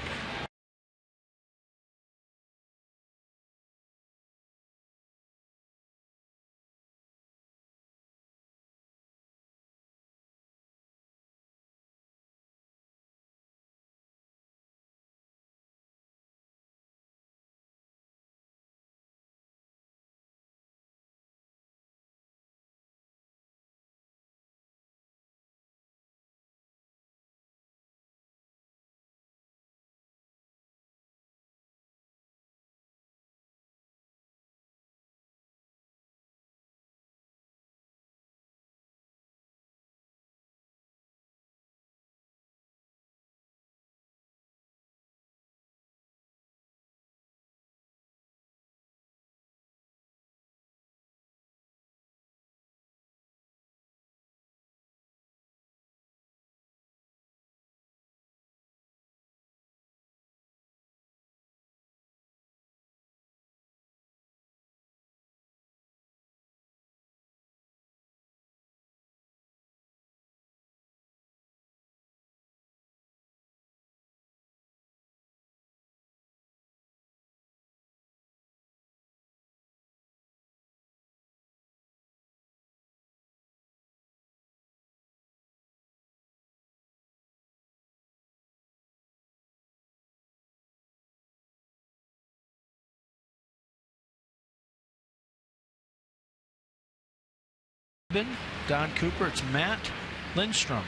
Don Cooper, it's Matt Lindstrom,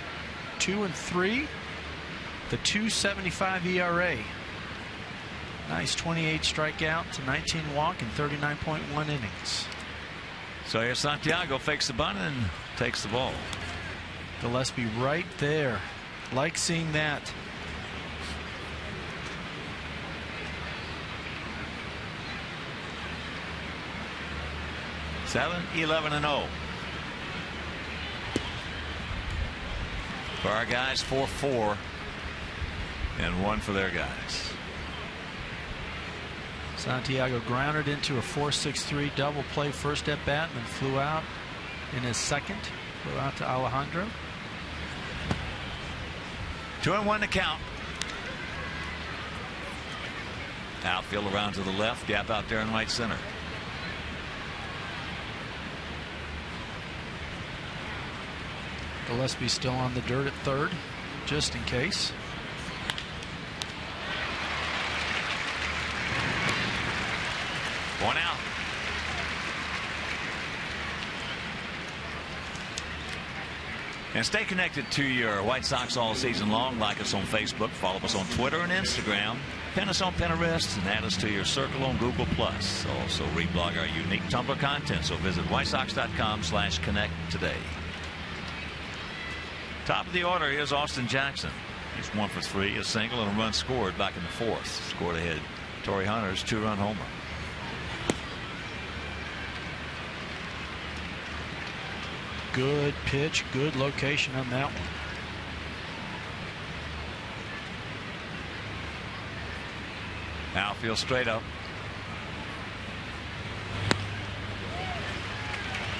2-3, the 2.75 ERA. Nice 28 strikeouts, 19 walk, and 39.1 innings. So here's Santiago, fakes the bunt and takes the ball. Gillespie right there. Like seeing that. Seven, 11-0. For our guys, 4-4, and 1 for their guys. Santiago grounded into a 4.63 double play first at bat, and then flew out in his second. Flew out to Alejandro. 2-1 to count. Outfield around to the left, gap out there in right center. Gillespie still on the dirt at third, just in case. One out. And stay connected to your White Sox all season long. Like us on Facebook, follow us on Twitter and Instagram, pin us on Pinterest, and add us to your circle on Google+. Also reblog our unique Tumblr content, so visit whitesox.com/connect today. Top of the order, here's Austin Jackson. He's 1 for 3, a single and a run scored back in the 4th. Scored ahead Torrey Hunter's 2-run homer. Good pitch, good location on that one. Outfield straight up.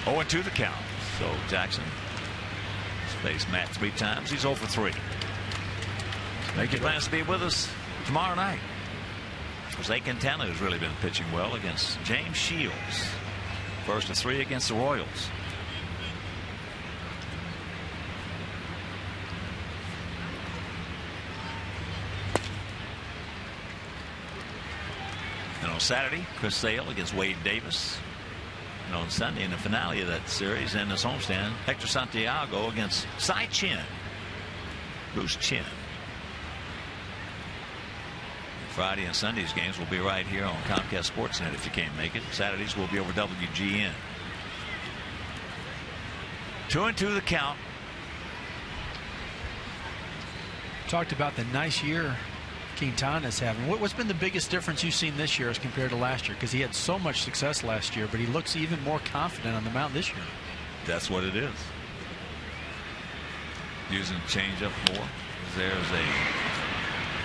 0-2 the count. So Jackson faced Matt 3 times. He's 0 for 3. Make your plans to be with us tomorrow night. Jose Quintana, who's really been pitching well, against James Shields. First of 3 against the Royals. And on Saturday, Chris Sale against Wade Davis. happened on Sunday in the finale of that series in this homestand. Hector Santiago against Cy Chin. Bruce Chin. Friday and Sunday's games will be right here on Comcast Sportsnet if you can't make it. Saturdays will be over WGN. 2-2 the count. Talked about the nice year Quintana's having. What's been the biggest difference you've seen this year as compared to last year? Because he had so much success last year, but he looks even more confident on the mound this year. That's what it is. Using changeup more. There's a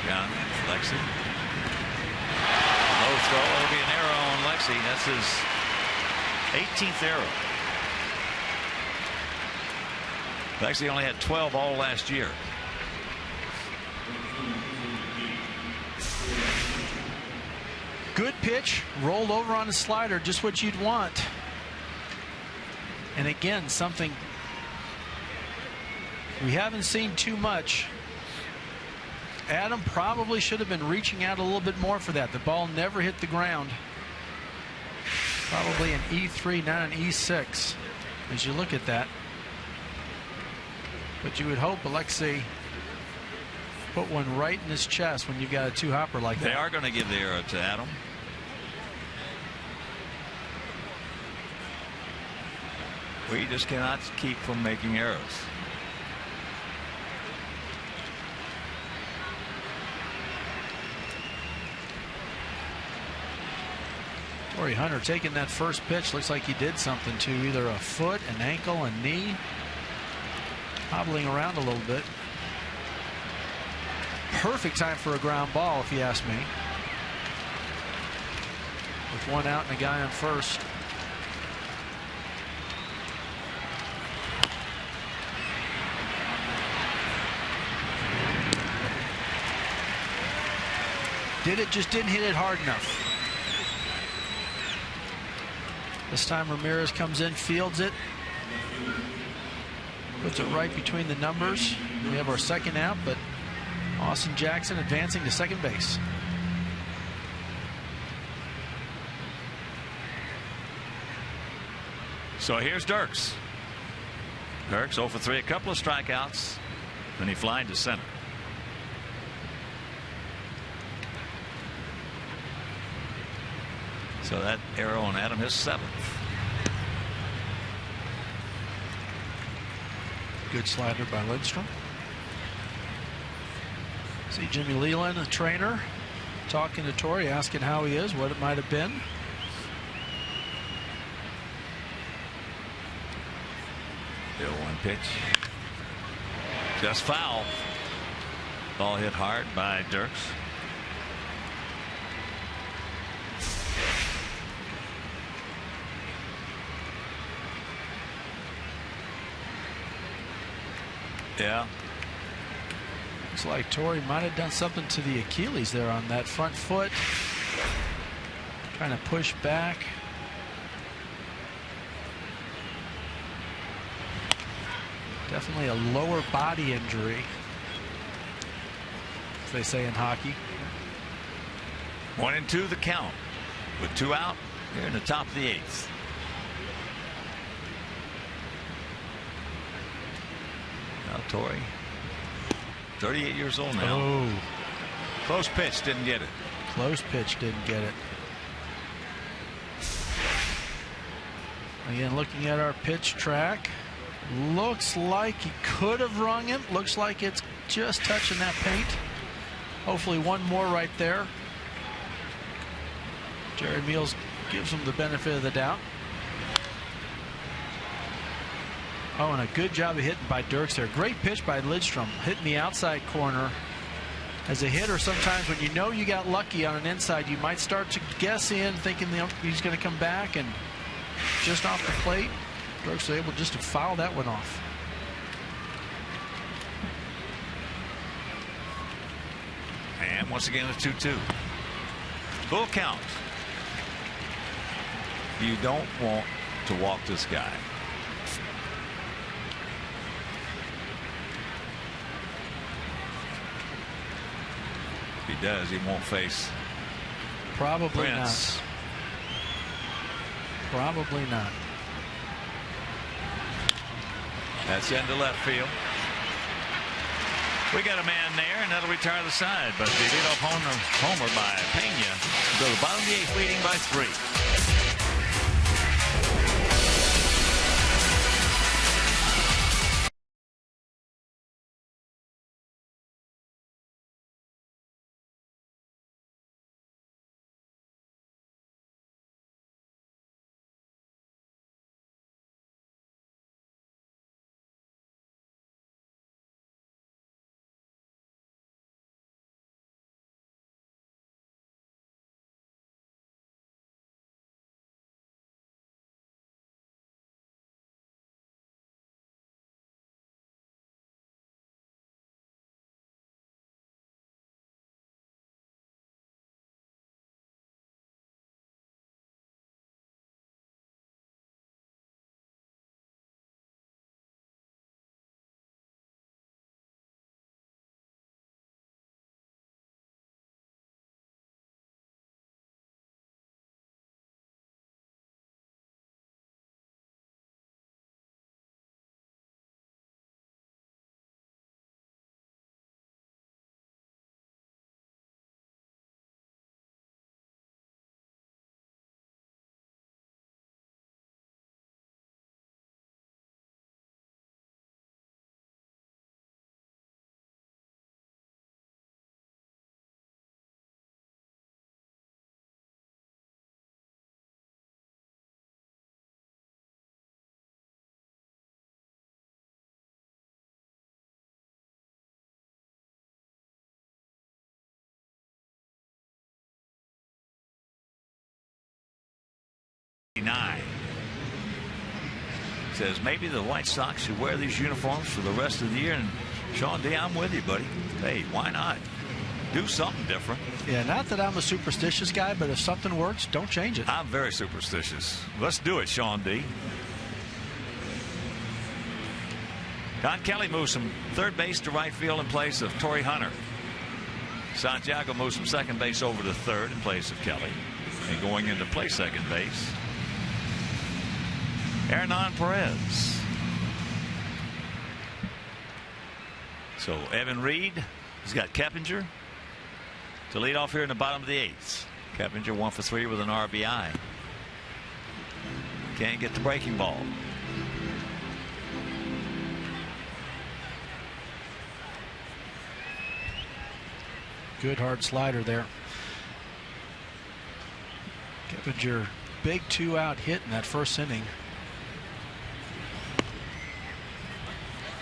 John Lexi. Low throw. It'll be an error on Lexi. That's his 18th error. Lexi only had 12 all last year. Good pitch, rolled over on a slider, just what you'd want. And again, something we haven't seen too much. Adam probably should have been reaching out a little bit more for that. The ball never hit the ground. Probably an E3, not an E6, as you look at that. But you would hope Alexei put one right in his chest when you've got a two-hopper like that. They are going to give the error to Adam. We just cannot keep from making errors. Torrey Hunter taking that first pitch. Looks like he did something to either a foot, an ankle, a knee. Hobbling around a little bit. Perfect time for a ground ball, if you ask me. With one out and a guy on first. Just didn't hit it hard enough. This time Ramirez comes in, fields it. Puts it right between the numbers. We have our second out, but Austin Jackson advancing to second base. So here's Dirks. Dirks 0 for 3, a couple of strikeouts. Then he flying to center. So that arrow on Adam, his 7th. Good slider by Lindstrom. See Jimmy Leland, the trainer, talking to Torrey, asking how he is, what it might have been. The 0-1 pitch. Just foul. Ball hit hard by Dirks. Yeah. Looks like Torrey might have done something to the Achilles there on that front foot. Trying to push back. Definitely a lower body injury, as they say in hockey. 1-2 the count. With 2 out here in the top of the 8th. Now Torrey, 38 years old now. Oh. Close pitch, didn't get it. Close pitch, didn't get it. Again, looking at our pitch track. Looks like he could have rung him. Looks like it's just touching that paint. Hopefully one more right there. Jerry Meals gives him the benefit of the doubt. Oh, and a good job of hitting by Dirks there. Great pitch by Lidstrom, hitting the outside corner. As a hitter, sometimes when you know you got lucky on an inside, you might start to guess in, thinking he's going to come back, and just off the plate, Dirks was able just to foul that one off. And once again, it's 2-2. Full count. You don't want to walk this guy. If he does, he won't face Probably Prince. not. Probably not. That's into left field. We got a man there, and that'll retire the side. But the leadoff homer by Pena to the bottom of the 8th, leading by 3. Says maybe the White Sox should wear these uniforms for the rest of the year. And Sean D, I'm with you, buddy. Hey, why not? Do something different. Yeah, not that I'm a superstitious guy, but if something works, don't change it. I'm very superstitious. Let's do it, Sean D. Don Kelly moves from third base to right field in place of Torrey Hunter. Santiago moves from second base over to third in place of Kelly. And going into play second base, Hernan Perez. So Evan Reed has got Keppinger to lead off here in the bottom of the 8th. Keppinger 1 for 3 with an RBI. Can't get the breaking ball. Good hard slider there. Keppinger, big 2-out hit in that first inning.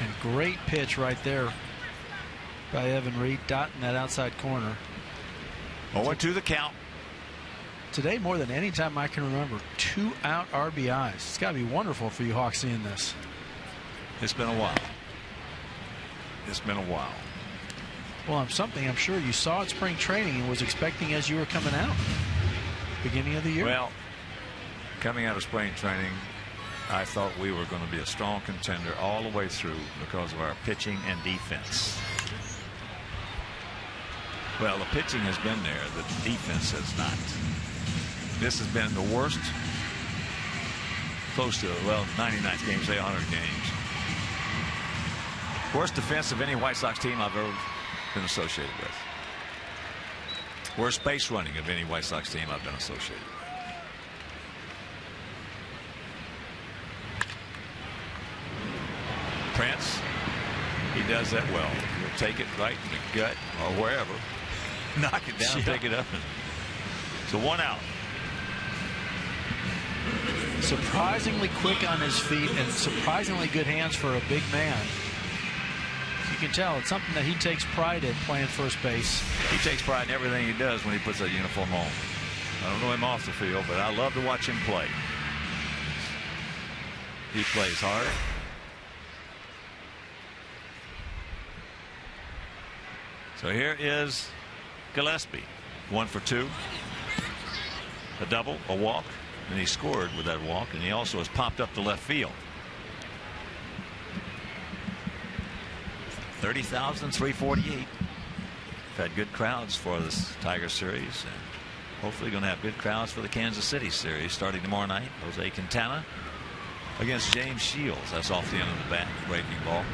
And great pitch right there by Evan Reed, dotting that outside corner. 0-2 the count. Today, more than any time I can remember, 2-out RBIs. It's got to be wonderful for you Hawks seeing this. It's been a while. It's been a while. Well, I'm sure you saw at spring training and was expecting as you were coming out beginning of the year. Well, coming out of spring training, I thought we were going to be a strong contender all the way through because of our pitching and defense. Well, the pitching has been there. The defense has not. This has been the worst, close to, well, 99th game, say 100 games. Worst defense of any White Sox team I've ever been associated with. Worst base running of any White Sox team I've been associated with. Prince, he does that well. He'll take it right in the gut or wherever, knock it down, take it up. So 1 out. Surprisingly quick on his feet and surprisingly good hands for a big man. You can tell it's something that he takes pride in, playing first base. He takes pride in everything he does when he puts that uniform on. I don't know him off the field, but I love to watch him play. He plays hard. So here is Gillespie, 1 for 2. A double, a walk, and he scored with that walk, and he also has popped up to left field. 30,348. We've had good crowds for this Tiger series. Hopefully going to have good crowds for the Kansas City series starting tomorrow night. Jose Quintana against James Shields. That's off the end of the bat. Breaking ball.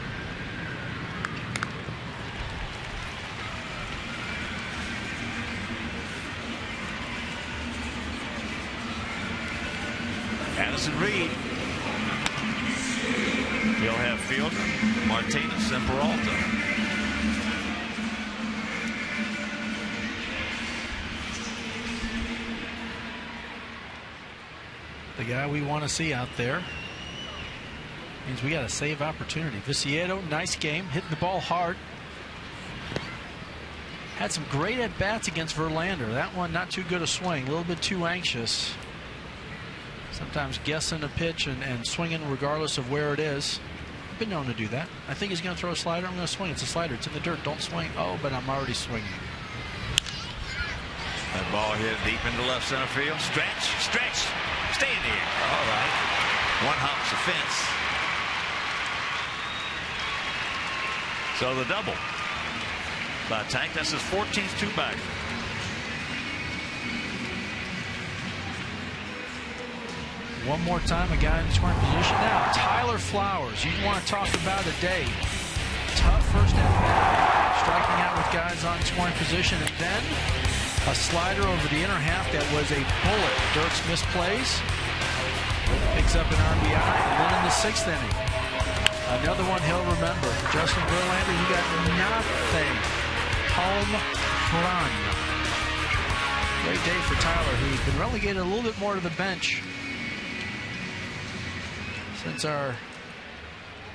Addison Reed. He'll have Fielder, Martinez, and Peralta. The guy we want to see out there. Means we got a save opportunity. Viciedo, nice game, hitting the ball hard. Had some great at bats against Verlander. That one not too good a swing, a little bit too anxious. Sometimes guessing a pitch and swinging regardless of where it is. Been known to do that. I think he's going to throw a slider. I'm going to swing. It's a slider. It's in the dirt. Don't swing. Oh, but I'm already swinging. That ball hit deep into left center field. Stretch. Stay in the air. All right. One hops the fence. So the double by Tank. That's his 14th two-bagger. One more time, a guy in scoring position. Now, Tyler Flowers. You want to talk about a day. Tough first at bat. Striking out with guys on scoring position. And then a slider over the inner half that was a bullet. Dirks misplays. Picks up an RBI. And then in the 6th inning, another one he'll remember. Justin Verlander, he got nothing. Home run. Great day for Tyler, who's been relegated a little bit more to the bench since our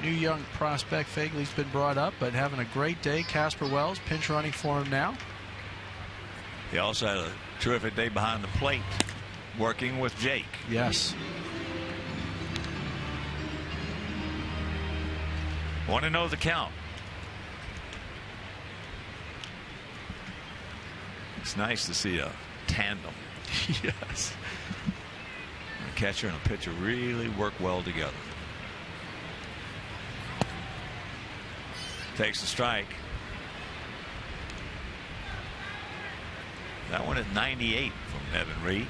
new young prospect Fagley's been brought up, but having a great day. Casper Wells pinch running for him now. He also had a terrific day behind the plate working with Jake. Yes. 1-0 the count. It's nice to see a tandem. Yes. A catcher and a pitcher really work well together. Takes the strike. That one at 98 from Evan Reed.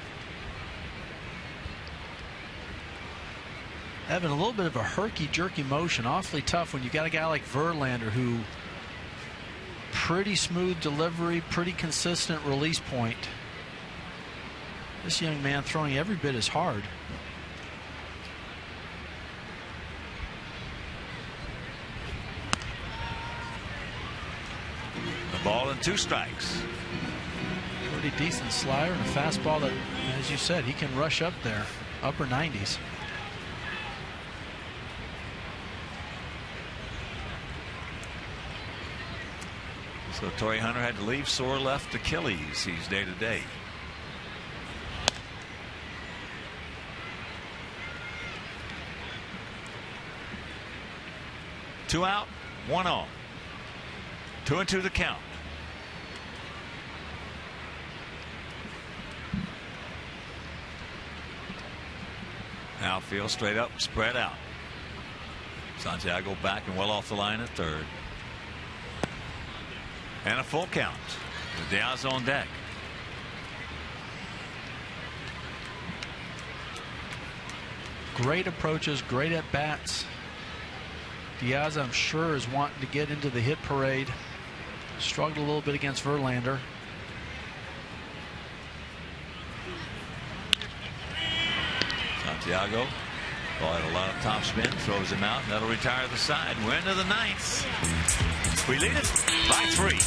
Evan, a little bit of a herky-jerky motion. Awfully tough when you got a guy like Verlander who pretty smooth delivery, pretty consistent release point. This young man throwing every bit as hard. The ball and 2 strikes. Pretty decent slider and a fastball that, as you said, he can rush up there, upper 90s. So Torrey Hunter had to leave sore left Achilles. He's day to day. Two out, 1 on. 2-2 the count. Outfield straight up, spread out. Santiago back and well off the line at third. And a full count. Diaz on deck. Great approaches, great at bats. Diaz, I'm sure, is wanting to get into the hit parade. Struggled a little bit against Verlander. Santiago ball had a lot of top spin, throws him out, and that'll retire the side. We're into the 9th. We lead it by 3.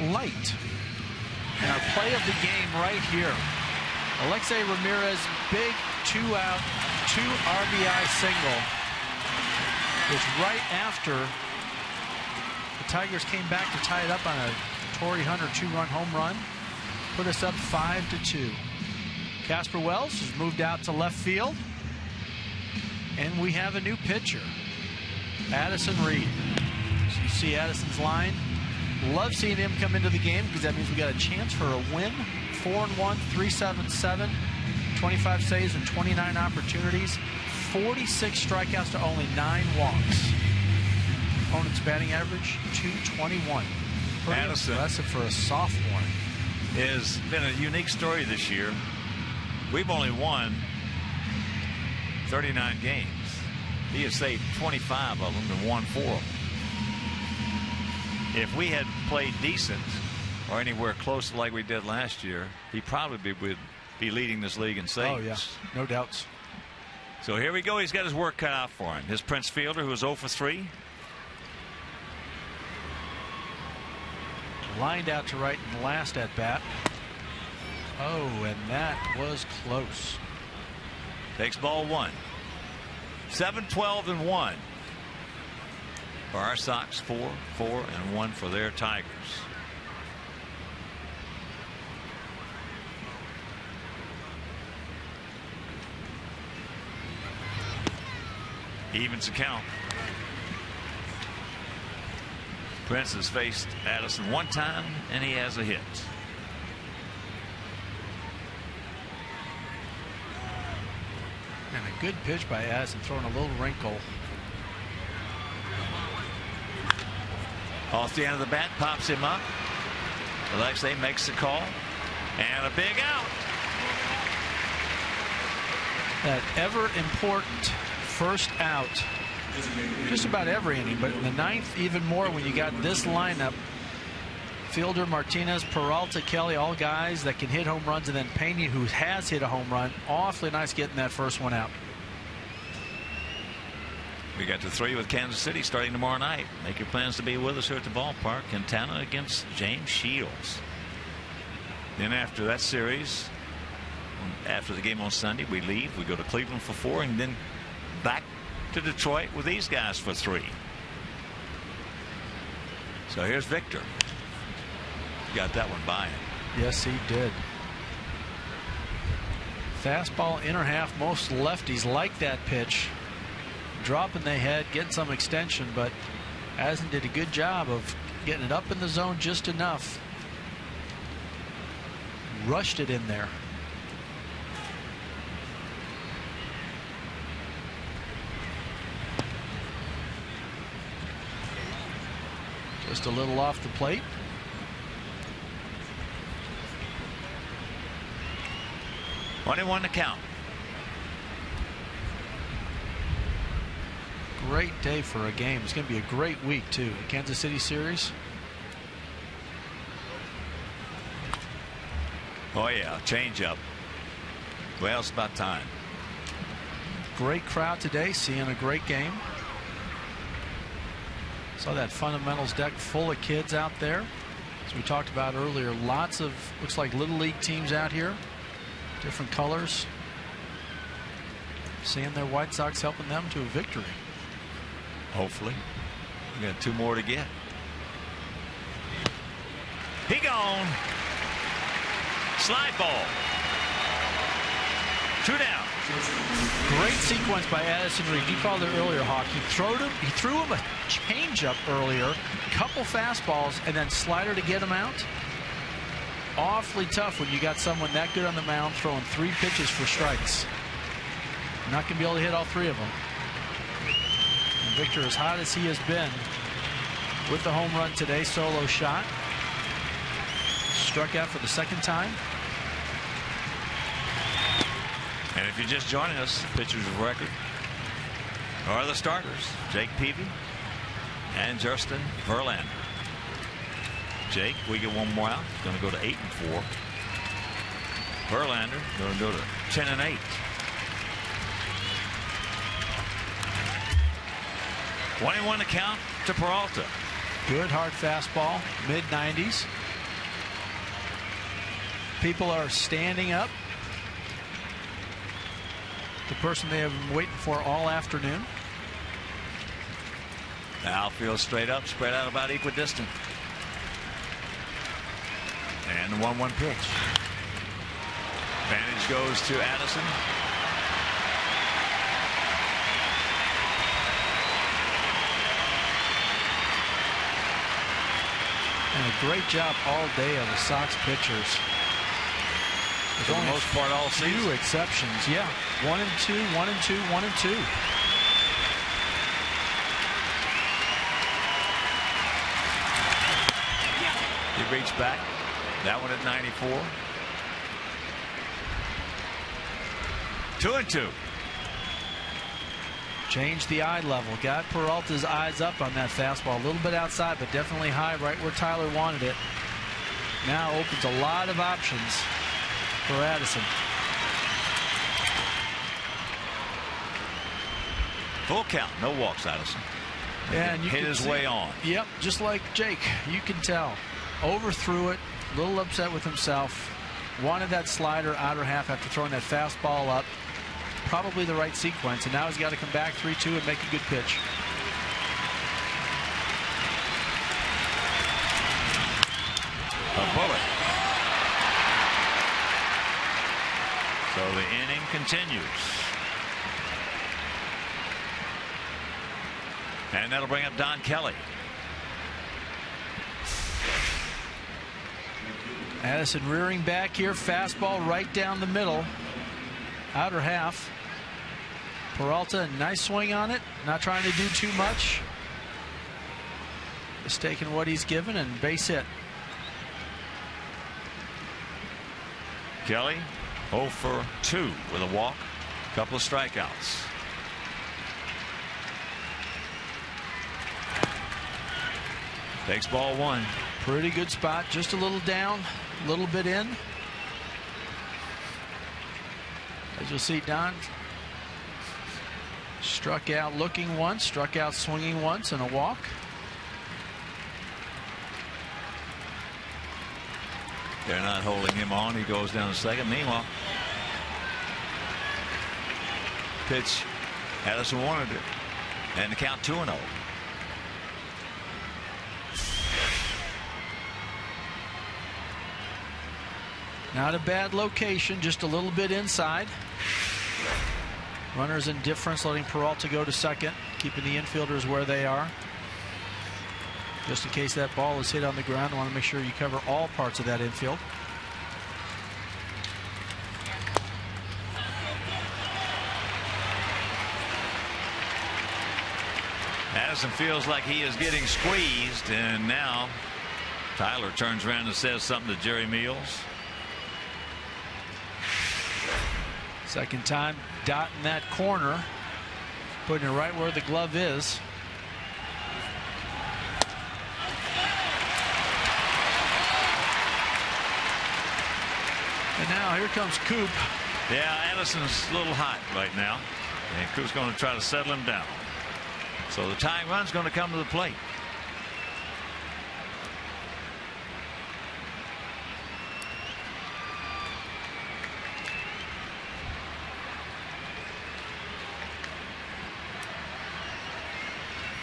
light. And our play of the game right here. Alexei Ramirez, big 2-out, 2 RBI single. Was right after the Tigers came back to tie it up on a Torrey Hunter 2-run home run. Put us up 5-2. Casper Wells has moved out to left field. And we have a new pitcher, Addison Reed. So you see Addison's line. Love seeing him come into the game because that means we got a chance for a win. 4-1, 377, 25 saves and 29 opportunities, 46 strikeouts to only 9 walks. Opponent's batting average 221. Pretty Addison, impressive for a sophomore. Has been a unique story this year. We've only won 39 games. He has saved 25 of them and won 4 of them. If we had played decent or anywhere close to like we did last year, he probably would be leading this league in saves. Oh, yeah. No doubts. So here we go. He's got his work cut out for him. His Prince Fielder, who was 0 for 3. Lined out to right in the last at bat. Oh, and that was close. Takes ball 1. 7-12-1 for our Sox. 4-4-1 for their Tigers. Evens the count. Prince has faced Addison 1 time and he has a hit. And a good pitch by Addison, throwing a little wrinkle. Off the end of the bat, pops him up. Alexei makes the call and a big out. That ever important first out just about every inning, but in the 9th even more when you got this lineup. Fielder, Martinez, Peralta, Kelly, all guys that can hit home runs, and then Pena, who has hit a home run. Awfully nice getting that first one out. We got to 3 with Kansas City starting tomorrow night. Make your plans to be with us here at the ballpark. Quintana against James Shields. Then after that series, after the game on Sunday, we leave. We go to Cleveland for 4 and then back to Detroit with these guys for 3. So here's Victor. Got that one by him. Yes, he did. Fastball inner half. Most lefties like that pitch. Dropping the head, getting some extension, but Addison did a good job of getting it up in the zone just enough. Rushed it in there. Just a little off the plate. One to count. Great day for a game. It's going to be a great week too. Kansas City series. Oh yeah, change up. Well, it's about time. Great crowd today, seeing a great game. Saw that fundamentals deck full of kids out there. As we talked about earlier, lots of, looks like little league teams out here. Different colors. Seeing their White Sox helping them to a victory. Hopefully. We got 2 more to get. He gone. Slide ball. 2 down. Great sequence by Addison Reed. You called it earlier, Hawk. He threw him a changeup earlier, couple fastballs, and then slider to get him out. Awfully tough when you got someone that good on the mound throwing 3 pitches for strikes. You're not going to be able to hit all 3 of them. And Victor, as hot as he has been with the home run today, solo shot. Struck out for the 2nd time. And if you're just joining us, pitchers of record are the starters, Jake Peavy and Justin Verlander. Jake, we get 1 more out. Going to go to 8-4. Verlander going to go to 10-8. One to count to Peralta. Good hard fastball, mid-90s. People are standing up. The person they have been waiting for all afternoon. The outfield straight up, spread out about equidistant. And the 1-1 pitch. Advantage goes to Addison. And a great job all day of the Sox pitchers. For the most part all season. Few exceptions, yeah. 1 and 2, 1 and 2, 1 and 2. He reached back. That one at 94. 2 and 2. Changed the eye level. Got Peralta's eyes up on that fastball. A little bit outside, but definitely high, right where Tyler wanted it. Now opens a lot of options for Addison. Full count, no walks, Addison. Yeah, and you hit his way on. Yep, just like Jake, you can tell. Overthrew it, a little upset with himself. Wanted that slider outer half after throwing that fastball up. Probably the right sequence, and now he's got to come back 3-2 and make a good pitch. A bullet. So the inning continues. And that'll bring up Don Kelly. Addison rearing back here. Fastball right down the middle. Outer half. Peralta, nice swing on it. Not trying to do too much. Just taking what he's given and base hit. Kelly 0 for 2 with a walk. Couple of strikeouts. Takes ball 1. Pretty good spot. Just a little down, a little bit in. As you'll see, Don struck out looking once, struck out swinging once, and a walk. They're not holding him on. He goes down to second. Meanwhile, pitch, Addison wanted it. And the count 2-0. Not a bad location, just a little bit inside. Runners in difference, letting Peralta go to second, keeping the infielders where they are. Just in case that ball is hit on the ground, I want to make sure you cover all parts of that infield. Addison feels like he is getting squeezed, and now Tyler turns around and says something to Jerry Meals. Second time dotting that corner, putting it right where the glove is. And now here comes Coop. Yeah, Addison's a little hot right now, and Coop's going to try to settle him down. So the tying run's going to come to the plate.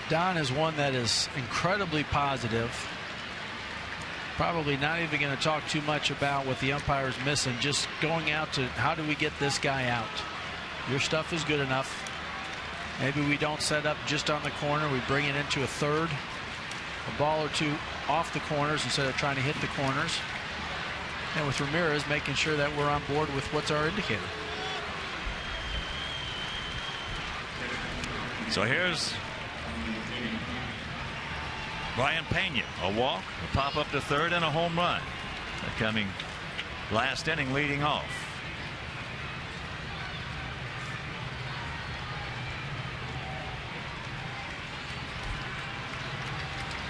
Don is one that is incredibly positive. Probably not even going to talk too much about what the umpire's missing. Just going out to how do we get this guy out? Your stuff is good enough. Maybe we don't set up just on the corner. We bring it into a third. A ball or two off the corners instead of trying to hit the corners. And with Ramirez, making sure that we're on board with what's our indicator. So here's Brian Pena, a walk, a pop up to third, and a home run. Coming last inning, leading off.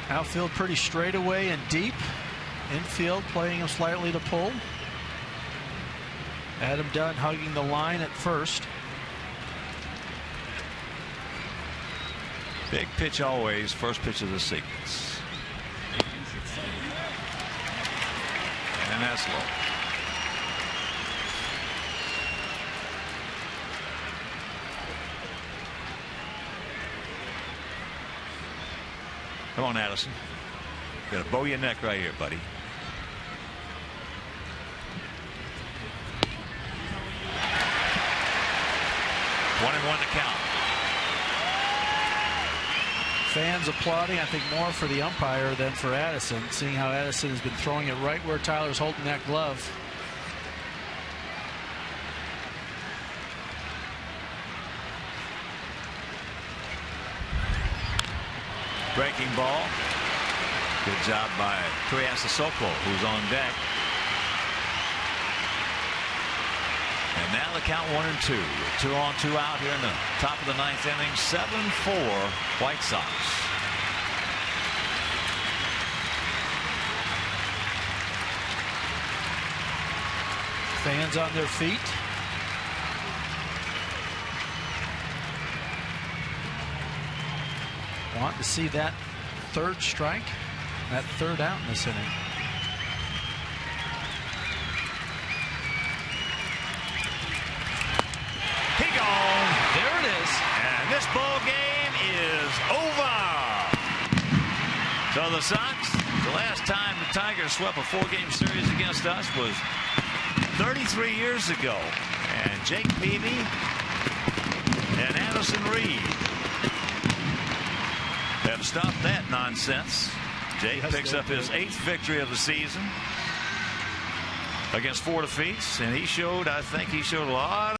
Outfield pretty straight away and deep. Infield playing him slightly to pull. Adam Dunn hugging the line at first. Big pitch always, first pitch of the sequence. And that's low. Come on, Addison. Got to bow your neck right here, buddy. One and one to count. Fans applauding, I think, more for the umpire than for Addison, seeing how Addison has been throwing it right where Tyler's holding that glove. Breaking ball. Good job by Sokol, who's on deck. And now the count 1-2. 2 on, 2 out here in the top of the 9th inning. 7-4 White Sox. Fans on their feet. Want to see that third strike, that third out in this inning. He gone. There it is. And this ball game is over. So the Sox, the last time the Tigers swept a 4-game series against us was 33 years ago. And Jake Peavy and Addison Reed have stopped that nonsense. Jake picks up his 8th victory of the season against 4 defeats, and he showed, I think he showed a lot